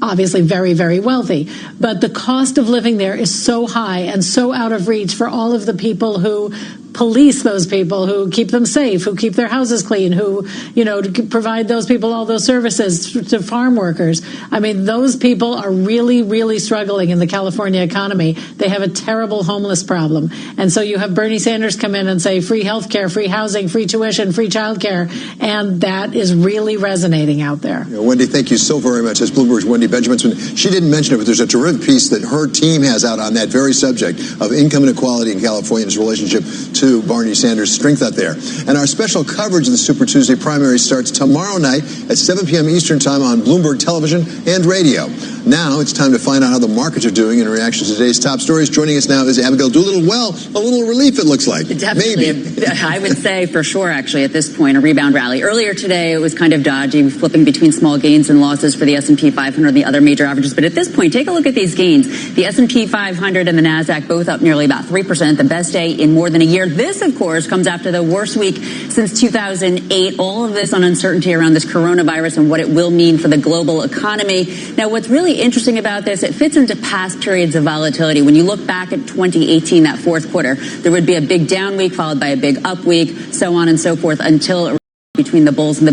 obviously very, very wealthy. But the cost of living there is so high and so out of reach for all of the people who police those people, who keep them safe, who keep their houses clean, who, to provide those people all those services to farm workers. I mean, those people are really, really struggling in the California economy. They have a terrible homeless problem. And so you have Bernie Sanders come in and say free health care, free housing, free tuition, free child care. And that is really resonating out there. Wendy, thank you so very much. As Bloomberg's Wendy Benjaminson, she didn't mention it, but there's a terrific piece that her team has out on that very subject of income inequality in California and its relationship to Bernie Sanders' strength out there. And our special coverage of the Super Tuesday primary starts tomorrow night at 7 p.m. Eastern Time on Bloomberg Television and Radio. Now it's time to find out how the markets are doing in reaction to today's top stories. Joining us now is Abigail Doolittle. Well, a little relief, it looks like. Definitely. Maybe. I would say for sure, actually, at this point, a rebound rally. Earlier today, it was kind of dodgy, flipping between small gains and losses for the S&P 500 and the other major averages. But at this point, take a look at these gains. The S&P 500 and the NASDAQ both up nearly about 3%, the best day in more than a year. This, of course, comes after the worst week since 2008. All of this on uncertainty around this coronavirus and what it will mean for the global economy. Now, what's really interesting about this, it fits into past periods of volatility. When you look back at 2018, that fourth quarter, there would be a big down week followed by a big up week, so on and so forth, until between the bulls and the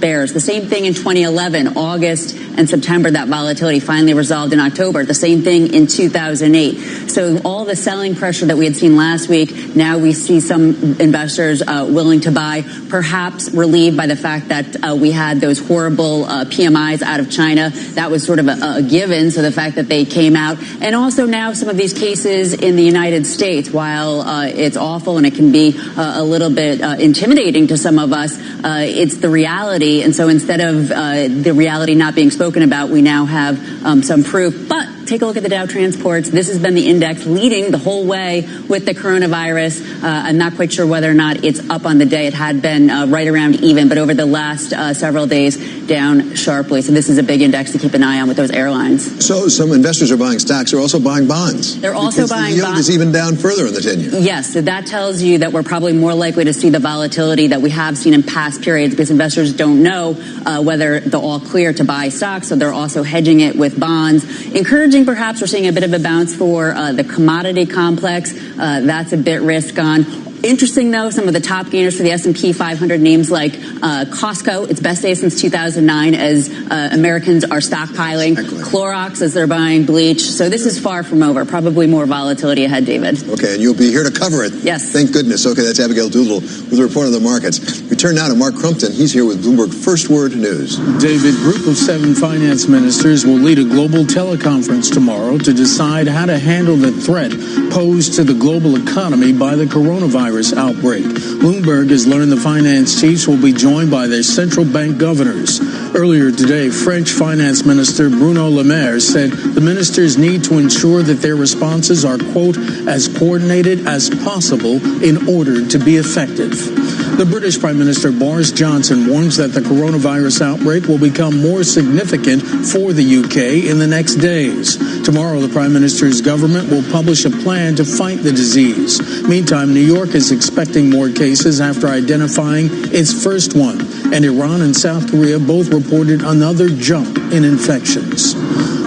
bears. The same thing in 2011, August and September, that volatility finally resolved in October. The same thing in 2008. So all the selling pressure that we had seen last week, now we see some investors willing to buy, perhaps relieved by the fact that we had those horrible PMIs out of China. That was sort of a given. So the fact that they came out, and also now some of these cases in the United States, while it's awful and it can be a little bit intimidating to some of us, it's the reality. And so instead of the reality not being spoken about, we now have some proof. But take a look at the Dow Transports. This has been the index leading the whole way with the coronavirus. I'm not quite sure whether or not it's up on the day. It had been right around even, but over the last several days, down sharply. So this is a big index to keep an eye on with those airlines. So some investors are buying stocks. They're also buying bonds. They're also buying bonds. The yield is even down further in the 10-year. Yes, so that tells you that we're probably more likely to see the volatility that we have seen in past periods because investors don't know whether they're all clear to buy stocks, so they're also hedging it with bonds. Encouraging, perhaps, we're seeing a bit of a bounce for the commodity complex. That's a bit risk on. Interesting, though, some of the top gainers for the S&P 500 names like Costco, its best day since 2009 as Americans are stockpiling. Exactly. Clorox as they're buying bleach. So this is far from over. Probably more volatility ahead, David. Okay, and you'll be here to cover it. Yes. Thank goodness. Okay, that's Abigail Doolittle with a report on the markets. We turn now to Mark Crumpton. He's here with Bloomberg First Word News. David, group of 7 finance ministers will lead a global teleconference tomorrow to decide how to handle the threat posed to the global economy by the coronavirus outbreak. Bloomberg has learned the finance chiefs will be joined by their central bank governors. Earlier today, French Finance Minister Bruno Le Maire said the ministers need to ensure that their responses are, quote, as coordinated as possible in order to be effective. The British Prime Minister Boris Johnson warns that the coronavirus outbreak will become more significant for the UK in the next days. Tomorrow, the Prime Minister's government will publish a plan to fight the disease. Meantime, New York is expecting more cases after identifying its first one, and Iran and South Korea both reported another jump in infections.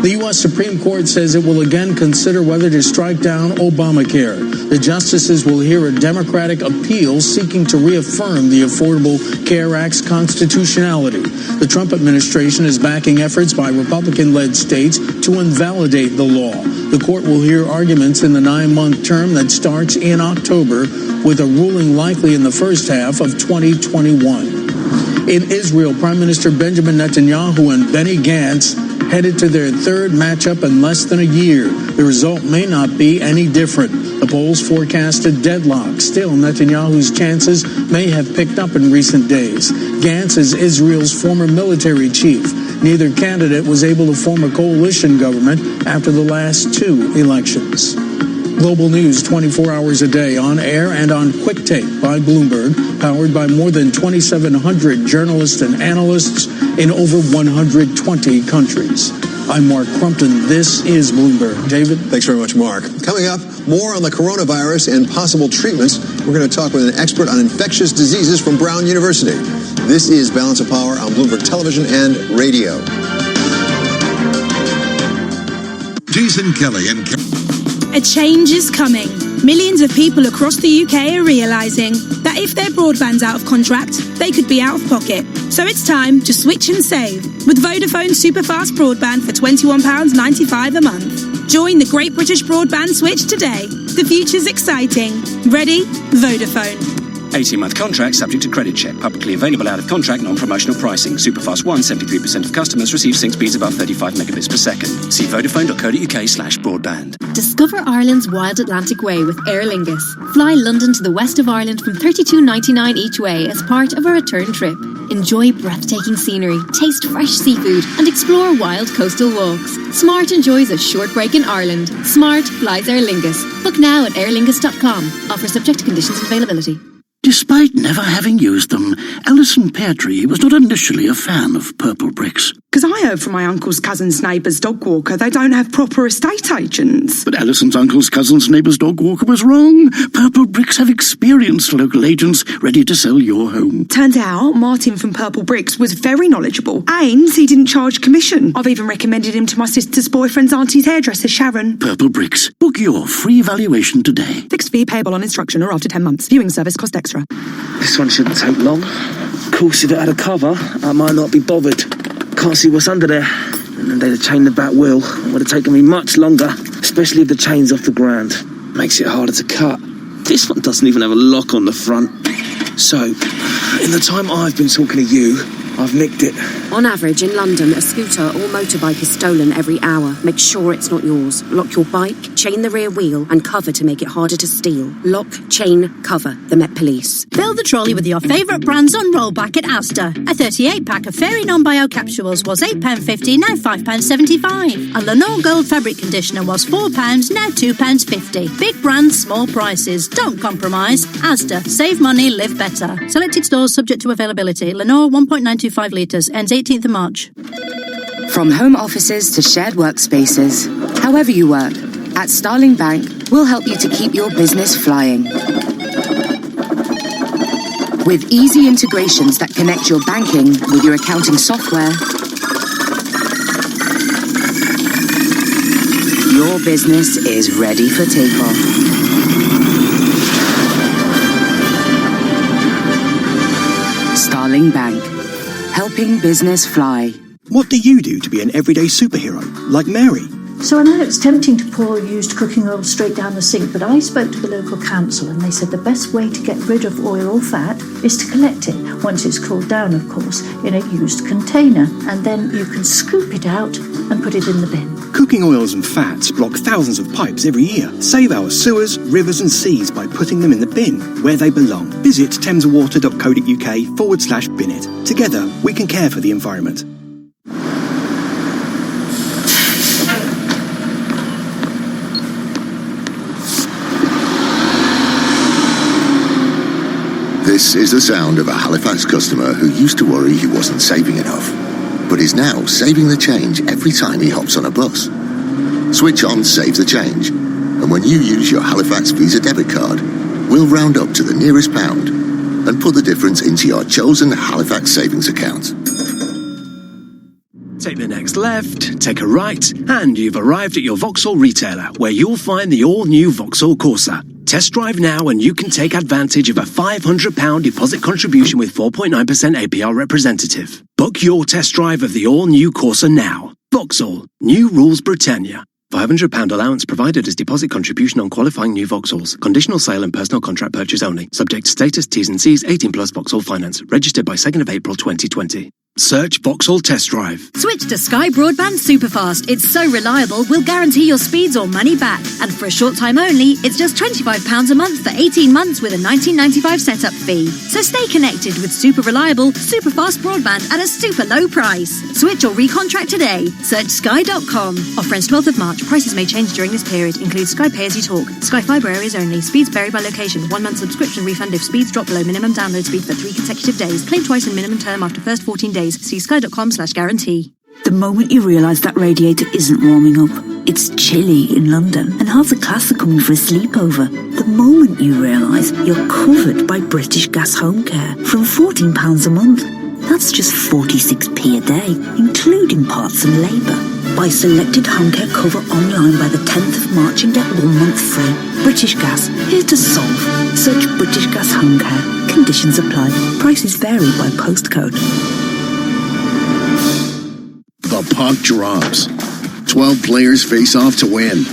The U.S. Supreme Court says it will again consider whether to strike down Obamacare. The justices will hear a Democratic appeal seeking to reaffirm the Affordable Care Act's constitutionality. The Trump administration is backing efforts by Republican-led states to invalidate the law. The court will hear arguments in the 9-month term that starts in October, with a ruling likely in the first half of 2021. In Israel, Prime Minister Benjamin Netanyahu and Benny Gantz headed to their third matchup in less than a year. The result may not be any different. The polls forecast a deadlock. Still, Netanyahu's chances may have picked up in recent days. Gantz is Israel's former military chief. Neither candidate was able to form a coalition government after the last 2 elections. Global news 24 hours a day, on air and on Quick Take by Bloomberg, powered by more than 2,700 journalists and analysts in over 120 countries. I'm Mark Crumpton. This is Bloomberg. David? Thanks very much, Mark. Coming up, more on the coronavirus and possible treatments. We're going to talk with an expert on infectious diseases from Brown University. This is Balance of Power on Bloomberg Television and Radio. Jason Kelly and A change is coming. Millions of people across the UK are realising that if their broadband's out of contract, they could be out of pocket. So it's time to switch and save with Vodafone Superfast Broadband for £21.95 a month. Join the Great British Broadband switch today. The future's exciting. Ready? Vodafone. 18-month contract subject to credit check. Publicly available out of contract non-promotional pricing. Superfast 1, 73% of customers receive sync speeds above 35 megabits per second. See vodafone.co.uk/broadband. Discover Ireland's wild Atlantic way with Aer Lingus. Fly London to the west of Ireland from $32.99 each way as part of a return trip. Enjoy breathtaking scenery, taste fresh seafood, and explore wild coastal walks. Smart enjoys a short break in Ireland. Smart flies Aer Lingus. Book now at airlingus.com. Offer subject to conditions and availability. Despite never having used them, Alison Peartree was not initially a fan of purple bricks. Because I heard from my uncle's cousin's neighbour's dog walker they don't have proper estate agents. But Alison's uncle's cousin's neighbour's dog walker was wrong. Purple Bricks have experienced local agents ready to sell your home. Turns out Martin from Purple Bricks was very knowledgeable. And he didn't charge commission. I've even recommended him to my sister's boyfriend's auntie's hairdresser, Sharon. Purple Bricks. Book your free valuation today. Fixed fee payable on instruction or after 10 months. Viewing service cost extra. This one shouldn't take long. Of course, if it had a cover, I might not be bothered. Can't see what's under there. And then they'd have chained the back wheel. It would have taken me much longer, especially if the chain's off the ground. Makes it harder to cut. This one doesn't even have a lock on the front. So, in the time I've been talking to you, I've nicked it. On average, in London, a scooter or motorbike is stolen every hour. Make sure it's not yours. Lock your bike, chain the rear wheel, and cover to make it harder to steal. Lock, chain, cover. The Met Police. Fill the trolley with your favourite brands on rollback at Asda. A 38-pack of Fairy Non-Bio capsules was £8.50, now £5.75. A Lenore Gold fabric conditioner was £4, now £2.50. Big brands, small prices. Don't compromise. Asda. Save money, live better. Selected stores subject to availability. Lenore 1.925 litres. Ends 18th of March. From home offices to shared workspaces, however you work, at Starling Bank, we'll help you to keep your business flying. With easy integrations that connect your banking with your accounting software, your business is ready for takeoff. Starling Bank, helping business fly. What do you do to be an everyday superhero, like Mary? So I know it's tempting to pour used cooking oil straight down the sink, but I spoke to the local council and they said the best way to get rid of oil or fat is to collect it, once it's cooled down, of course, in a used container. And then you can scoop it out and put it in the bin. Cooking oils and fats block thousands of pipes every year. Save our sewers, rivers and seas by putting them in the bin, where they belong. Visit thameswater.co.uk/bin it. Together, we can care for the environment. This is the sound of a Halifax customer who used to worry he wasn't saving enough, but is now saving the change every time he hops on a bus. Switch on Save the Change, and when you use your Halifax Visa debit card, we'll round up to the nearest pound and put the difference into your chosen Halifax savings account. Take the next left, take a right, and you've arrived at your Vauxhall retailer, where you'll find the all-new Vauxhall Corsa. Test drive now and you can take advantage of a £500 deposit contribution with 4.9% APR representative. Book your test drive of the all-new Corsa now. Vauxhall. New rules Britannia. £500 allowance provided as deposit contribution on qualifying new Vauxhalls. Conditional sale and personal contract purchase only. Subject to status, T's and C's, 18 plus Vauxhall Finance. Registered by 2nd of April 2020. Search Vauxhall Test Drive. Switch to Sky Broadband Superfast. It's so reliable, we'll guarantee your speeds or money back. And for a short time only, it's just £25 a month for 18 months with a £19.95 setup fee. So stay connected with super reliable, super fast broadband at a super low price. Switch or recontract today. Search sky.com. Offer ends 12th of March. Prices may change during this period. Includes Sky Pay As You Talk. Sky Fibre areas only. Speeds vary by location. 1 month subscription refund if speeds drop below minimum download speed for 3 consecutive days. Claim twice in minimum term after first 14 days. See sky.com/guarantee. The moment you realise that radiator isn't warming up, it's chilly in London, and half the class are coming for a sleepover. The moment you realise you're covered by British Gas Home Care from £14 a month. That's just 46p a day, including parts and labour. Buy selected home care cover online by the 10th of March and get 1 month free. British Gas, here to solve. Search British Gas Home Care. Conditions apply. Prices vary by postcode. The puck drops. 12 players face off to win.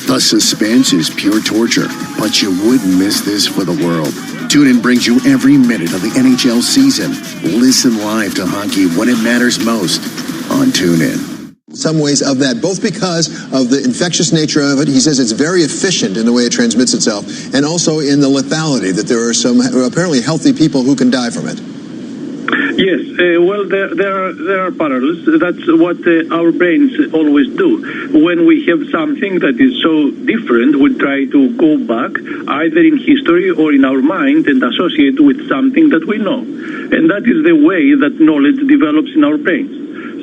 The suspense is pure torture, but you wouldn't miss this for the world. TuneIn brings you every minute of the NHL season. Listen live to hockey when it matters most on TuneIn. Some ways of that, both because of the infectious nature of it. He says it's very efficient in the way it transmits itself, and also in the lethality, that there are some apparently healthy people who can die from it. Yes, well, there are parallels. That's what our brains always do. When we have something that is so different, we try to go back, either in history or in our mind, and associate with something that we know. And that is the way that knowledge develops in our brains.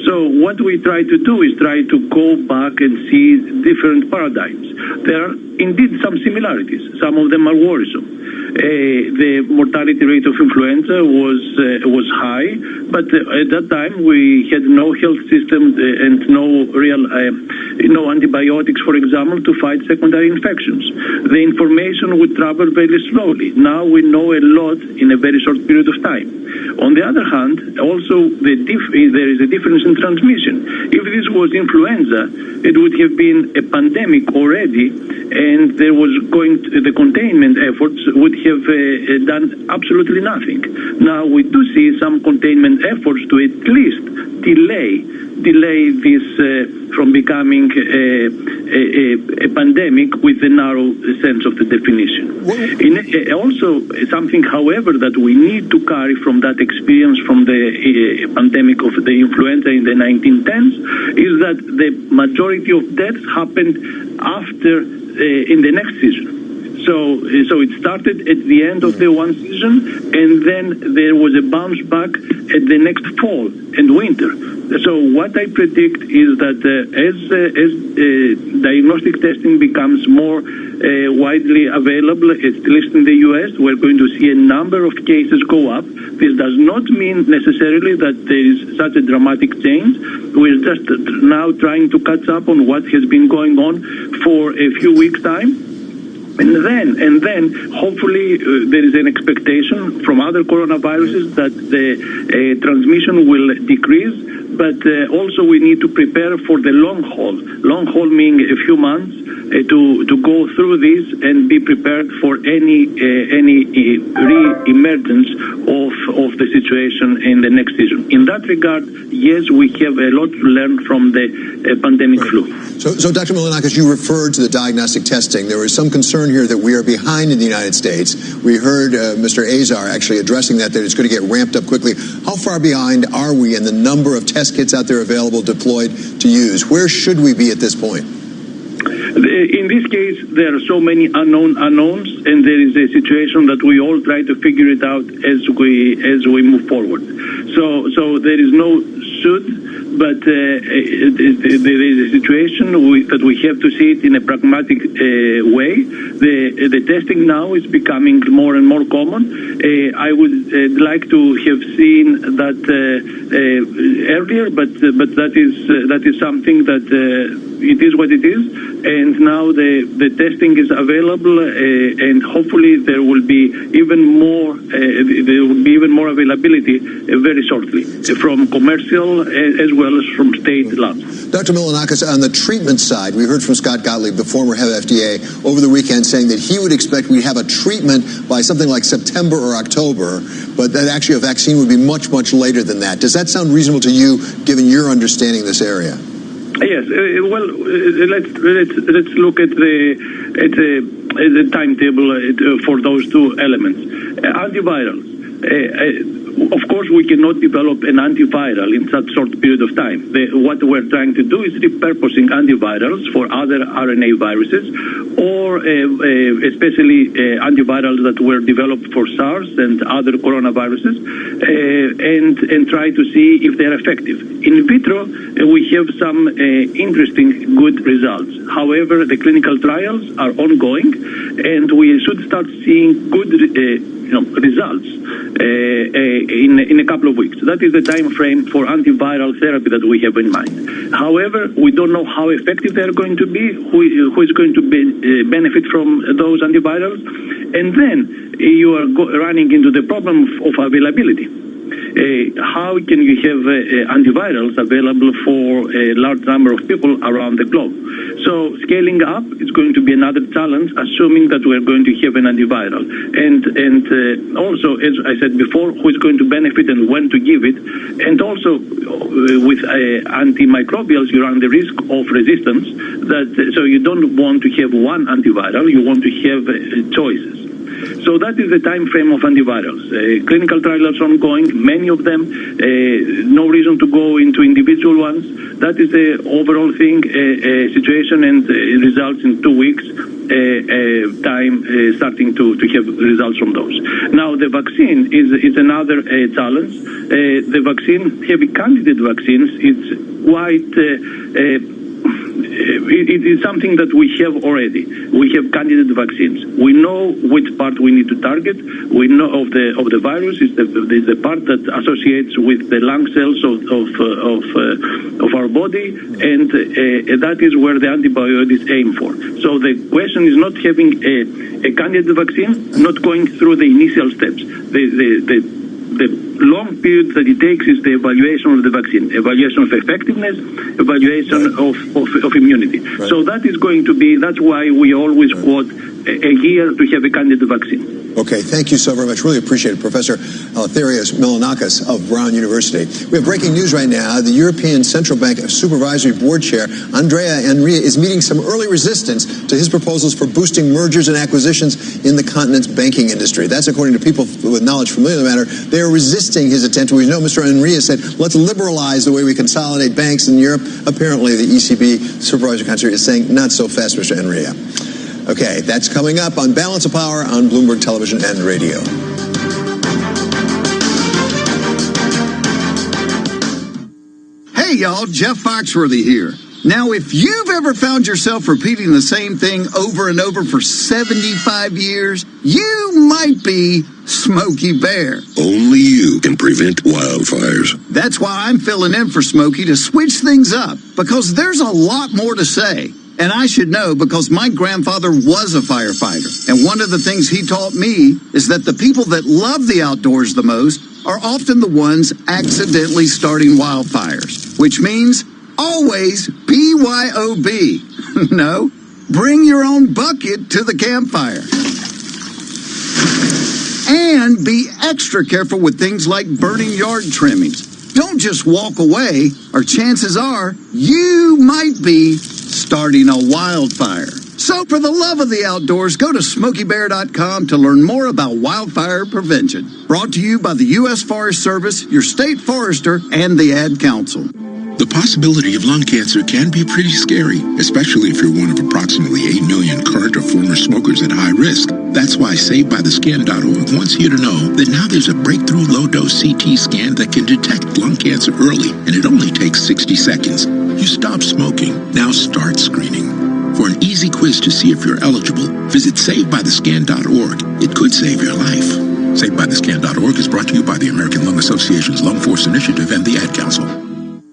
So what we try to do is try to go back and see different paradigms. There are indeed some similarities. Some of them are worrisome. The mortality rate of influenza was high, but at that time we had no health system and no real no antibiotics, for example, to fight secondary infections. The information would travel very slowly. Now we know a lot in a very short period of time. On the other hand, also there is a difference in transmission. If this was influenza, it would have been a pandemic already, and the containment efforts would have done absolutely nothing. Now we do see some containment efforts to at least delay this from becoming a pandemic with the narrow sense of the definition. Also, something, however, that we need to carry from that experience from the pandemic of the influenza in the 1910s is that the majority of deaths happened after in the next season. So it started at the end of the one season, and then there was a bounce back at the next fall and winter. So what I predict is that as diagnostic testing becomes more widely available, at least in the U.S., we're going to see a number of cases go up. This does not mean necessarily that there is such a dramatic change. We're just now trying to catch up on what has been going on for a few weeks' time. And then, hopefully, there is an expectation from other coronaviruses that the transmission will decrease. But also, we need to prepare for the long haul. Long haul meaning a few months to go through this and be prepared for any re-emergence of the situation in the next season. In that regard, yes, we have a lot to learn from the pandemic flu. So, Dr. Milanakis, you referred to the diagnostic testing. There was some concern here that we are behind in the United States. We heard Mr. Azar actually addressing that it's going to get ramped up quickly. How far behind are we in the number of test kits out there available, deployed to use? Where should we be at this point? In this case, there are so many unknowns, and there is a situation that we all try to figure it out as we move forward. So there is no should, but there is a situation that we have to see it in a pragmatic way. The testing now is becoming more and more common. I would like to have seen that earlier, but that is something that it is what it is, and now the testing is available, and hopefully there will be even more availability very shortly from commercial as well as from state labs. Dr. Milanakis, on the treatment side, we heard from Scott Gottlieb, the former head of FDA, over the weekend saying that he would expect we'd have a treatment by something like September or October, but that actually a vaccine would be much, much later than that. Does that sound reasonable to you, given your understanding of this area? Yes. Well, let's look at the timetable for those two elements. Antivirals. Of course, we cannot develop an antiviral in such short period of time. What we're trying to do is repurposing antivirals for other RNA viruses, or especially antivirals that were developed for SARS and other coronaviruses, and try to see if they're effective. In vitro, we have some interesting good results. However, the clinical trials are ongoing, and we should start seeing good results in a couple of weeks. That is the time frame for antiviral therapy that we have in mind. However, we don't know how effective they are going to be, who is going to benefit from those antivirals, and then you are running into the problem of availability. How can you have antivirals available for a large number of people around the globe? So scaling up is going to be another challenge, assuming that we're going to have an antiviral. And also, as I said before, who is going to benefit and when to give it. And also, with antimicrobials, you run the risk of resistance. So you don't want to have one antiviral, you want to have choices. So that is the time frame of antivirals. Clinical trials are ongoing, many of them. No reason to go into individual ones. That is the overall thing, situation, and results in 2 weeks time starting to have results from those. Now, the vaccine is another challenge. The vaccine, heavy candidate vaccines, it's quite... It is something that we have already. We have candidate vaccines. We know which part we need to target. We know of the virus is the part that associates with the lung cells of our body, and that is where the antibiotics aim for. So the question is not having a candidate vaccine, not going through the initial steps. The the long period that it takes is the evaluation of the vaccine, evaluation of effectiveness, evaluation of immunity. Right. So that is going to be, that's why we always quote a year to have a candidate vaccine. Okay, thank you so very much. Really appreciate it. Professor Eleftherios Milanakis of Brown University. We have breaking news right now. The European Central Bank Supervisory Board Chair, Andrea Enria, is meeting some early resistance to his proposals for boosting mergers and acquisitions in the continent's banking industry. That's according to people with knowledge familiar with the matter. They are resisting his attempt. We know Mr. Enria said, let's liberalize the way we consolidate banks in Europe. Apparently, the ECB Supervisory Council is saying, not so fast, Mr. Enria. Okay, that's coming up on Balance of Power on Bloomberg Television and Radio. Hey, y'all, Jeff Foxworthy here. Now, if you've ever found yourself repeating the same thing over and over for 75 years, you might be Smokey Bear. Only you can prevent wildfires. That's why I'm filling in for Smokey to switch things up, because there's a lot more to say. And I should know because my grandfather was a firefighter. And one of the things he taught me is that the people that love the outdoors the most are often the ones accidentally starting wildfires, which means always BYOB. No, bring your own bucket to the campfire. And be extra careful with things like burning yard trimmings. Don't just walk away, or chances are you might be starting a wildfire. So for the love of the outdoors, go to SmokeyBear.com to learn more about wildfire prevention. Brought to you by the U.S. Forest Service, your state forester, and the Ad Council. The possibility of lung cancer can be pretty scary, especially if you're one of approximately 8 million current or former smokers at high risk. That's why SaveByTheScan.org wants you to know that now there's a breakthrough low-dose CT scan that can detect lung cancer early, and it only takes 60 seconds. You stop smoking, now start screening. For an easy quiz to see if you're eligible, visit SaveByTheScan.org. It could save your life. SaveByTheScan.org is brought to you by the American Lung Association's Lung Force Initiative and the Ad Council.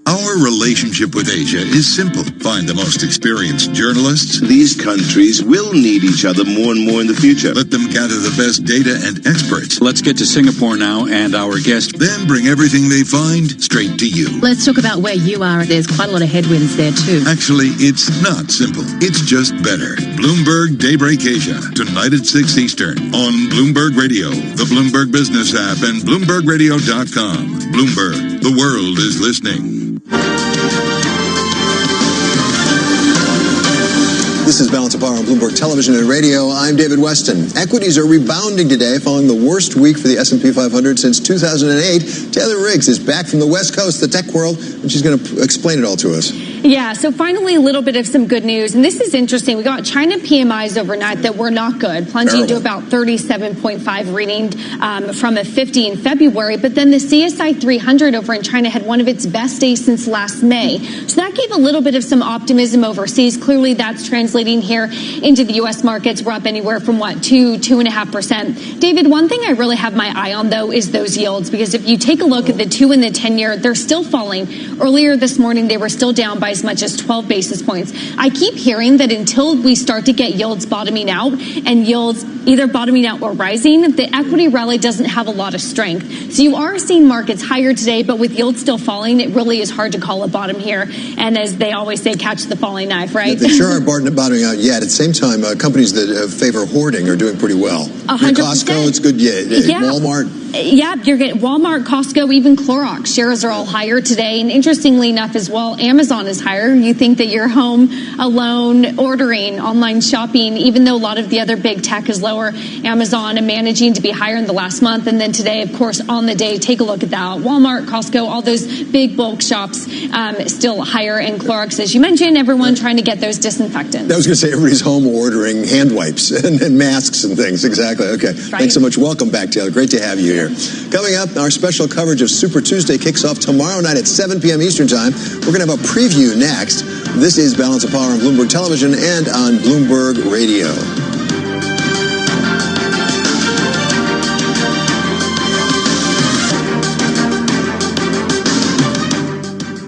Our relationship with Asia is simple. Find the most experienced journalists. These countries will need each other more and more in the future. Let them gather the best data and experts. Let's get to Singapore now and our guest. Then bring everything they find straight to you. Let's talk about where you are. There's quite a lot of headwinds there too. Actually, it's not simple. It's just better. Bloomberg Daybreak Asia, tonight at 6 Eastern on Bloomberg Radio, the Bloomberg Business app, and BloombergRadio.com. Bloomberg, the world is listening. This is Balance of Power on Bloomberg Television and Radio. I'm David Weston. Equities are rebounding today following the worst week for the S&P 500 since 2008. Taylor Riggs is back from the West Coast, the tech world, and she's going to explain it all to us. Yeah, so finally a little bit of some good news. And this is interesting. We got China PMIs overnight that were not good, plunging to about 37.5 reading from a 50 in February. But then the CSI 300 over in China had one of its best days since last May. So that gave a little bit of some optimism overseas. Clearly that's translating here into the U.S. markets. We're up anywhere from 2.5%. David, one thing I really have my eye on, though, is those yields, because if you take a look at the 2 and the 10-year, they're still falling. Earlier this morning, they were still down by as much as 12 basis points. I keep hearing that until we start to get yields bottoming out and yields either bottoming out or rising, the equity rally doesn't have a lot of strength. So you are seeing markets higher today, but with yields still falling, it really is hard to call a bottom here. And as they always say, catch the falling knife, right? Yeah, they sure aren't bottoming out yet. At the same time, companies that favor hoarding are doing pretty well. 100%. Costco, it's good. Yeah. Walmart. Yeah, you're getting Walmart, Costco, even Clorox. Shares are all higher today. And interestingly enough as well, Amazon is higher. You think that you're home alone ordering, online shopping, even though a lot of the other big tech is lower. Amazon managing to be higher in the last month. And then today, of course, on the day, take a look at that. Walmart, Costco, all those big bulk shops still higher. And Clorox, as you mentioned, everyone trying to get those disinfectants. I was going to say everybody's home ordering hand wipes and masks and things. Exactly. Okay. Right. Thanks so much. Welcome back, Taylor. Great to have you here. Coming up, our special coverage of Super Tuesday kicks off tomorrow night at 7 p.m. Eastern Time. We're going to have a preview next. This is Balance of Power on Bloomberg Television and on Bloomberg Radio.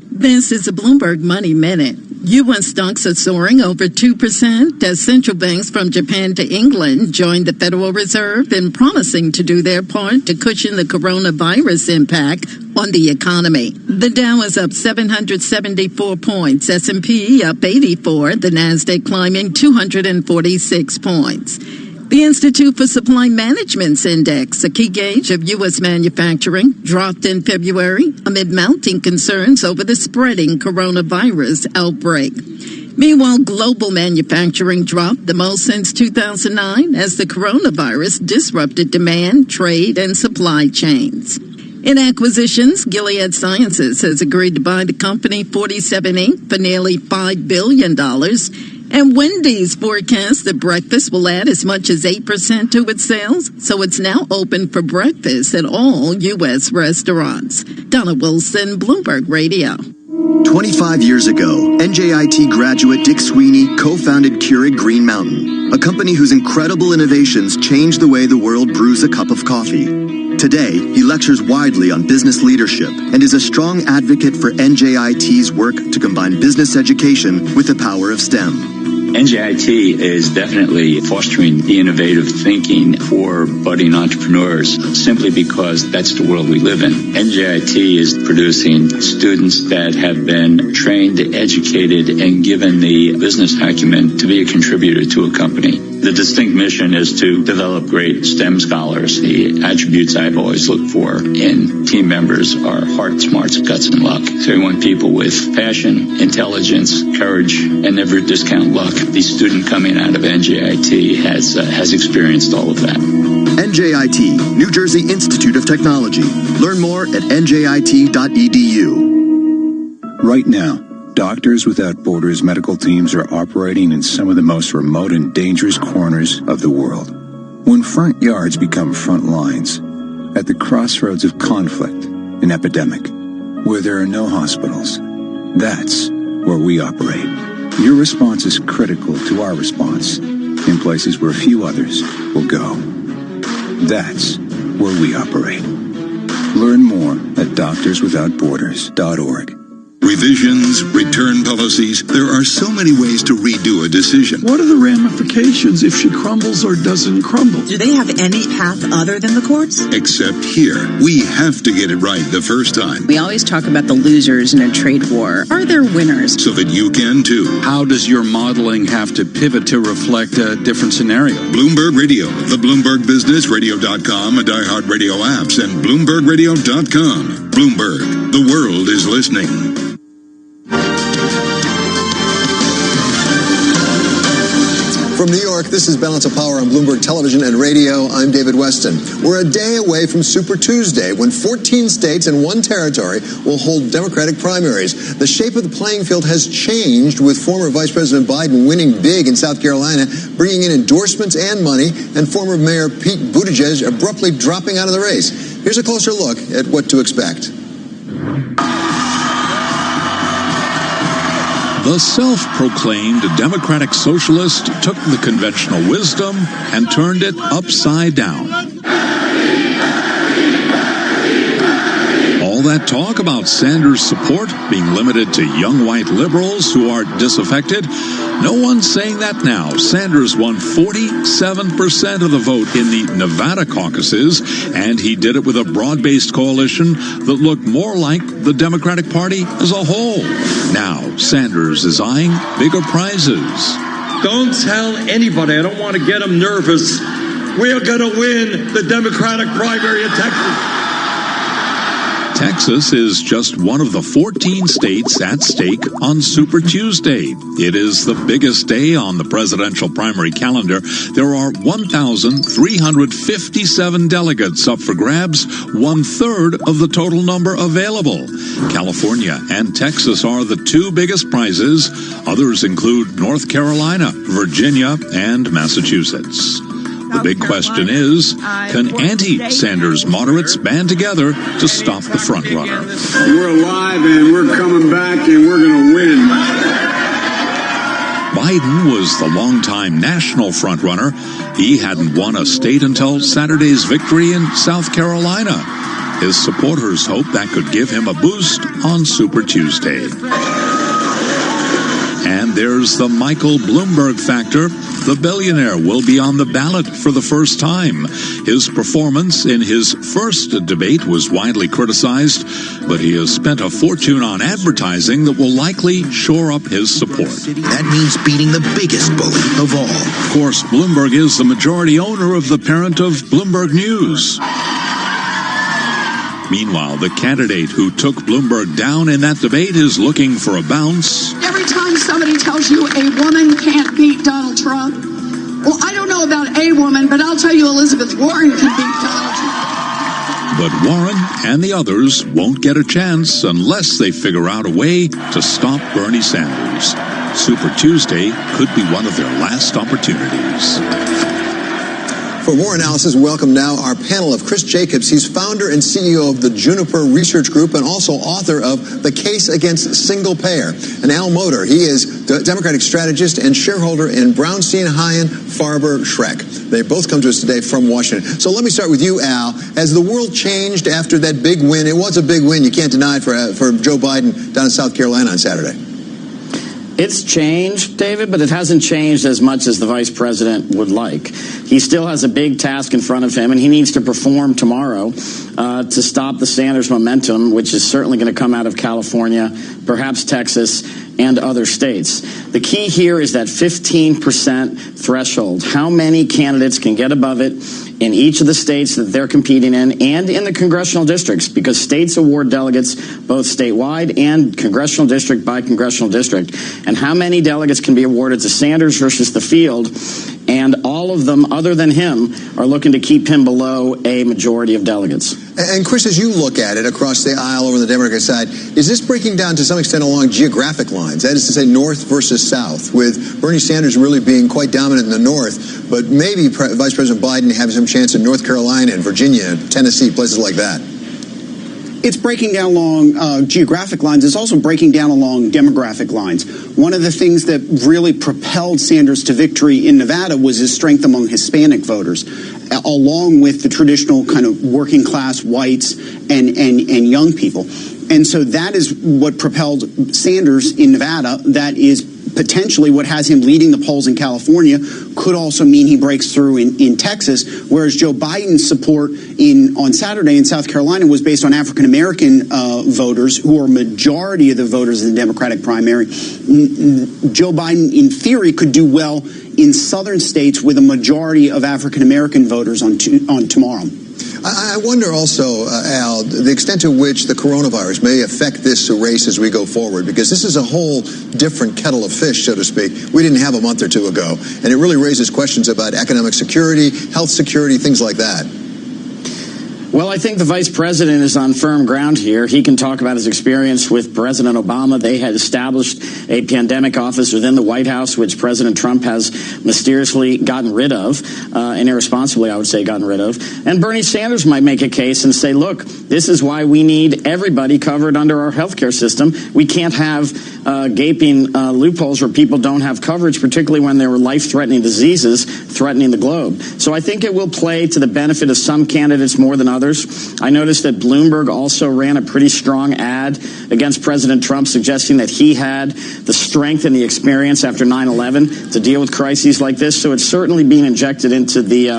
This is a Bloomberg Money Minute. U.S. stocks are soaring over 2% as central banks from Japan to England join the Federal Reserve in promising to do their part to cushion the coronavirus impact on the economy. The Dow is up 774 points, S&P up 84, the Nasdaq climbing 246 points. The Institute for Supply Management's index, a key gauge of U.S. manufacturing, dropped in February amid mounting concerns over the spreading coronavirus outbreak. Meanwhile, global manufacturing dropped the most since 2009 as the coronavirus disrupted demand, trade, and supply chains. In acquisitions, Gilead Sciences has agreed to buy the company 47 Inc. for nearly $5 billion. And Wendy's forecasts that breakfast will add as much as 8% to its sales, so it's now open for breakfast at all U.S. restaurants. Donna Wilson, Bloomberg Radio. 25 years ago, NJIT graduate Dick Sweeney co-founded Keurig Green Mountain, a company whose incredible innovations changed the way the world brews a cup of coffee. Today, he lectures widely on business leadership and is a strong advocate for NJIT's work to combine business education with the power of STEM. NJIT is definitely fostering the innovative thinking for budding entrepreneurs simply because that's the world we live in. NJIT is producing students that have been trained, educated, and given the business acumen to be a contributor to a company. The distinct mission is to develop great STEM scholars. The attributes I've always looked for in team members are heart, smarts, guts, and luck. So we want people with passion, intelligence, courage, and never discount luck. The student coming out of NJIT has experienced all of that. NJIT, New Jersey Institute of Technology. Learn more at njit.edu. Right now, Doctors Without Borders medical teams are operating in some of the most remote and dangerous corners of the world. When front yards become front lines, at the crossroads of conflict and epidemic, where there are no hospitals, that's where we operate. Your response is critical to our response in places where few others will go. That's where we operate. Learn more at doctorswithoutborders.org. Revisions, return policies, there are so many ways to redo a decision. What are the ramifications if she crumbles or doesn't crumble? Do they have any path other than the courts? Except here, we have to get it right the first time. We always talk about the losers in a trade war. Are there winners? So that you can too. How does your modeling have to pivot to reflect a different scenario? Bloomberg Radio, the Bloomberg Business, Radio.com, and iHeartRadio apps, and BloombergRadio.com. Bloomberg, the world is listening. From New York, this is Balance of Power on Bloomberg Television and Radio. I'm David Weston. We're a day away from Super Tuesday, when 14 states and 1 territory will hold Democratic primaries. The shape of the playing field has changed, with former Vice President Biden winning big in South Carolina, bringing in endorsements and money, and former Mayor Pete Buttigieg abruptly dropping out of the race. Here's a closer look at what to expect. The self-proclaimed Democratic Socialist took the conventional wisdom and turned it upside down. All that talk about Sanders' support being limited to young white liberals who are disaffected, no one's saying that now. Sanders won 47% of the vote in the Nevada caucuses, and he did it with a broad-based coalition that looked more like the Democratic Party as a whole. Now, Sanders is eyeing bigger prizes. Don't tell anybody. I don't want to get them nervous. We're going to win the Democratic primary in Texas. Texas is just one of the 14 states at stake on Super Tuesday. It is the biggest day on the presidential primary calendar. There are 1,357 delegates up for grabs, 1/3 of the total number available. California and Texas are the 2 biggest prizes. Others include North Carolina, Virginia, and Massachusetts. The big question is, can anti-Sanders moderates band together to stop the frontrunner? We're alive and we're coming back and we're going to win. Biden was the longtime national frontrunner. He hadn't won a state until Saturday's victory in South Carolina. His supporters hope that could give him a boost on Super Tuesday. And there's the Michael Bloomberg factor. The billionaire will be on the ballot for the first time. His performance in his first debate was widely criticized, but he has spent a fortune on advertising that will likely shore up his support. That means beating the biggest bully of all. Of course, Bloomberg is the majority owner of the parent of Bloomberg News. Meanwhile, the candidate who took Bloomberg down in that debate is looking for a bounce. Every time somebody tells you a woman can't beat Donald Trump, well, I don't know about a woman, but I'll tell you Elizabeth Warren can beat Donald Trump. But Warren and the others won't get a chance unless they figure out a way to stop Bernie Sanders. Super Tuesday could be one of their last opportunities. For more analysis, welcome now our panel of Chris Jacobs. He's founder and CEO of the Juniper Research Group and also author of The Case Against Single Payer. And Al Motor, he is the Democratic strategist and shareholder in Brownstein, Hine, Farber, Schreck. They both come to us today from Washington. So let me start with you, Al. Has the world changed after that big win? It was a big win. You can't deny it for Joe Biden down in South Carolina on Saturday. It's changed, David, but it hasn't changed as much as the vice president would like. He still has a big task in front of him, and he needs to perform tomorrow to stop the Sanders momentum, which is certainly going to come out of California, perhaps Texas, and other states. The key here is that 15% threshold. How many candidates can get above it in each of the states that they're competing in and in the congressional districts, because states award delegates both statewide and congressional district by congressional district. And how many delegates can be awarded to Sanders versus the field? And all of them, other than him, are looking to keep him below a majority of delegates. And Chris, as you look at it across the aisle over the Democratic side, is this breaking down to some extent along geographic lines? That is to say, north versus south, with Bernie Sanders really being quite dominant in the north, but maybe Vice President Biden having some chance in North Carolina and Virginia, Tennessee, places like that. It's breaking down along geographic lines. It's also breaking down along demographic lines. One of the things that really propelled Sanders to victory in Nevada was his strength among Hispanic voters, along with the traditional kind of working class whites and young people. And so that is what propelled Sanders in Nevada. That is potentially what has him leading the polls in California. Could also mean he breaks through in Texas, whereas Joe Biden's support on Saturday in South Carolina was based on African-American voters, who are majority of the voters in the Democratic primary. Joe Biden, in theory, could do well in southern states with a majority of African-American voters on tomorrow. I wonder also, Al, the extent to which the coronavirus may affect this race as we go forward, because this is a whole different kettle of fish, so to speak, we didn't have a month or two ago. And it really raises questions about economic security, health security, things like that. Well, I think the vice president is on firm ground here. He can talk about his experience with President Obama. They had established a pandemic office within the White House, which President Trump has mysteriously gotten rid of, and irresponsibly, I would say, gotten rid of. And Bernie Sanders might make a case and say, look, this is why we need everybody covered under our healthcare system. We can't have gaping loopholes where people don't have coverage, particularly when there were life-threatening diseases threatening the globe. So I think it will play to the benefit of some candidates more than others. I noticed that Bloomberg also ran a pretty strong ad against President Trump, suggesting that he had the strength and the experience after 9/11 to deal with crises like this. So it's certainly being injected into the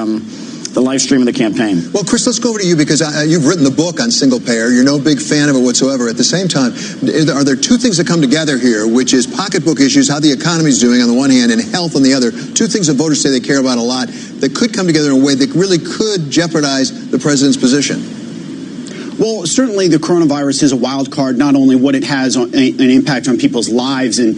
live stream of the campaign. Well, Chris, let's go over to you, because you've written the book on single payer. You're no big fan of it whatsoever. At the same time, are there two things that come together here, which is pocketbook issues, how the economy is doing on the one hand, and health on the other? Two things that voters say they care about a lot that could come together in a way that really could jeopardize the president's position. Well, certainly the coronavirus is a wild card, not only what it has on an impact on people's lives and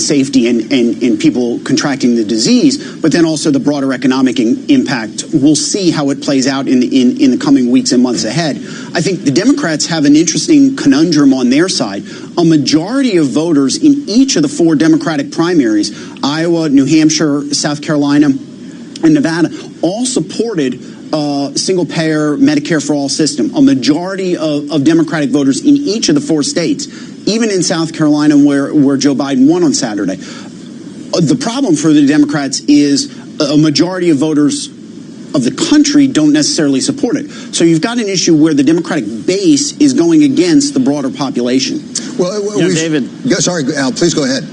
safety and people contracting the disease, but then also the broader economic impact. We'll see how it plays out in the coming weeks and months ahead. I think the Democrats have an interesting conundrum on their side. A majority of voters in each of the four Democratic primaries, Iowa, New Hampshire, South Carolina, and Nevada, all supported single-payer Medicare for all system. A majority of Democratic voters in each of the four states, even in South Carolina where Joe Biden won on Saturday. The problem for the Democrats is a majority of voters of the country don't necessarily support it. So you've got an issue where the Democratic base is going against the broader population. Well, David. Sorry, Al, please go ahead.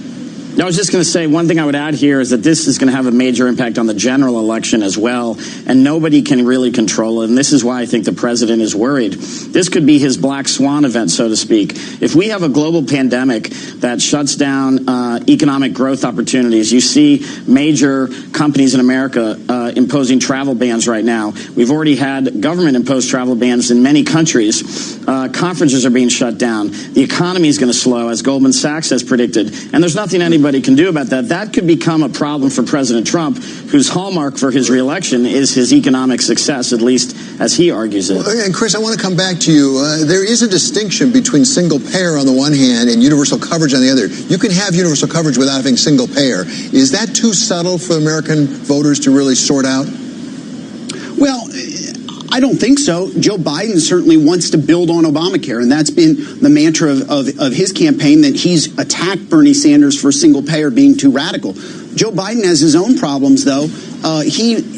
I was just going to say, one thing I would add here is that this is going to have a major impact on the general election as well, and nobody can really control it, and this is why I think the president is worried. This could be his black swan event, so to speak. If we have a global pandemic that shuts down economic growth opportunities, you see major companies in America imposing travel bans right now. We've already had government-imposed travel bans in many countries. Conferences are being shut down. The economy is going to slow, as Goldman Sachs has predicted, and there's nothing anybody can do about that. That could become a problem for President Trump, whose hallmark for his reelection is his economic success, at least as he argues it. And Chris, I want to come back to you. There is a distinction between single payer on the one hand and universal coverage on the other. You can have universal coverage without having single payer. Is that too subtle for American voters to really sort out? Well, I don't think so. Joe Biden certainly wants to build on Obamacare, and that's been the mantra of his campaign, that he's attacked Bernie Sanders for single payer being too radical. Joe Biden has his own problems, though. He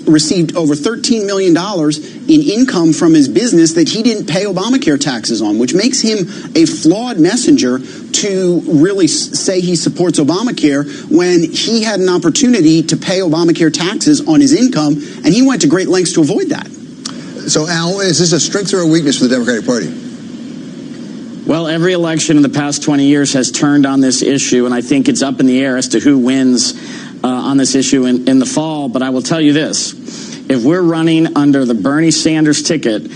received over $13 million in income from his business that he didn't pay Obamacare taxes on, which makes him a flawed messenger to really say he supports Obamacare when he had an opportunity to pay Obamacare taxes on his income, and he went to great lengths to avoid that. So, Al, is this a strength or a weakness for the Democratic Party? Well, every election in the past 20 years has turned on this issue, and I think it's up in the air as to who wins on this issue in the fall. But I will tell you this. If we're running under the Bernie Sanders ticket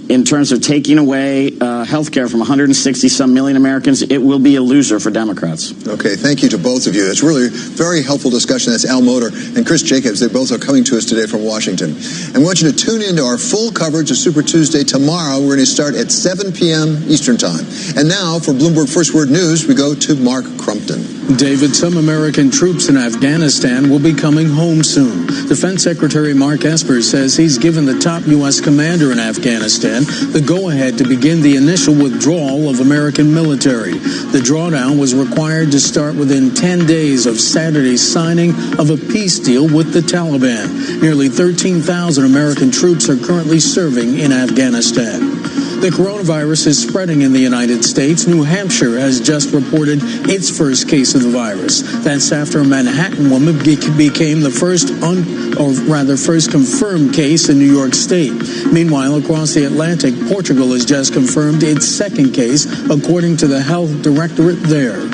in terms of taking away health care from 160-some million Americans, it will be a loser for Democrats. Okay, thank you to both of you. That's really very helpful discussion. That's Al Motor and Chris Jacobs. They both are coming to us today from Washington. And we want you to tune in to our full coverage of Super Tuesday tomorrow. We're going to start at 7 p.m. Eastern Time. And now, for Bloomberg First Word News, we go to Mark Crumpton. David, some American troops in Afghanistan will be coming home soon. Defense Secretary Mark Esper says he's given the top U.S. commander in Afghanistan the go-ahead to begin the initial withdrawal of American military. The drawdown was required to start within 10 days of Saturday's signing of a peace deal with the Taliban. Nearly 13,000 American troops are currently serving in Afghanistan. The coronavirus is spreading in the United States. New Hampshire has just reported its first case of the virus. That's after a Manhattan woman became the first confirmed case in New York State. Meanwhile, across the Atlantic, Portugal has just confirmed its second case, according to the health directorate there.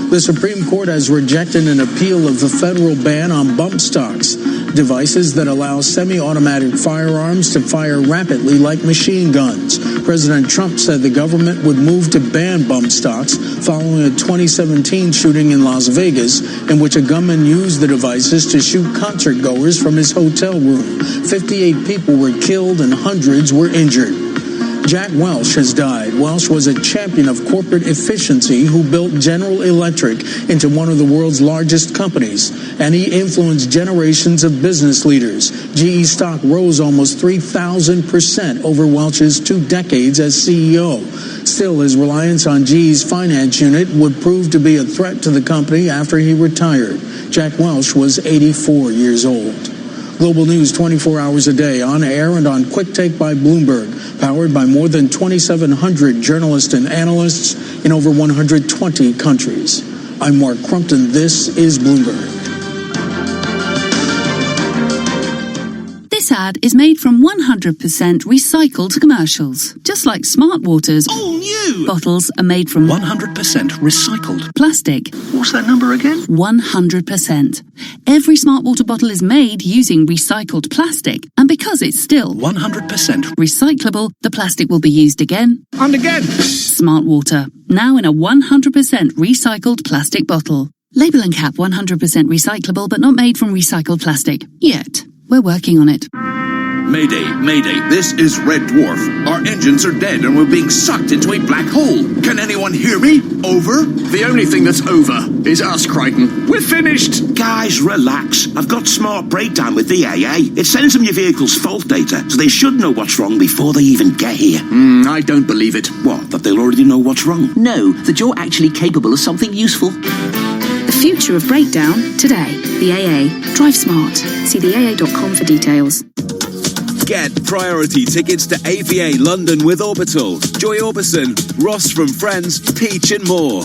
The Supreme Court has rejected an appeal of the federal ban on bump stocks, devices that allow semi-automatic firearms to fire rapidly like machine guns. President Trump said the government would move to ban bump stocks following a 2017 shooting in Las Vegas in which a gunman used the devices to shoot concert goers from his hotel room. 58 people were killed and hundreds were injured. Jack Welch has died. Welch was a champion of corporate efficiency who built General Electric into one of the world's largest companies, and he influenced generations of business leaders. GE stock rose almost 3,000% over Welch's 2 decades as CEO. Still, his reliance on GE's finance unit would prove to be a threat to the company after he retired. Jack Welch was 84 years old. Global news 24 hours a day, on air and on Quick Take by Bloomberg, powered by more than 2,700 journalists and analysts in over 120 countries. I'm Mark Crumpton. This is Bloomberg. This ad is made from 100% recycled commercials, just like Smart Water's all new bottles are made from 100% recycled plastic. What's that number again? 100%. Every Smart Water bottle is made using recycled plastic, and because it's still 100% recyclable, the plastic will be used again and again. Smart Water, now in a 100% recycled plastic bottle. Label and cap 100% recyclable, but not made from recycled plastic. Yet. We're working on it. Mayday, Mayday, this is Red Dwarf. Our engines are dead and we're being sucked into a black hole. Can anyone hear me? Over? The only thing that's over is us, Crichton. We're finished. Guys, relax. I've got Smart Breakdown with the AA. It sends them your vehicle's fault data, so they should know what's wrong before they even get here. I don't believe it. What, that they'll already know what's wrong? No, that you're actually capable of something useful. The future of breakdown, today. The AA. Drive smart. See theaa.com for details. Get priority tickets to AVA London with Orbital, Joy Orbison, Ross from Friends, Peach and more.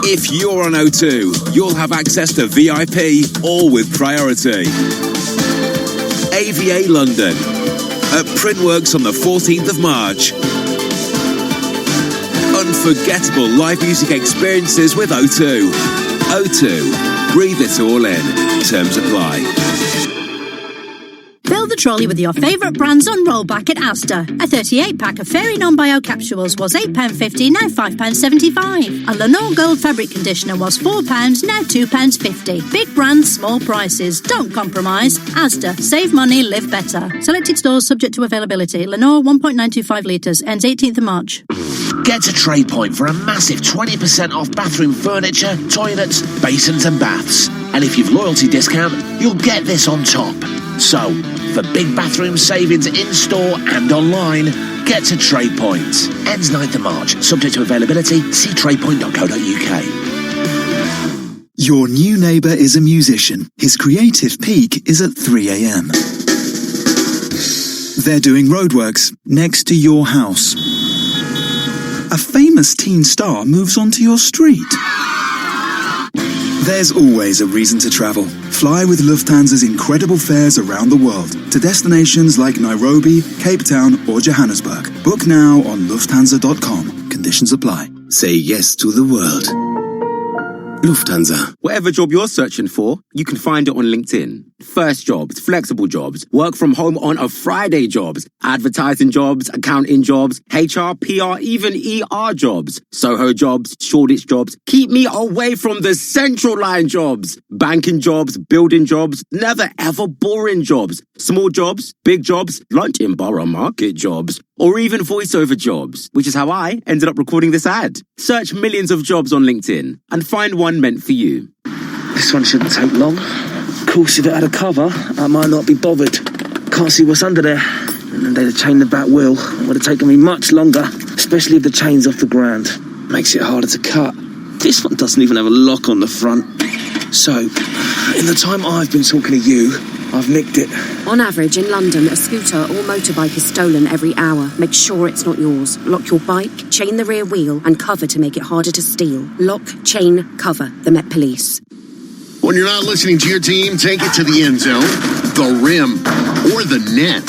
If you're on O2, you'll have access to VIP, all with priority. AVA London, at Printworks on the 14th of March. Unforgettable live music experiences with O2. O2, breathe it all in. Terms apply. Fill the trolley with your favourite brands on rollback at Asda. A 38-pack of Fairy Non-Bio capsules was £8.50, now £5.75. A Lenore Gold fabric conditioner was £4, now £2.50. Big brands, small prices. Don't compromise. Asda. Save money, live better. Selected stores subject to availability. Lenore 1.925 litres. Ends 18th of March. Get to TradePoint for a massive 20% off bathroom furniture, toilets, basins and baths. And if you've loyalty discount, you'll get this on top. So, for big bathroom savings in-store and online, get to TradePoint. Ends 9th of March. Subject to availability. See tradepoint.co.uk. Your new neighbour is a musician. His creative peak is at 3 a.m. They're doing roadworks next to your house. A famous teen star moves onto your street. There's always a reason to travel. Fly with Lufthansa's incredible fares around the world to destinations like Nairobi, Cape Town or Johannesburg. Book now on Lufthansa.com. Conditions apply. Say yes to the world. Lufthansa. Whatever job you're searching for, you can find it on LinkedIn. First jobs, flexible jobs, work from home on a Friday jobs, advertising jobs, accounting jobs, HR, PR, even ER jobs, Soho jobs, Shoreditch jobs. Keep me away from the central line jobs. Banking jobs, building jobs, never ever boring jobs. Small jobs, big jobs, lunch in Borough Market jobs, or even voiceover jobs, which is how I ended up recording this ad. Search millions of jobs on LinkedIn and find one meant for you. This one shouldn't take long. Of course, if it had a cover, I might not be bothered. Can't see what's under there. And then they'd have chained the back wheel. It would have taken me much longer, especially if the chain's off the ground. Makes it harder to cut. This one doesn't even have a lock on the front. So, in the time I've been talking to you, I've nicked it. On average, in London, a scooter or motorbike is stolen every hour. Make sure it's not yours. Lock your bike, chain the rear wheel, and cover to make it harder to steal. Lock, chain, cover. The Met Police. When you're not listening to your team, take it to the end zone, the rim, or the net.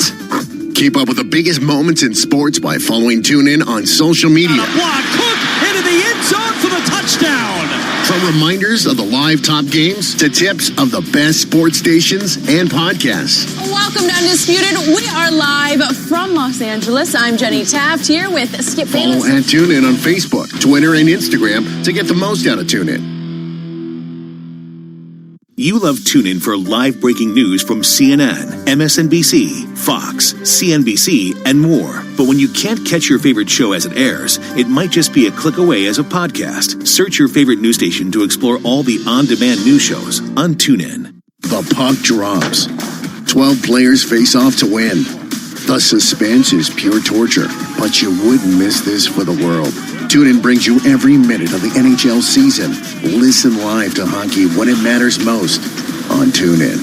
Keep up with the biggest moments in sports by following TuneIn on social media. Block, Cook into the end zone for the touchdown. From reminders of the live top games to tips of the best sports stations and podcasts. Welcome to Undisputed. We are live from Los Angeles. I'm Jenny Taft here with Skip Follow Bayless. at TuneIn on Facebook, Twitter, and Instagram to get the most out of TuneIn. You love TuneIn for live breaking news from CNN, MSNBC, Fox, CNBC, and more. But when you can't catch your favorite show as it airs, it might just be a click away as a podcast. Search your favorite news station to explore all the on-demand news shows on TuneIn. The puck drops. 12 players face off to win. The suspense is pure torture, but you wouldn't miss this for the world. TuneIn brings you every minute of the NHL season. Listen live to hockey when it matters most on TuneIn.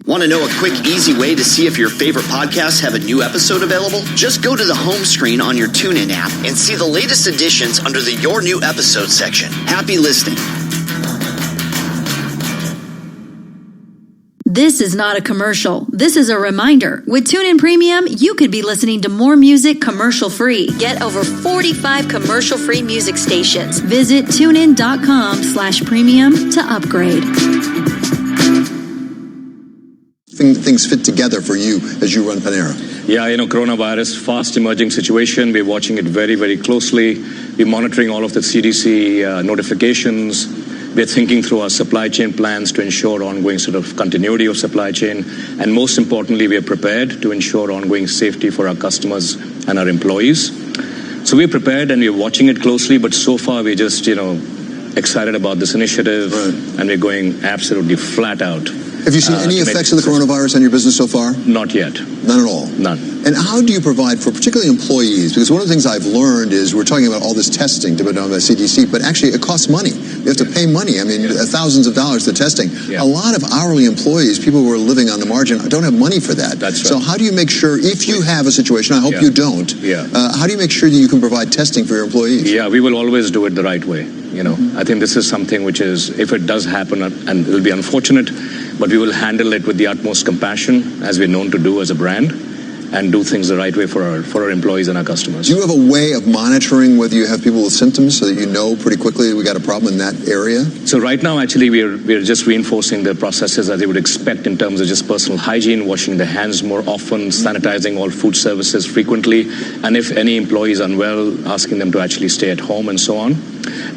Want to know a quick, easy way to see if your favorite podcasts have a new episode available? Just go to the home screen on your TuneIn app and see the latest editions under the Your New Episode section. Happy listening. This is not a commercial. This is a reminder. With TuneIn Premium, you could be listening to more music commercial-free. Get over 45 commercial-free music stations. Visit TuneIn.com/premium to upgrade. Things fit together for you as you run Panera. Yeah, coronavirus, fast emerging situation. We're watching it very, very closely. We're monitoring all of the CDC notifications. We're thinking through our supply chain plans to ensure ongoing sort of continuity of supply chain. And most importantly, we are prepared to ensure ongoing safety for our customers and our employees. So we're prepared and we're watching it closely, but so far we're just, excited about this initiative, and we're going absolutely flat out. Have you seen any effects of the coronavirus on your business so far? Not yet. None at all? None. And how do you provide for particularly employees? Because one of the things I've learned is we're talking about all this testing to be done by CDC, but actually it costs money. You have to pay money. I mean, thousands of dollars to testing. Yeah. A lot of hourly employees, people who are living on the margin, don't have money for that. That's right. So how do you make sure, if you have a situation, I hope you don't, how do you make sure that you can provide testing for your employees? Yeah, we will always do it the right way. I think this is something which is, if it does happen, and it will be unfortunate, but we will handle it with the utmost compassion, as we're known to do as a brand, and do things the right way for our employees and our customers. Do you have a way of monitoring whether you have people with symptoms so that you know pretty quickly that we got a problem in that area? So right now, actually, we're just reinforcing the processes as you would expect in terms of just personal hygiene, washing the hands more often, sanitizing all food services frequently, and if any employee is unwell, asking them to actually stay at home and so on.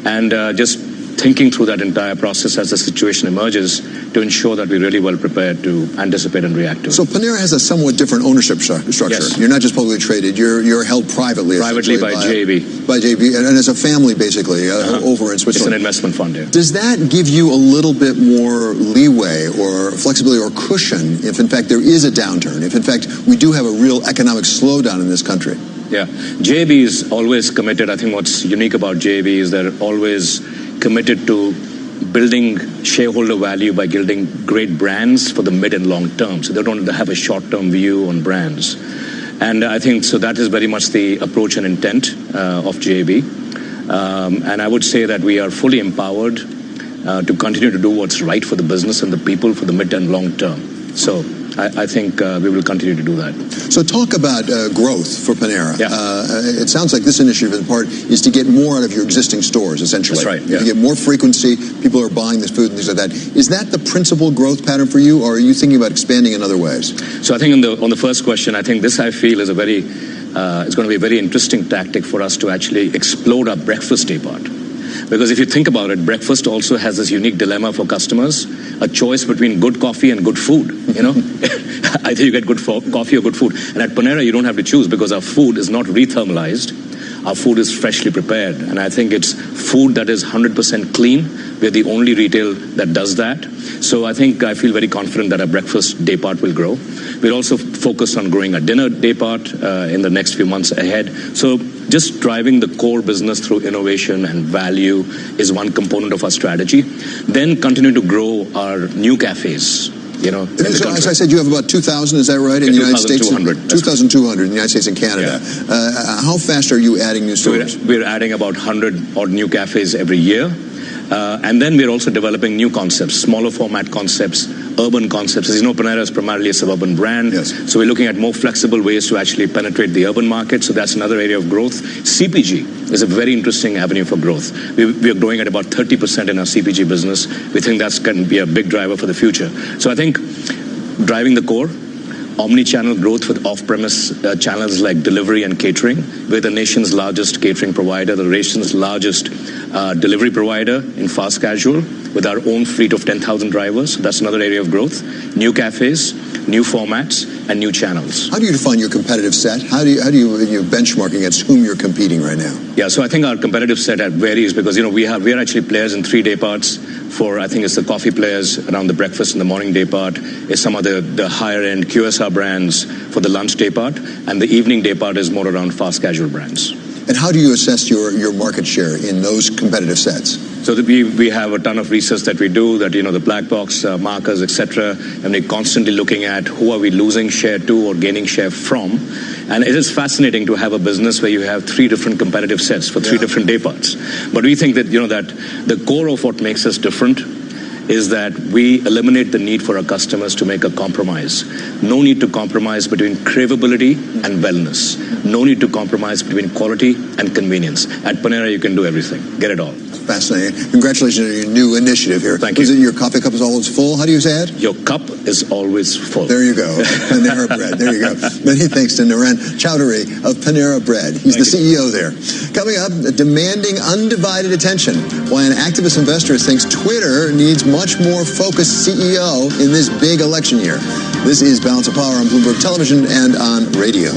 And just thinking through that entire process as the situation emerges to ensure that we're really well prepared to anticipate and react to it. So Panera has a somewhat different ownership structure. Yes. You're not just publicly traded, you're held privately. Privately by JB. By JB, and as a family, basically, over in Switzerland. It's an investment fund, yeah. Does that give you a little bit more leeway or flexibility or cushion if, in fact, there is a downturn, if, in fact, we do have a real economic slowdown in this country? Yeah. JB is always committed. I think what's unique about JB is they're always committed to building shareholder value by building great brands for the mid and long term. So they don't have a short-term view on brands. And I think so that is very much the approach and intent of JB. And I would say that we are fully empowered to continue to do what's right for the business and the people for the mid and long term. So I think we will continue to do that. So talk about growth for Panera. Yeah. It sounds like this initiative, in part, is to get more out of your existing stores, essentially. That's right, yeah. To get more frequency, people are buying this food and things like that. Is that the principal growth pattern for you, or are you thinking about expanding in other ways? So I think on the first question, I think this I feel is it's going to be a very interesting tactic for us to actually explode our breakfast day part. Because if you think about it, breakfast also has this unique dilemma for customers, a choice between good coffee and good food, Either you get good coffee or good food. And at Panera, you don't have to choose because our food is not rethermalized. Our food is freshly prepared. And I think it's food that is 100% clean. We're the only retail that does that. So I feel very confident that our breakfast day part will grow. We're also focused on growing our dinner day part in the next few months ahead. So just driving the core business through innovation and value is one component of our strategy. Then continue to grow our new cafes. As I said, you have about 2,000, is that right, in the United States? 2,200 in the United States and Canada. Yeah. How fast are you adding new stores? We're adding about 100 odd new cafes every year. And then we're also developing new concepts, smaller format concepts, urban concepts. As you know, Panera is primarily a suburban brand. Yes. So we're looking at more flexible ways to actually penetrate the urban market. So that's another area of growth. CPG is a very interesting avenue for growth. We are growing at about 30% in our CPG business. We think that's going to be a big driver for the future. So I think driving the core, omni-channel growth with off-premise channels like delivery and catering. We're the nation's largest catering provider, the nation's largest delivery provider in fast casual with our own fleet of 10,000 drivers. That's another area of growth. New cafes, new formats, and new channels. How do you define your competitive set? How do you benchmark against whom you're competing right now? Yeah, so I think our competitive set varies because we are actually players in 3 day parts. I think it's the coffee players around the breakfast and the morning day part. It's some of the higher end QSR brands for the lunch day part, and the evening day part is more around fast casual brands. And how do you assess your market share in those competitive sets? So we have a ton of research that we do, that the black box markers, etc. And we're constantly looking at who are we losing share to or gaining share from. And it is fascinating to have a business where you have 3 different competitive sets for 3 different day parts. But we think that that the core of what makes us different is that we eliminate the need for our customers to make a compromise. No need to compromise between craveability and wellness. No need to compromise between quality and convenience. At Panera, you can do everything. Get it all. Fascinating. Congratulations on your new initiative here. Thank you. Is it your coffee cup is always full? How do you say it? Your cup is always full. There you go. Panera Bread. There you go. Many thanks to Naren Chowdhury of Panera Bread. He's the CEO there. Coming up, demanding undivided attention. Why an activist investor thinks Twitter needs much more focused CEO in this big election year. This is Balance of Power on Bloomberg Television and on radio.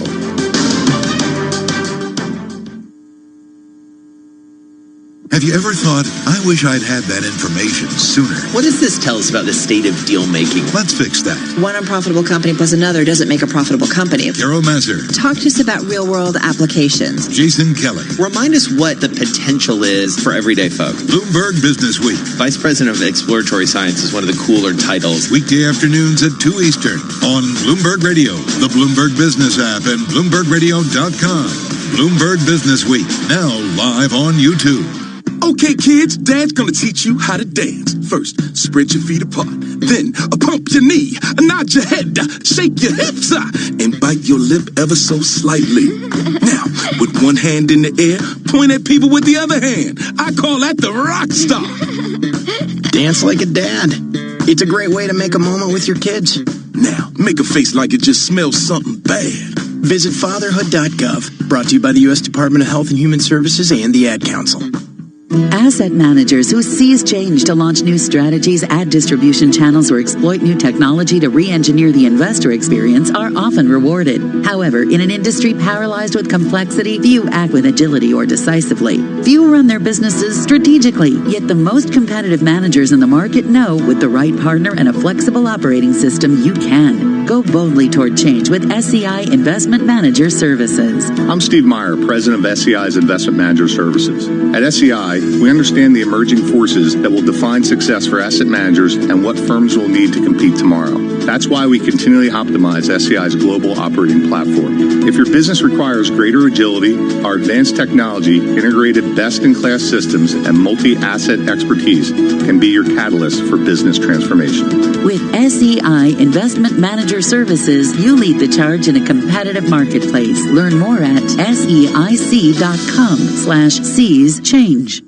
Have you ever thought, I wish I'd had that information sooner? What does this tell us about the state of deal making? Let's fix that. One unprofitable company plus another doesn't make a profitable company. Carol Mazur. Talk to us about real-world applications. Jason Kelly. Remind us what the potential is for everyday folk. Bloomberg Business Week. Vice President of Exploratory Science is one of the cooler titles. Weekday afternoons at 2 Eastern on Bloomberg Radio, the Bloomberg Business app, and BloombergRadio.com. Bloomberg Business Week, now live on YouTube. Okay. Okay, kids, Dad's gonna teach you how to dance. First, spread your feet apart. Then, pump your knee, nod your head, shake your hips, and bite your lip ever so slightly. Now, with one hand in the air, point at people with the other hand. I call that the rock star. Dance like a dad. It's a great way to make a moment with your kids. Now, make a face like it just smells something bad. Visit fatherhood.gov. Brought to you by the U.S. Department of Health and Human Services and the Ad Council. Asset managers who seize change to launch new strategies, add distribution channels, or exploit new technology to re-engineer the investor experience are often rewarded. However, in an industry paralyzed with complexity, few act with agility or decisively. Few run their businesses strategically, yet the most competitive managers in the market know with the right partner and a flexible operating system, you can. Go boldly toward change with SEI Investment Manager Services. I'm Steve Meyer, president of SEI's Investment Manager Services. At SEI, we understand the emerging forces that will define success for asset managers and what firms will need to compete tomorrow. That's why we continually optimize SEI's global operating platform. If your business requires greater agility, our advanced technology, integrated best-in-class systems, and multi-asset expertise can be your catalyst for business transformation. With SEI Investment Manager Services, you lead the charge in a competitive marketplace. Learn more at seic.com/seize change.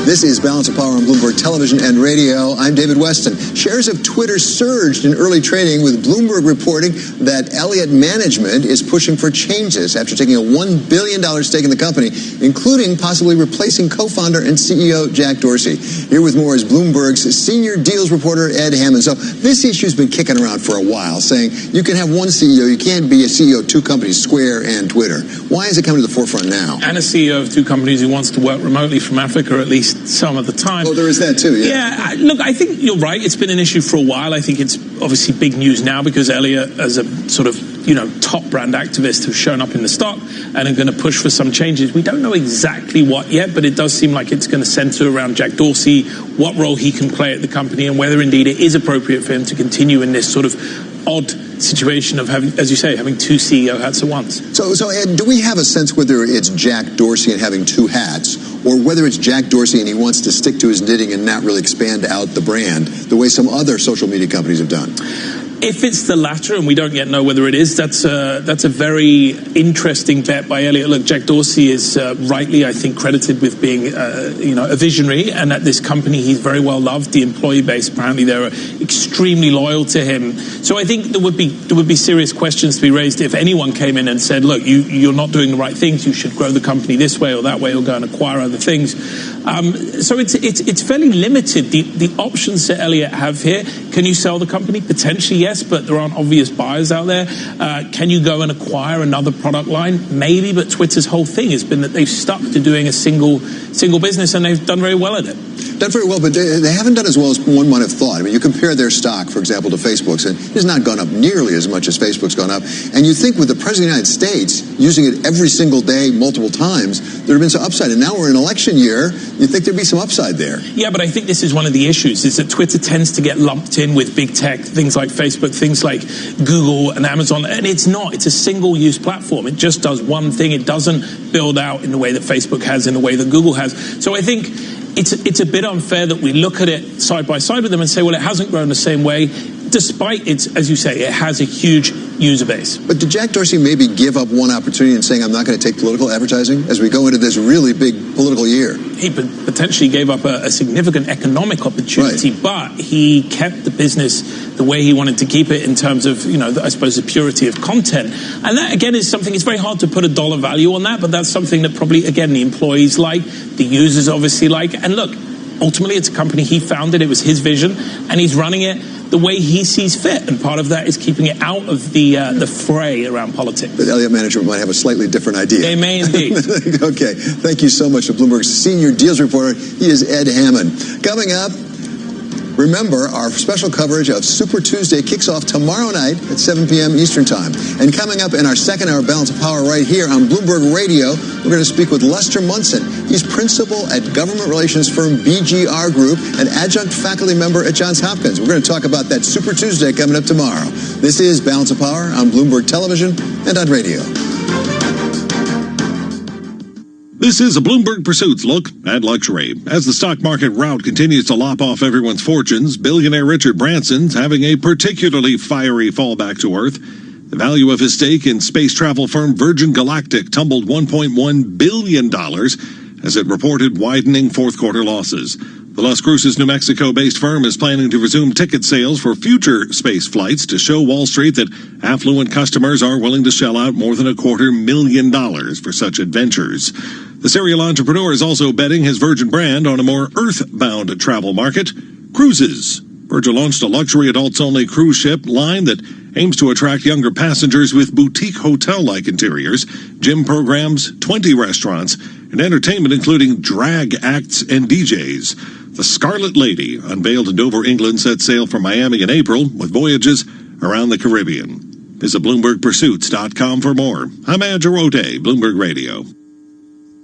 This is Balance of Power on Bloomberg Television and Radio. I'm David Weston. Shares of Twitter surged in early trading, with Bloomberg reporting that Elliott Management is pushing for changes after taking a $1 billion stake in the company, including possibly replacing co-founder and CEO Jack Dorsey. Here with more is Bloomberg's senior deals reporter Ed Hammond. So this issue's been kicking around for a while, saying you can have one CEO, you can't be a CEO of two companies, Square and Twitter. Why is it coming to the forefront now? And a CEO of two companies who wants to work remotely from Africa, at least some of the time. Oh, there is that too, yeah. Look, I think you're right. It's been an issue for a while. I think it's obviously big news now because Elliott, as a sort of, top brand activist, have shown up in the stock and are going to push for some changes. We don't know exactly what yet, but it does seem like it's going to center around Jack Dorsey, what role he can play at the company, and whether indeed it is appropriate for him to continue in this sort of odd situation of having, as you say, having two CEO hats at once. So Ed, do we have a sense whether it's Jack Dorsey and having two hats, or whether it's Jack Dorsey and he wants to stick to his knitting and not really expand out the brand the way some other social media companies have done? If it's the latter, and we don't yet know whether it is, that's a very interesting bet by Elliott. Look, Jack Dorsey is rightly, I think, credited with being, a visionary, and at this company he's very well loved. The employee base, apparently, they're extremely loyal to him. So I think there would be serious questions to be raised if anyone came in and said, look, you're not doing the right things. You should grow the company this way or that way, or go and acquire other things. So it's fairly limited. The options that Elliott have here. Can you sell the company? Potentially, yes, but there aren't obvious buyers out there. Can you go and acquire another product line? Maybe, but Twitter's whole thing has been that they've stuck to doing a single business, and they've done very well at it. Done very well, but they haven't done as well as one might have thought. I mean, you compare their stock, for example, to Facebook's, and it has not gone up nearly as much as Facebook's gone up. And you think with the President of the United States using it every single day, multiple times, there have been some upside. And now we're in an election year, you think there'd be some upside there. Yeah, but I think this is one of the issues, is that Twitter tends to get lumped in with big tech, things like Facebook, things like Google and Amazon, and it's not. It's a single-use platform. It just does one thing. It doesn't build out in the way that Facebook has, in the way that Google has. So I think it's a bit unfair that we look at it side by side with them and say, well, it hasn't grown the same way, despite its, as you say, it has a huge user base. But did Jack Dorsey maybe give up one opportunity in saying, I'm not going to take political advertising as we go into this really big political year? He potentially gave up a significant economic opportunity, right, but he kept the business the way he wanted to keep it in terms of, I suppose, the purity of content. And that, again, is something, it's very hard to put a dollar value on that, but that's something that probably, again, the employees like, the users obviously like. And look, ultimately, it's a company he founded. It was his vision, and he's running it the way he sees fit. And part of that is keeping it out of the fray around politics. But Elliott Management might have a slightly different idea. They may indeed. Okay. Thank you so much to Bloomberg's senior deals reporter. He is Ed Hammond. Coming up, remember, our special coverage of Super Tuesday kicks off tomorrow night at 7 p.m. Eastern Time. And coming up in our second hour Balance of Power right here on Bloomberg Radio, we're going to speak with Lester Munson. He's principal at government relations firm BGR Group and adjunct faculty member at Johns Hopkins. We're going to talk about that Super Tuesday coming up tomorrow. This is Balance of Power on Bloomberg Television and on radio. This is a Bloomberg Pursuits look at luxury. As the stock market rout continues to lop off everyone's fortunes, billionaire Richard Branson's having a particularly fiery fallback to earth. The value of his stake in space travel firm Virgin Galactic tumbled $1.1 billion as it reported widening fourth quarter losses. The Las Cruces, New Mexico-based firm is planning to resume ticket sales for future space flights to show Wall Street that affluent customers are willing to shell out more than $250,000 for such adventures. The serial entrepreneur is also betting his Virgin brand on a more earthbound travel market, cruises. Virgin launched a luxury adults-only cruise ship line that aims to attract younger passengers with boutique hotel-like interiors, gym programs, 20 restaurants, and entertainment including drag acts and DJs. The Scarlet Lady, unveiled in Dover, England, set sail from Miami in April with voyages around the Caribbean. Visit BloombergPursuits.com for more. I'm Andrew O'Day, Bloomberg Radio.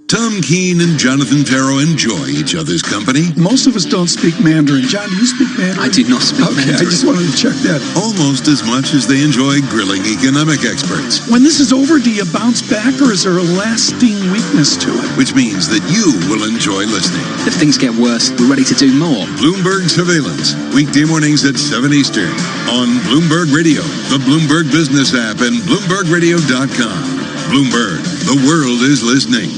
Tom Keene and Jonathan Farrow enjoy each other's company. Most of us don't speak Mandarin. John, do you speak Mandarin? I do not speak Mandarin. I just wanted to check that. Almost as much as they enjoy grilling economic experts. When this is over, do you bounce back or is there a lasting weakness to it? Which means that you will enjoy listening. If things get worse, we're ready to do more. Bloomberg Surveillance, weekday mornings at 7 Eastern on Bloomberg Radio, the Bloomberg Business app, and BloombergRadio.com. Bloomberg, the world is listening.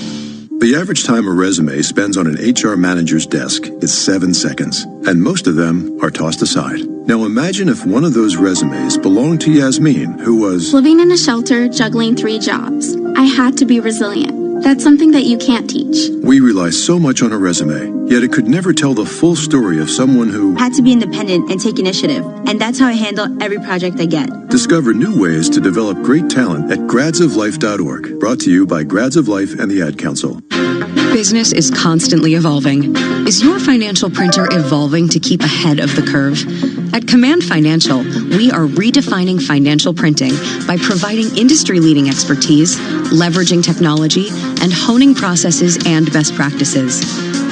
The average time a resume spends on an HR manager's desk is 7 seconds, and most of them are tossed aside. Now imagine if one of those resumes belonged to Yasmin, who was living in a shelter, juggling 3 jobs. I had to be resilient. That's something that you can't teach. We rely so much on a resume, yet it could never tell the full story of someone who had to be independent and take initiative. And that's how I handle every project I get. Discover new ways to develop great talent at gradsoflife.org. Brought to you by Grads of Life and the Ad Council. Business is constantly evolving. Is your financial printer evolving to keep ahead of the curve? At Command Financial, we are redefining financial printing by providing industry-leading expertise, leveraging technology, and honing processes and best practices.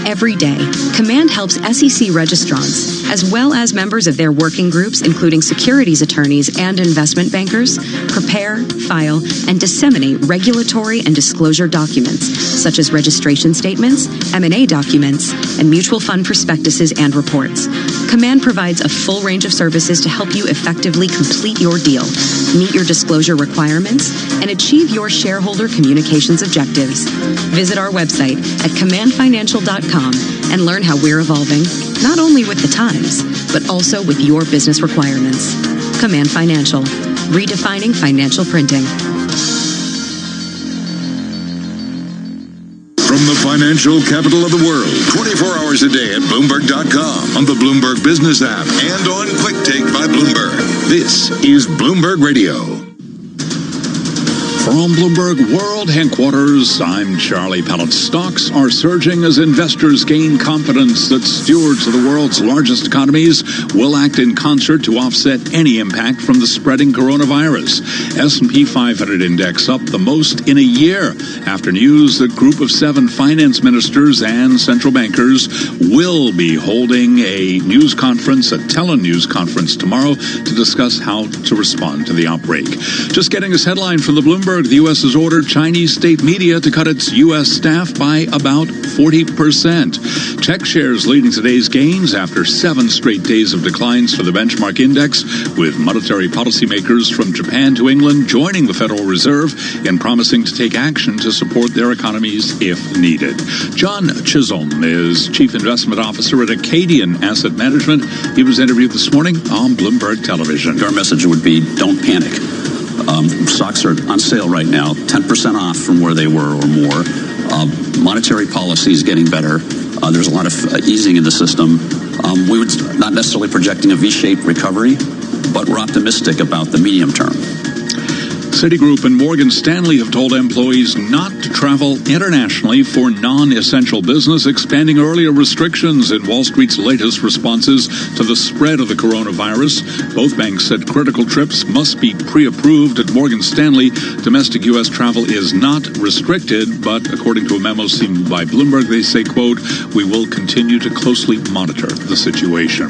Every day, Command helps SEC registrants, as well as members of their working groups, including securities attorneys and investment bankers, prepare, file, and disseminate regulatory and disclosure documents, such as registration statements, M&A documents, and mutual fund prospectuses and reports. Command provides a full range of services to help you effectively complete your deal, meet your disclosure requirements, and achieve your shareholder communications objectives. Visit our website at commandfinancial.com and learn how we're evolving, not only with the times, but also with your business requirements. Command Financial, redefining financial printing. From the financial capital of the world, 24 hours a day at Bloomberg.com, on the Bloomberg Business app, and on Quick Take by Bloomberg. This is Bloomberg Radio. From Bloomberg World Headquarters, I'm Charlie Pellet. Stocks are surging as investors gain confidence that stewards of the world's largest economies will act in concert to offset any impact from the spreading coronavirus. S&P 500 index up the most in a year after news that Group of 7 finance ministers and central bankers will be holding a news conference, a telenews conference tomorrow to discuss how to respond to the outbreak. Just getting this headline from the Bloomberg. The U.S. has ordered Chinese state media to cut its U.S. staff by about 40%. Tech shares leading today's gains after 7 straight days of declines for the benchmark index, with monetary policymakers from Japan to England joining the Federal Reserve in promising to take action to support their economies if needed. John Chisholm is Chief Investment Officer at Acadian Asset Management. He was interviewed this morning on Bloomberg Television. Our message would be, don't panic. Stocks are on sale right now, 10% off from where they were or more. Monetary policy is getting better. There's a lot of easing in the system. We were not necessarily projecting a V-shaped recovery, but we're optimistic about the medium term. Citigroup and Morgan Stanley have told employees not to travel internationally for non-essential business, expanding earlier restrictions in Wall Street's latest responses to the spread of the coronavirus. Both banks said critical trips must be pre-approved. At Morgan Stanley, domestic U.S. travel is not restricted, but according to a memo seen by Bloomberg, they say, quote, we will continue to closely monitor the situation.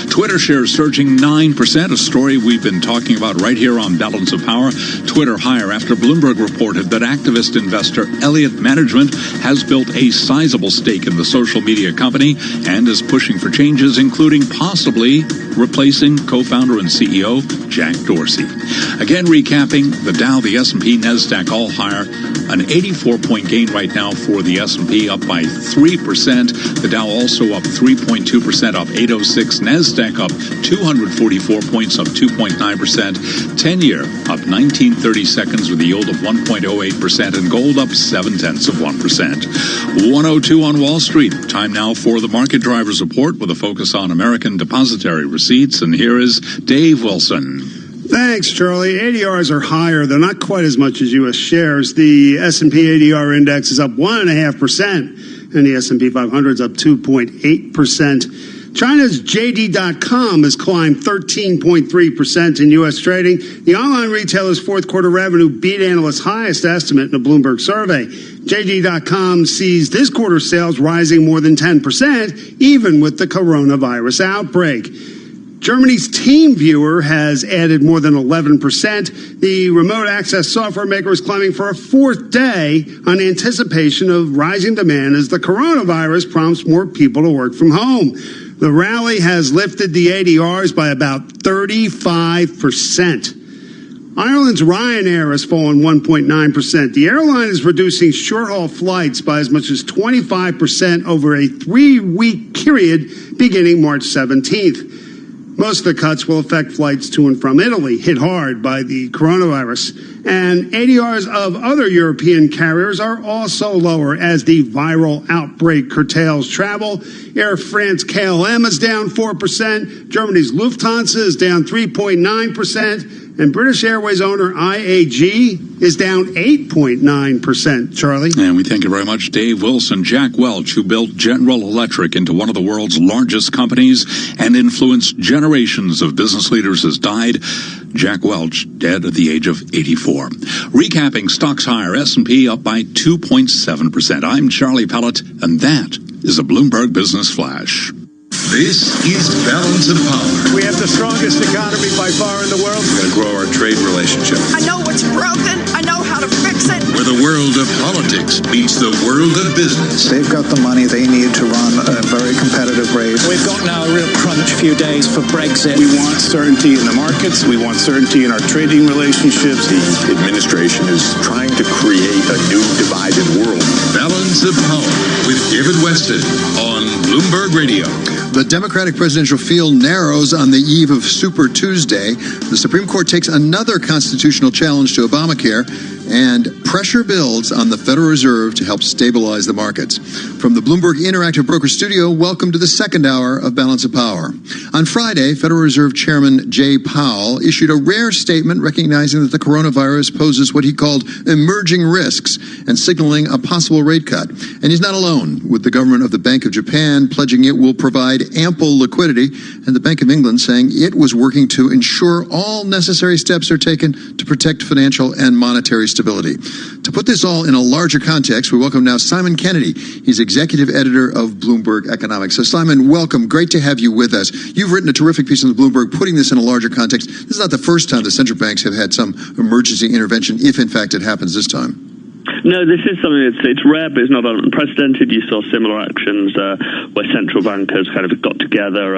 Twitter shares surging 9%, a story we've been talking about right here on Balance of Power. Twitter higher after Bloomberg reported that activist investor Elliott Management has built a sizable stake in the social media company and is pushing for changes, including possibly replacing co-founder and CEO Jack Dorsey. Again, recapping, the Dow, the S&P, NASDAQ all higher. An 84-point gain right now for the S&P, up by 3%. The Dow also up 3.2%, up 806. NASDAQ up 244 points, up 2.9%. 10-year up 1930 seconds with a yield of 1.08%, and gold up 0.7%. 102 on Wall Street. Time now for the Market Drivers Report with a focus on American depository receipts. And here is Dave Wilson. Thanks, Charlie. ADRs are higher. They're not quite as much as U.S. shares. The S&P ADR index is up 1.5%, and the S&P 500 is up 2.8%. China's JD.com has climbed 13.3% in U.S. trading. The online retailer's fourth quarter revenue beat analysts' highest estimate in a Bloomberg survey. JD.com sees this quarter's sales rising more than 10%, even with the coronavirus outbreak. Germany's TeamViewer has added more than 11%. The remote access software maker is climbing for a fourth day on anticipation of rising demand as the coronavirus prompts more people to work from home. The rally has lifted the ADRs by about 35%. Ireland's Ryanair has fallen 1.9%. The airline is reducing short-haul flights by as much as 25% over a 3-week period beginning March 17th. Most of the cuts will affect flights to and from Italy, hit hard by the coronavirus. And ADRs of other European carriers are also lower as the viral outbreak curtails travel. Air France KLM is down 4%. Germany's Lufthansa is down 3.9%. And British Airways owner IAG is down 8.9%, Charlie. And we thank you very much, Dave Wilson. Jack Welch, who built General Electric into one of the world's largest companies and influenced generations of business leaders, has died. Jack Welch, dead at the age of 84. Recapping, stocks higher, S&P up by 2.7%. I'm Charlie Pellet, and that is a Bloomberg Business Flash. This is Balance of Power. We have the strongest economy by far in the world. We're going to grow our trade relationship. I know what's broken. I know how to fix it. Where the world of politics meets the world of business. They've got the money they need to run a very competitive race. We've got now a real crunch few days for Brexit. We want certainty in the markets. We want certainty in our trading relationships. The administration is trying to create a new divided world. Balance of Power with David Weston on Bloomberg Radio. The Democratic presidential field narrows on the eve of Super Tuesday. The Supreme Court takes another constitutional challenge to Obamacare, and pressure builds on the Federal Reserve to help stabilize the markets. From the Bloomberg Interactive Broker Studio, welcome to the second hour of Balance of Power. On Friday, Federal Reserve Chairman Jay Powell issued a rare statement recognizing that the coronavirus poses what he called emerging risks and signaling a possible rate cut. And he's not alone, with the government of the Bank of Japan pledging it will provide ample liquidity, and the Bank of England saying it was working to ensure all necessary steps are taken to protect financial and monetary stability. To put this all in a larger context, we welcome now Simon Kennedy. He's executive editor of Bloomberg Economics. So Simon, welcome. Great to have you with us. You've written a terrific piece on the Bloomberg putting this in a larger context. This is not the first time the central banks have had some emergency intervention, if in fact it happens this time. No, this is something it's rare, but it's not unprecedented. You saw similar actions where central bankers kind of got together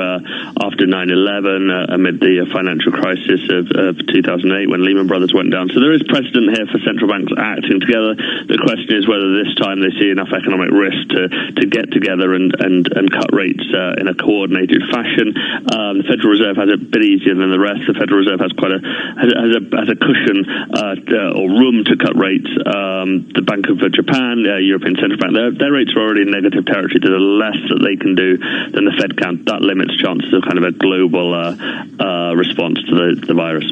after 9/11 amid the financial crisis of 2008 when Lehman Brothers went down. So there is precedent here for central banks acting together. The question is whether this time they see enough economic risk to get together and cut rates in a coordinated fashion. The Federal Reserve has it a bit easier than the rest. The Federal Reserve has quite has a cushion or room to cut rates. The Bank of Japan, European Central Bank, their rates are already in negative territory. There's less that they can do than the Fed can. That limits chances of kind of a global response to the virus.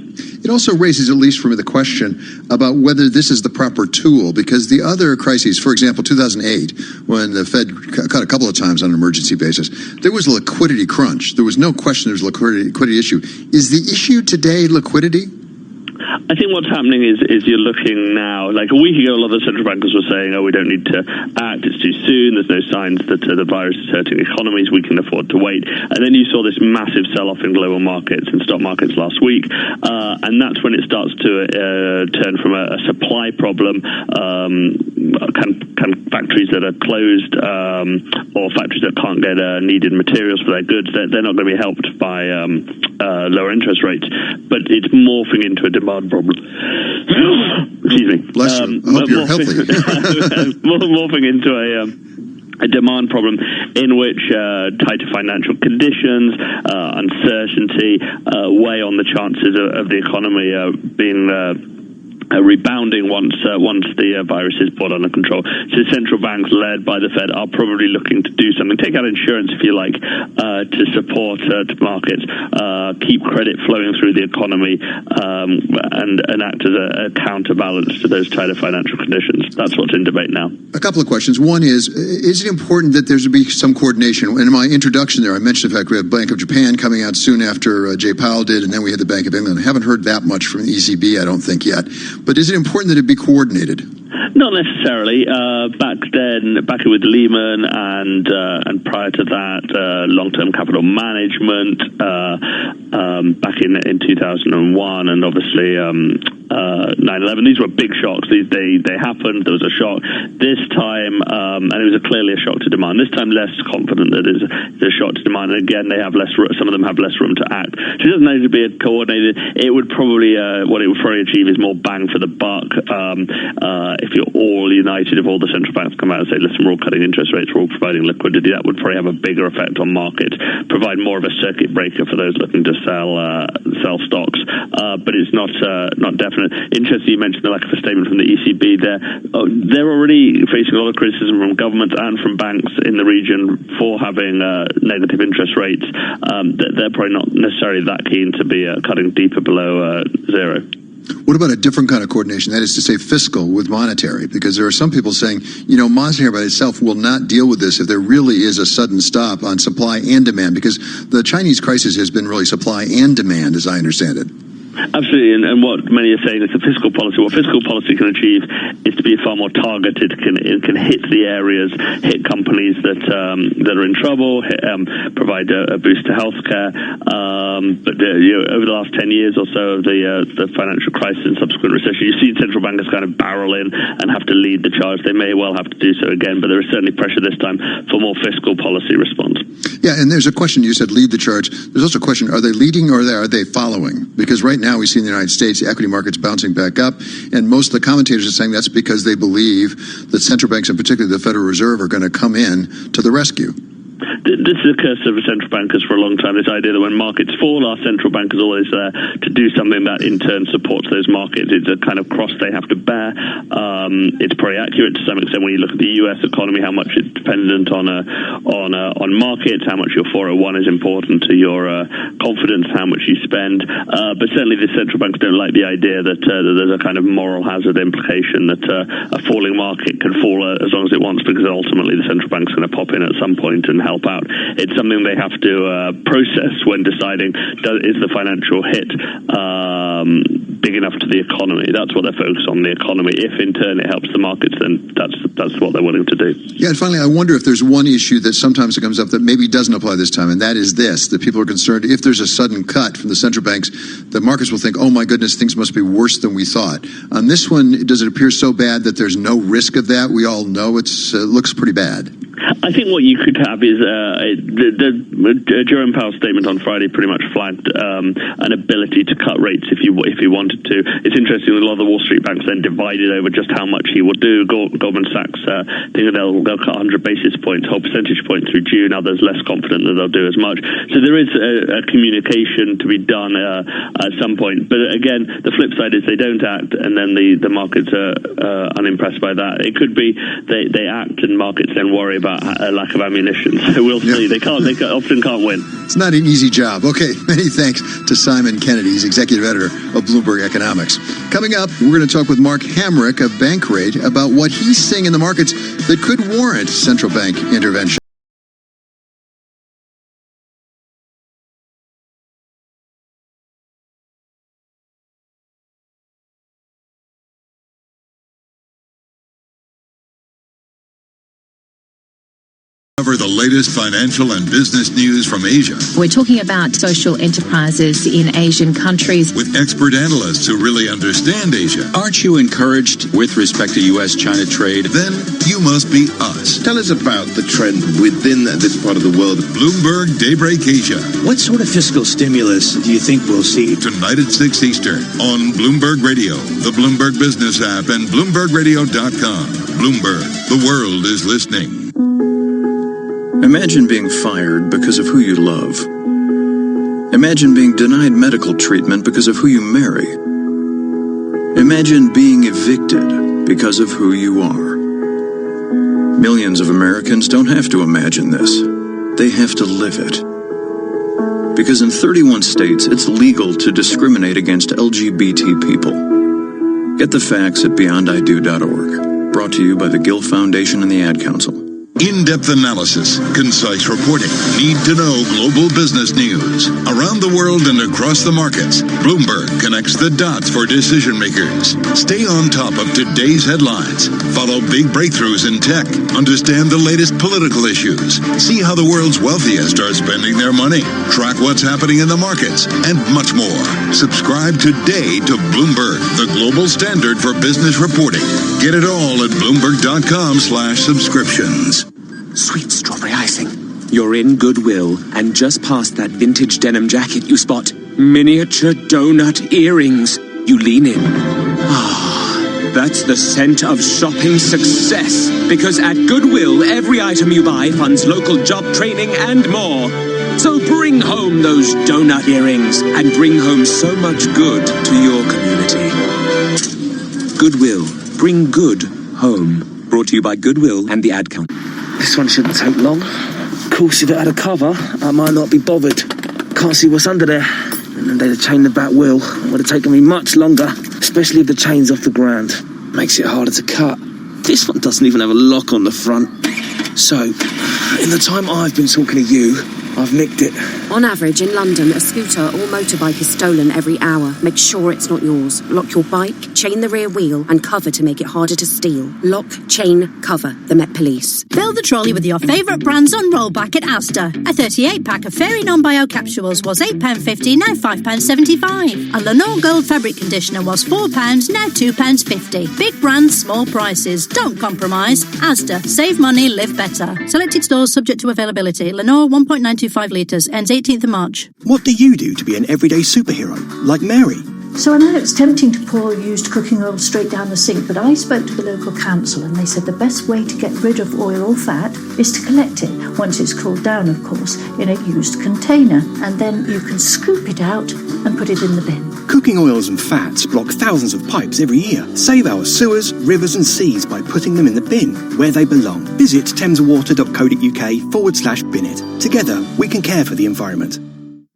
It also raises, at least for me, the question about whether this is the proper tool, because the other crises, for example, 2008, when the Fed cut a couple of times on an emergency basis, there was a liquidity crunch. There was no question there was a liquidity issue. Is the issue today liquidity? I think what's happening is you're looking now, like a week ago, a lot of the central bankers were saying, we don't need to act, it's too soon, there's no signs that the virus is hurting economies, we can afford to wait. And then you saw this massive sell-off in global markets and stock markets last week, and that's when it starts to turn from a supply problem, can factories that are closed or factories that can't get needed materials for their goods, they're not going to be helped by lower interest rates, but it's morphing into a demand problem. Excuse me. Bless you. I hope you're healthy. Morphing into a demand problem in which tighter financial conditions, uncertainty weigh on the chances of the economy being rebounding once the virus is brought under control. So central banks, led by the Fed, are probably looking to do something, take out insurance, if you like, to support markets, keep credit flowing through the economy, and act as a counterbalance to those tighter financial conditions. That's what's in debate now. A couple of questions. One is it important that there be some coordination? In my introduction there, I mentioned the fact we have Bank of Japan coming out soon after Jay Powell did, and then we had the Bank of England. I haven't heard that much from the ECB, I don't think, yet. But is it important that it be coordinated? Not necessarily. Back with Lehman and prior to that, long-term capital management, back in 2001, and obviously 9/11. These were big shocks. They happened. There was a shock. This time, and it was clearly a shock to demand. This time, less confident that it's a shock to demand. And again, they have less. Some of them have less room to act. So it doesn't need to be coordinated. It would probably what it would probably achieve is more bang for the buck. If you're all united, if all the central banks come out and say, listen, we're all cutting interest rates, we're all providing liquidity, that would probably have a bigger effect on markets, provide more of a circuit breaker for those looking to sell stocks. But it's not definite. Interesting, you mentioned the lack of a statement from the ECB there. They're already facing a lot of criticism from governments and from banks in the region for having negative interest rates. They're probably not necessarily that keen to be cutting deeper below zero. What about a different kind of coordination? That is to say fiscal with monetary, because there are some people saying, monetary by itself will not deal with this if there really is a sudden stop on supply and demand, because the Chinese crisis has been really supply and demand, as I understand it. Absolutely, and what many are saying is the fiscal policy. What fiscal policy can achieve is to be far more targeted. It can hit the areas, hit companies that are in trouble, provide a boost to healthcare. But over the last 10 years or so of the financial crisis and subsequent recession, you've seen central bankers kind of barrel in and have to lead the charge. They may well have to do so again, but there is certainly pressure this time for more fiscal policy response. Yeah, and there's a question. You said lead the charge. There's also a question: are they leading or are they following? Because right now we see in the United States the equity market's bouncing back up, and most of the commentators are saying that's because they believe that central banks, and particularly the Federal Reserve, are going to come in to the rescue. This is a curse of the central bankers for a long time, this idea that when markets fall, our central bank is always there to do something that in turn supports those markets. It's a kind of cross they have to bear. It's pretty accurate to some extent when you look at the U.S. economy, how much it's dependent on markets, how much your 401 is important to your confidence, how much you spend. But certainly the central banks don't like the idea that there's a kind of moral hazard implication that a falling market can fall as long as it wants, because ultimately the central bank's going to pop in at some point and help out. It's something they have to process when deciding, is the financial hit big enough to the economy? That's what they're focused on, the economy. If in turn it helps the markets, then that's what they're willing to do. Yeah, and finally, I wonder if there's one issue that sometimes it comes up that maybe doesn't apply this time, and that is this, that people are concerned if there's a sudden cut from the central banks, the markets will think, oh my goodness, things must be worse than we thought. On this one, does it appear so bad that there's no risk of that? We all know it looks pretty bad. I think what you could have is Jerome Powell's statement on Friday pretty much flagged an ability to cut rates if you wanted to. It's interesting that a lot of the Wall Street banks then divided over just how much he will do. Goldman Sachs think that they'll cut 100 basis points, whole percentage point through June. Others less confident that they'll do as much. So there is a communication to be done at some point. But again, the flip side is they don't act, and then the markets are unimpressed by that. It could be they act and markets then worry about a lack of ammunition. So we'll see. They often can't win. It's not an easy job. Okay, many thanks to Simon Kennedy. He's executive editor of Bloomberg Economics. Coming up, we're going to talk with Mark Hamrick of Bankrate about what he's seeing in the markets that could warrant central bank intervention. cover the latest financial and business news from Asia. We're talking about social enterprises in Asian countries. With expert analysts who really understand Asia. Aren't you encouraged with respect to U.S.-China trade? Then you must be us. Tell us about the trend within this part of the world. Bloomberg Daybreak Asia. What sort of fiscal stimulus do you think we'll see? Tonight at 6 Eastern on Bloomberg Radio, the Bloomberg Business app, and BloombergRadio.com. Bloomberg, the world is listening. Imagine being fired because of who you love. Imagine being denied medical treatment because of who you marry. Imagine being evicted because of who you are. Millions of Americans don't have to imagine this. They have to live it. Because in 31 states, it's legal to discriminate against LGBT people. Get the facts at beyondido.org. Brought to you by the Gill Foundation and the Ad Council. In-depth analysis, concise reporting, need-to-know global business news. Around the world and across the markets, Bloomberg connects the dots for decision makers. Stay on top of today's headlines. Follow big breakthroughs in tech. Understand the latest political issues. See how the world's wealthiest are spending their money. Track what's happening in the markets, and much more. Subscribe today to Bloomberg, the global standard for business reporting. Get it all at Bloomberg.com/subscriptions. Sweet strawberry icing. You're in Goodwill, and just past that vintage denim jacket you spot miniature donut earrings. You lean in. Ah, that's the scent of shopping success. Because at Goodwill, every item you buy funds local job training and more. So bring home those donut earrings and bring home so much good to your community. Goodwill. Bring good home. Brought to you by Goodwill and the Ad Council. This one shouldn't take long. Of course, if it had a cover, I might not be bothered. Can't see what's under there. And then they'd have chained the back wheel. It would have taken me much longer, especially if the chain's off the ground. Makes it harder to cut. This one doesn't even have a lock on the front. So, in the time I've been talking to you, I've nicked it. On average, in London, a scooter or motorbike is stolen every hour. Make sure it's not yours. Lock your bike, chain the rear wheel, and cover to make it harder to steal. Lock, chain, cover. The Met Police. Fill the trolley with your favourite brands on rollback at Asda. A 38-pack of Fairy Non-Bio capsules was £8.50, now £5.75. A Lenore Gold fabric conditioner was £4, now £2.50. Big brands, small prices. Don't compromise. Asda. Save money, live better. Selected stores subject to availability. Lenore 1.925 litres, ends 18th of March. What do you do to be an everyday superhero, like Mary? So I know it's tempting to pour used cooking oil straight down the sink, but I spoke to the local council and they said the best way to get rid of oil or fat is to collect it, once it's cooled down, of course, in a used container. And then you can scoop it out and put it in the bin. Cooking oils and fats block thousands of pipes every year. Save our sewers, rivers and seas by putting them in the bin, where they belong. Visit thameswater.co.uk/bin it. Together, we can care for the environment.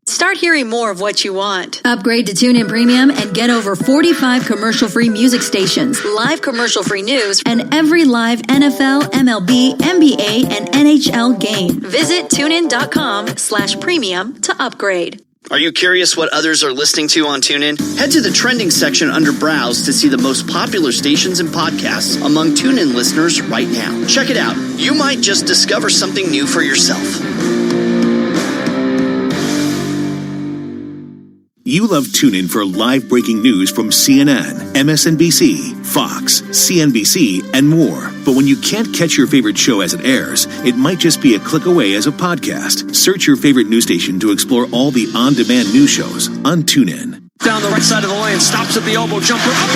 Start hearing more of what you want. Upgrade to TuneIn Premium and get over 45 commercial-free music stations, live commercial-free news, and every live NFL, MLB, NBA, and NHL game. Visit TuneIn.com/premium to upgrade. Are you curious what others are listening to on TuneIn? Head to the trending section under Browse to see the most popular stations and podcasts among TuneIn listeners right now. Check it out. You might just discover something new for yourself. You love TuneIn for live breaking news from CNN, MSNBC, Fox, CNBC, and more. But when you can't catch your favorite show as it airs, it might just be a click away as a podcast. Search your favorite news station to explore all the on-demand news shows on TuneIn. Down the right side of the lane, stops at the elbow, jumper, up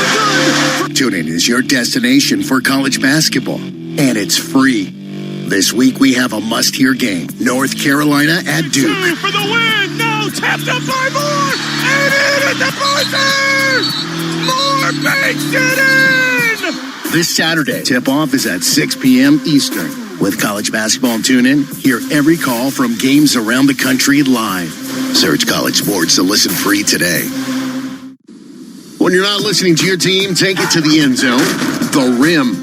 and good! TuneIn is your destination for college basketball, and it's free. This week we have a must-hear game, North Carolina at Duke. For the win! No! Tapped up by more! And in at the buzzer! More bakes it in! This Saturday, tip-off is at 6 p.m. Eastern. With college basketball and TuneIn, hear every call from games around the country live. Search college sports to listen free today. When you're not listening to your team, take it to the end zone, the rim,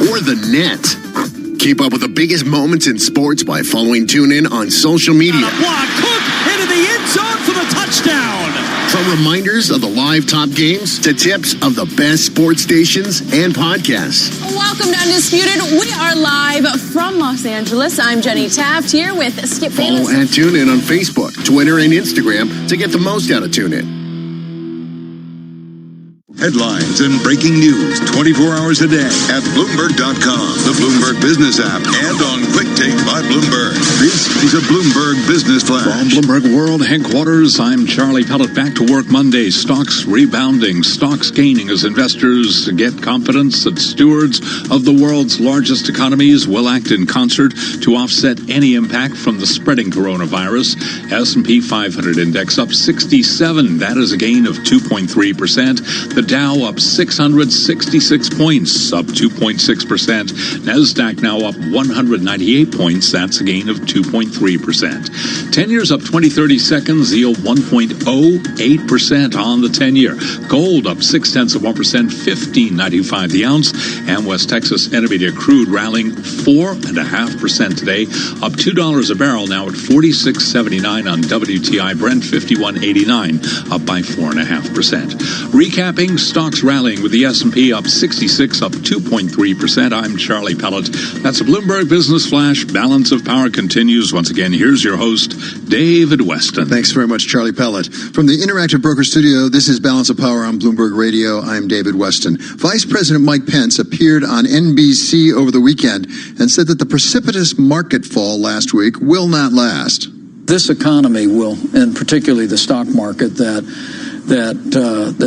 or the net. Keep up with the biggest moments in sports by following TuneIn on social media. Block, Cook into the end zone for the touchdown. From reminders of the live top games to tips of the best sports stations and podcasts. Welcome to Undisputed. We are live from Los Angeles. I'm Jenny Taft here with Skip Bayless. Follow at TuneIn on Facebook, Twitter, and Instagram to get the most out of TuneIn. Headlines and breaking news 24 hours a day at Bloomberg.com, the Bloomberg Business app, and on Quick Take by Bloomberg. This is a Bloomberg Business Flash. From Bloomberg World Headquarters, I'm Charlie Pellet. Back to work Monday. Stocks rebounding, stocks gaining as investors get confidence that stewards of the world's largest economies will act in concert to offset any impact from the spreading coronavirus. S&P 500 index up 67. That is a gain of 2.3%. The Dow up 666 points, up 2.6%. NASDAQ now up 198 points. That's a gain of 2.3%. 10 years up 20-30 seconds, yield 1.08% on the 10-year. Gold up 0.6%, $15.95 the ounce. And West Texas Intermediate crude rallying 4.5% today, up $2 a barrel, now at $46.79 on WTI. Brent 51.89, up by 4.5%. Recapping, stocks rallying with the S&P up 66, up 2.3%. I'm Charlie Pellet. That's a Bloomberg Business Flash. Balance of Power continues. Once again, here's your host, David Weston. Thanks very much, Charlie Pellet. From the Interactive Broker Studio, this is Balance of Power on Bloomberg Radio. I'm David Weston. Vice President Mike Pence appeared on NBC over the weekend and said that the precipitous market fall last week will not last. This economy will, and particularly the stock market that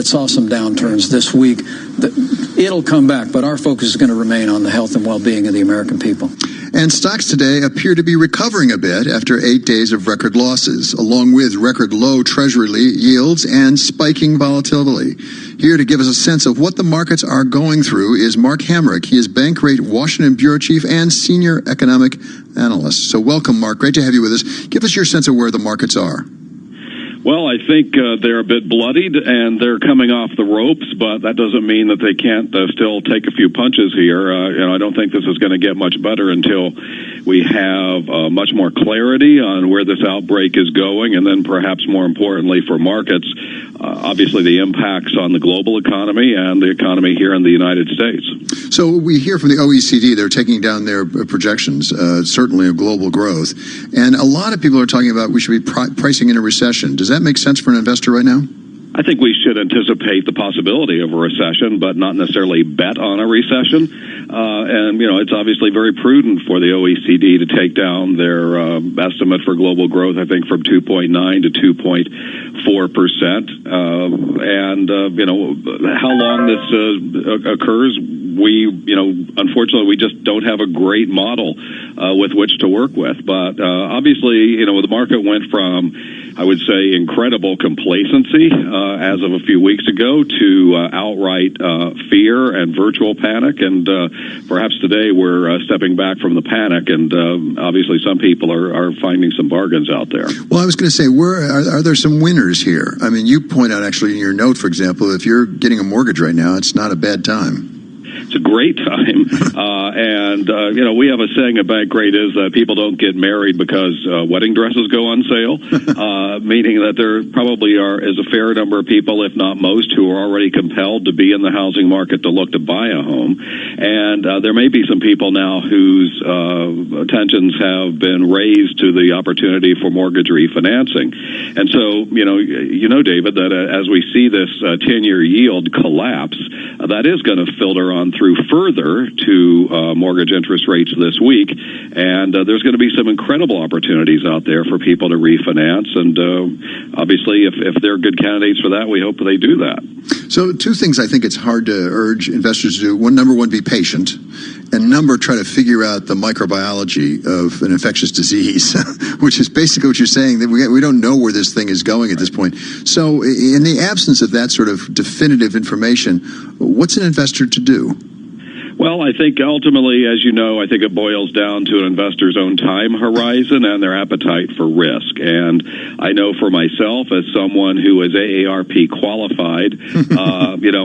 saw some downturns this week, it'll come back, but our focus is going to remain on the health and well-being of the American people. And stocks today appear to be recovering a bit after 8 days of record losses, along with record low Treasury yields and spiking volatility. Here to give us a sense of what the markets are going through is Mark Hamrick. He is Bankrate Washington Bureau Chief and Senior Economic Analyst. So welcome, Mark. Great to have you with us. Give us your sense of where the markets are. Well, I think they're a bit bloodied, and they're coming off the ropes, but that doesn't mean that they can't still take a few punches here. I don't think this is going to get much better until we have much more clarity on where this outbreak is going, and then perhaps more importantly for markets, obviously the impacts on the global economy and the economy here in the United States. So we hear from the OECD, they're taking down their projections, certainly of global growth, and a lot of people are talking about we should be pricing in a recession. Does that make sense for an investor right now? I think we should anticipate the possibility of a recession, but not necessarily bet on a recession. And it's obviously very prudent for the OECD to take down their estimate for global growth, I think, from 2.9 to 2.4%. How long this occurs, unfortunately, we just don't have a great model with which to work with. But obviously, the market went from, I would say, incredible complacency as of a few weeks ago to outright fear and virtual panic. And perhaps today we're stepping back from the panic. And obviously some people are finding some bargains out there. Well, I was going to say, are there some winners here? I mean, you point out actually in your note, for example, if you're getting a mortgage right now, it's not a bad time. It's a great time. We have a saying at Bankrate is that people don't get married because wedding dresses go on sale, meaning that there probably is a fair number of people, if not most, who are already compelled to be in the housing market to look to buy a home. And there may be some people now whose attentions have been raised to the opportunity for mortgage refinancing. And so, David, that as we see this 10-year yield collapse, that is going to filter on through further to mortgage interest rates this week, and there's going to be some incredible opportunities out there for people to refinance, and obviously if they're good candidates for that, we hope they do that. So two things I think it's hard to urge investors to do. Number one, be patient, and number, try to figure out the microbiology of an infectious disease, which is basically what you're saying, that we don't know where this thing is going at this point. So in the absence of that sort of definitive information, what's an investor to do? Well, I think ultimately, as you know, I think it boils down to an investor's own time horizon and their appetite for risk. And I know for myself, as someone who is AARP qualified,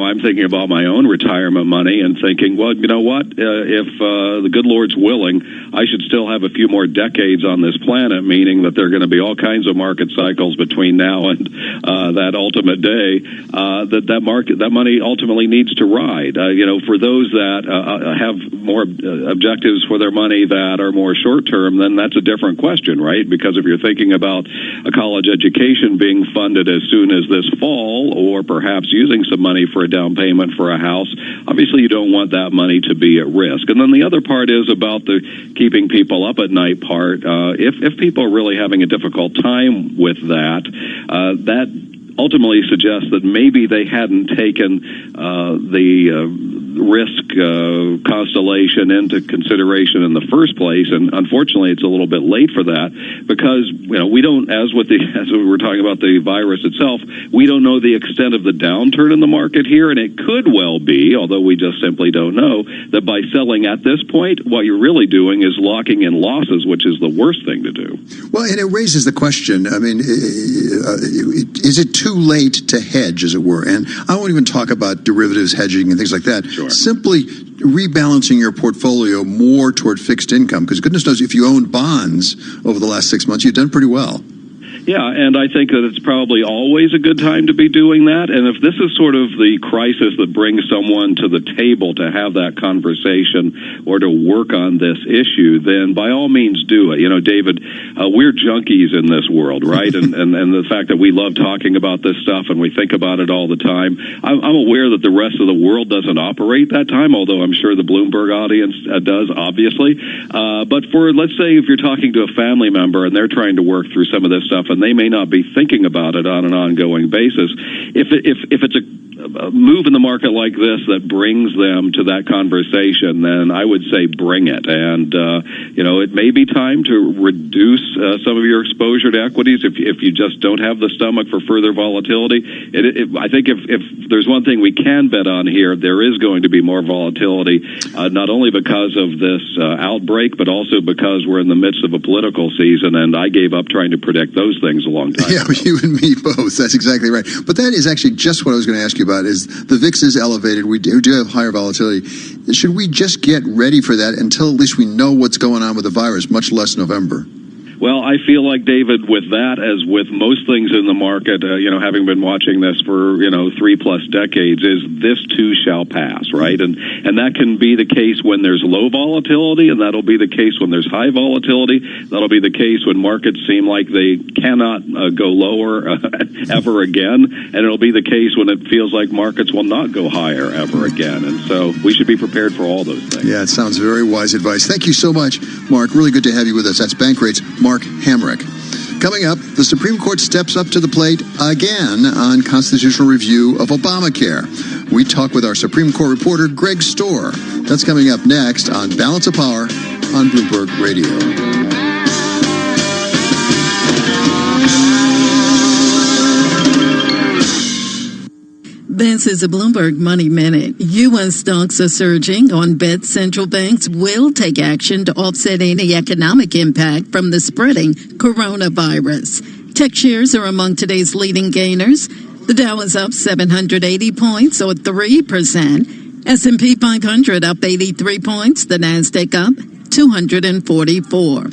I'm thinking about my own retirement money and thinking, well, you know what? If the good Lord's willing, I should still have a few more decades on this planet, meaning that there are going to be all kinds of market cycles between now and that ultimate day. That money ultimately needs to ride. For those that have more objectives for their money that are more short-term, then that's a different question, right? Because if you're thinking about a college education being funded as soon as this fall, or perhaps using some money for a down payment for a house, obviously you don't want that money to be at risk. And then the other part is about the keeping people up at night part. If people are really having a difficult time with that, that ultimately suggests that maybe they hadn't taken the risk constellation into consideration in the first place, and unfortunately it's a little bit late for that because we don't, as we were talking about the virus itself, we don't know the extent of the downturn in the market here, and it could well be, although we just simply don't know, that by selling at this point, what you're really doing is locking in losses, which is the worst thing to do. Well, and it raises the question, I mean, is it too late to hedge, as it were? And I won't even talk about derivatives hedging and things like that. Sure. Simply rebalancing your portfolio more toward fixed income, because goodness knows if you owned bonds over the last 6 months, you've done pretty well. Yeah, and I think that it's probably always a good time to be doing that. And if this is sort of the crisis that brings someone to the table to have that conversation or to work on this issue, then by all means do it. David, we're junkies in this world, right? and the fact that we love talking about this stuff and we think about it all the time. I'm aware that the rest of the world doesn't operate that time, although I'm sure the Bloomberg audience does, obviously. But let's say if you're talking to a family member and they're trying to work through some of this stuff, and they may not be thinking about it on an ongoing basis. If it's a move in the market like this that brings them to that conversation, then I would say bring it. And it may be time to reduce some of your exposure to equities if you just don't have the stomach for further volatility. I think if there's one thing we can bet on here, there is going to be more volatility, not only because of this outbreak, but also because we're in the midst of a political season, and I gave up trying to predict those things a long time ago. You and me both. That's exactly right. But that is actually just what I was going to ask you about, is the VIX is elevated. We do have higher volatility. Should we just get ready for that until at least we know what's going on with the virus, much less November? Well, I feel like, David, with that, as with most things in the market, having been watching this for, 3+ decades, is this too shall pass, right? And that can be the case when there's low volatility, and that'll be the case when there's high volatility. That'll be the case when markets seem like they cannot go lower ever again, and it'll be the case when it feels like markets will not go higher ever again. And so we should be prepared for all those things. Yeah, it sounds very wise advice. Thank you so much, Mark. Really good to have you with us. That's Bankrate's Mark Hamrick. Coming up, the Supreme Court steps up to the plate again on constitutional review of Obamacare. We talk with our Supreme Court reporter, Greg Storr. That's coming up next on Balance of Power on Bloomberg Radio. This is a Bloomberg Money Minute. U.S. stocks are surging on bets central banks will take action to offset any economic impact from the spreading coronavirus. Tech shares are among today's leading gainers. The Dow is up 780 points, or 3%. S&P 500 up 83 points. The Nasdaq up 244.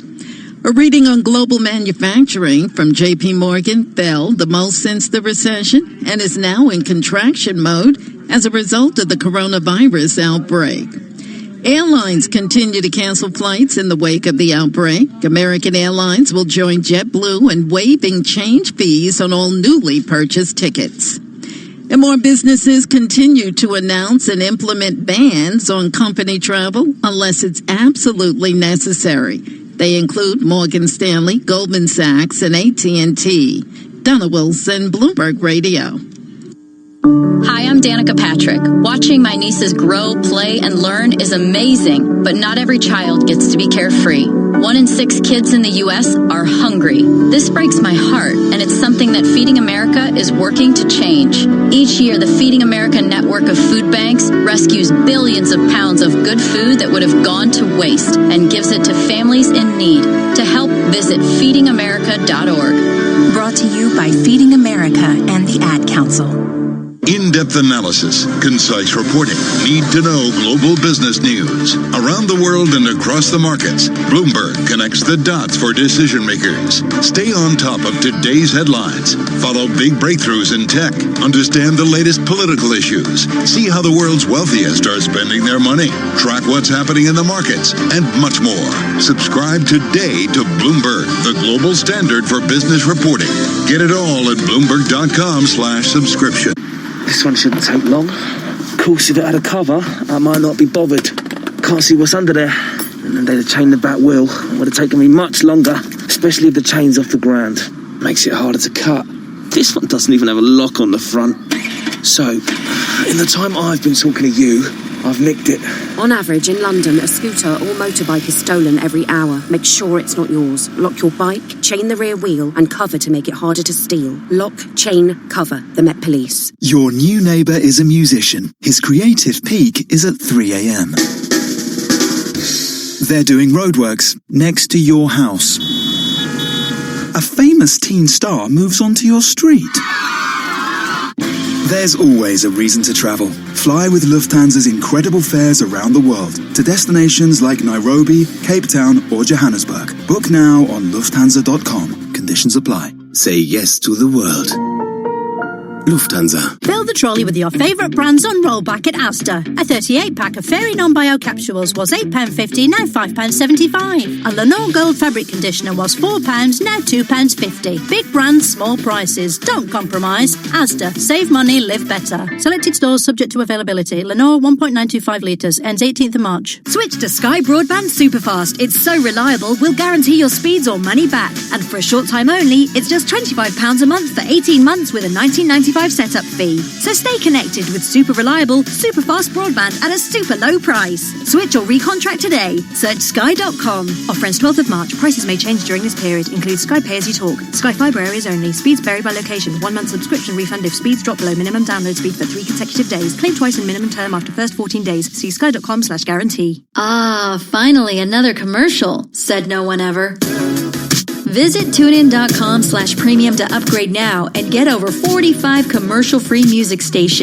A reading on global manufacturing from J.P. Morgan fell the most since the recession and is now in contraction mode as a result of the coronavirus outbreak. Airlines continue to cancel flights in the wake of the outbreak. American Airlines will join JetBlue in waiving change fees on all newly purchased tickets. And more businesses continue to announce and implement bans on company travel unless it's absolutely necessary. They include Morgan Stanley, Goldman Sachs, and AT&T. Donna Wilson, Bloomberg Radio. Hi, I'm Danica Patrick. Watching my nieces grow, play, and learn is amazing, but not every child gets to be carefree. 1 in 6 kids in the U.S. are hungry. This breaks my heart, and it's something that Feeding America is working to change. Each year, the Feeding America network of food banks rescues billions of pounds of good food that would have gone to waste and gives it to families in need. To help, visit feedingamerica.org. Brought to you by Feeding America and the Ad Council. In-depth analysis, concise reporting, need-to-know global business news. Around the world and across the markets, Bloomberg connects the dots for decision makers. Stay on top of today's headlines. Follow big breakthroughs in tech. Understand the latest political issues. See how the world's wealthiest are spending their money. Track what's happening in the markets, and much more. Subscribe today to Bloomberg, the global standard for business reporting. Get it all at Bloomberg.com/subscription. This one shouldn't take long. Of course, if it had a cover, I might not be bothered. Can't see what's under there. And then they'd have chained the back wheel. It would have taken me much longer, especially if the chain's off the ground. Makes it harder to cut. This one doesn't even have a lock on the front. So, in the time I've been talking to you, I've nicked it. On average, in London, a scooter or motorbike is stolen every hour. Make sure it's not yours. Lock your bike, chain the rear wheel, and cover to make it harder to steal. Lock, chain, cover. The Met Police. Your new neighbour is a musician. His creative peak is at 3 a.m. They're doing roadworks next to your house. A famous teen star moves onto your street. There's always a reason to travel. Fly with Lufthansa's incredible fares around the world to destinations like Nairobi, Cape Town, or Johannesburg. Book now on Lufthansa.com. Conditions apply. Say yes to the world. Lufthansa. Fill the trolley with your favourite brands on rollback at Asda. A 38-pack of Fairy Non-Bio capsules was £8.50, now £5.75. A Lenore Gold fabric conditioner was £4, now £2.50. Big brands, small prices. Don't compromise. Asda. Save money, live better. Selected stores subject to availability. Lenore 1.925 litres. Ends 18th of March. Switch to Sky Broadband Superfast. It's so reliable, we'll guarantee your speeds or money back. And for a short time only, it's just £25 a month for 18 months with a $19.95 setup fee. So stay connected with super reliable, super fast broadband at a super low price. Switch or recontract today. Search sky.com. Offer ends 12th of March. Prices may change during this period. Includes Sky Pay As You Talk. Sky Fibre areas only. Speeds vary by location. 1 month subscription refund if speeds drop below minimum download speed for 3 consecutive days. Claim twice in minimum term after first 14 days. See sky.com/guarantee. Ah, finally another commercial, said no one ever. Visit tunein.com/premium to upgrade now and get over 45 commercial-free music stations.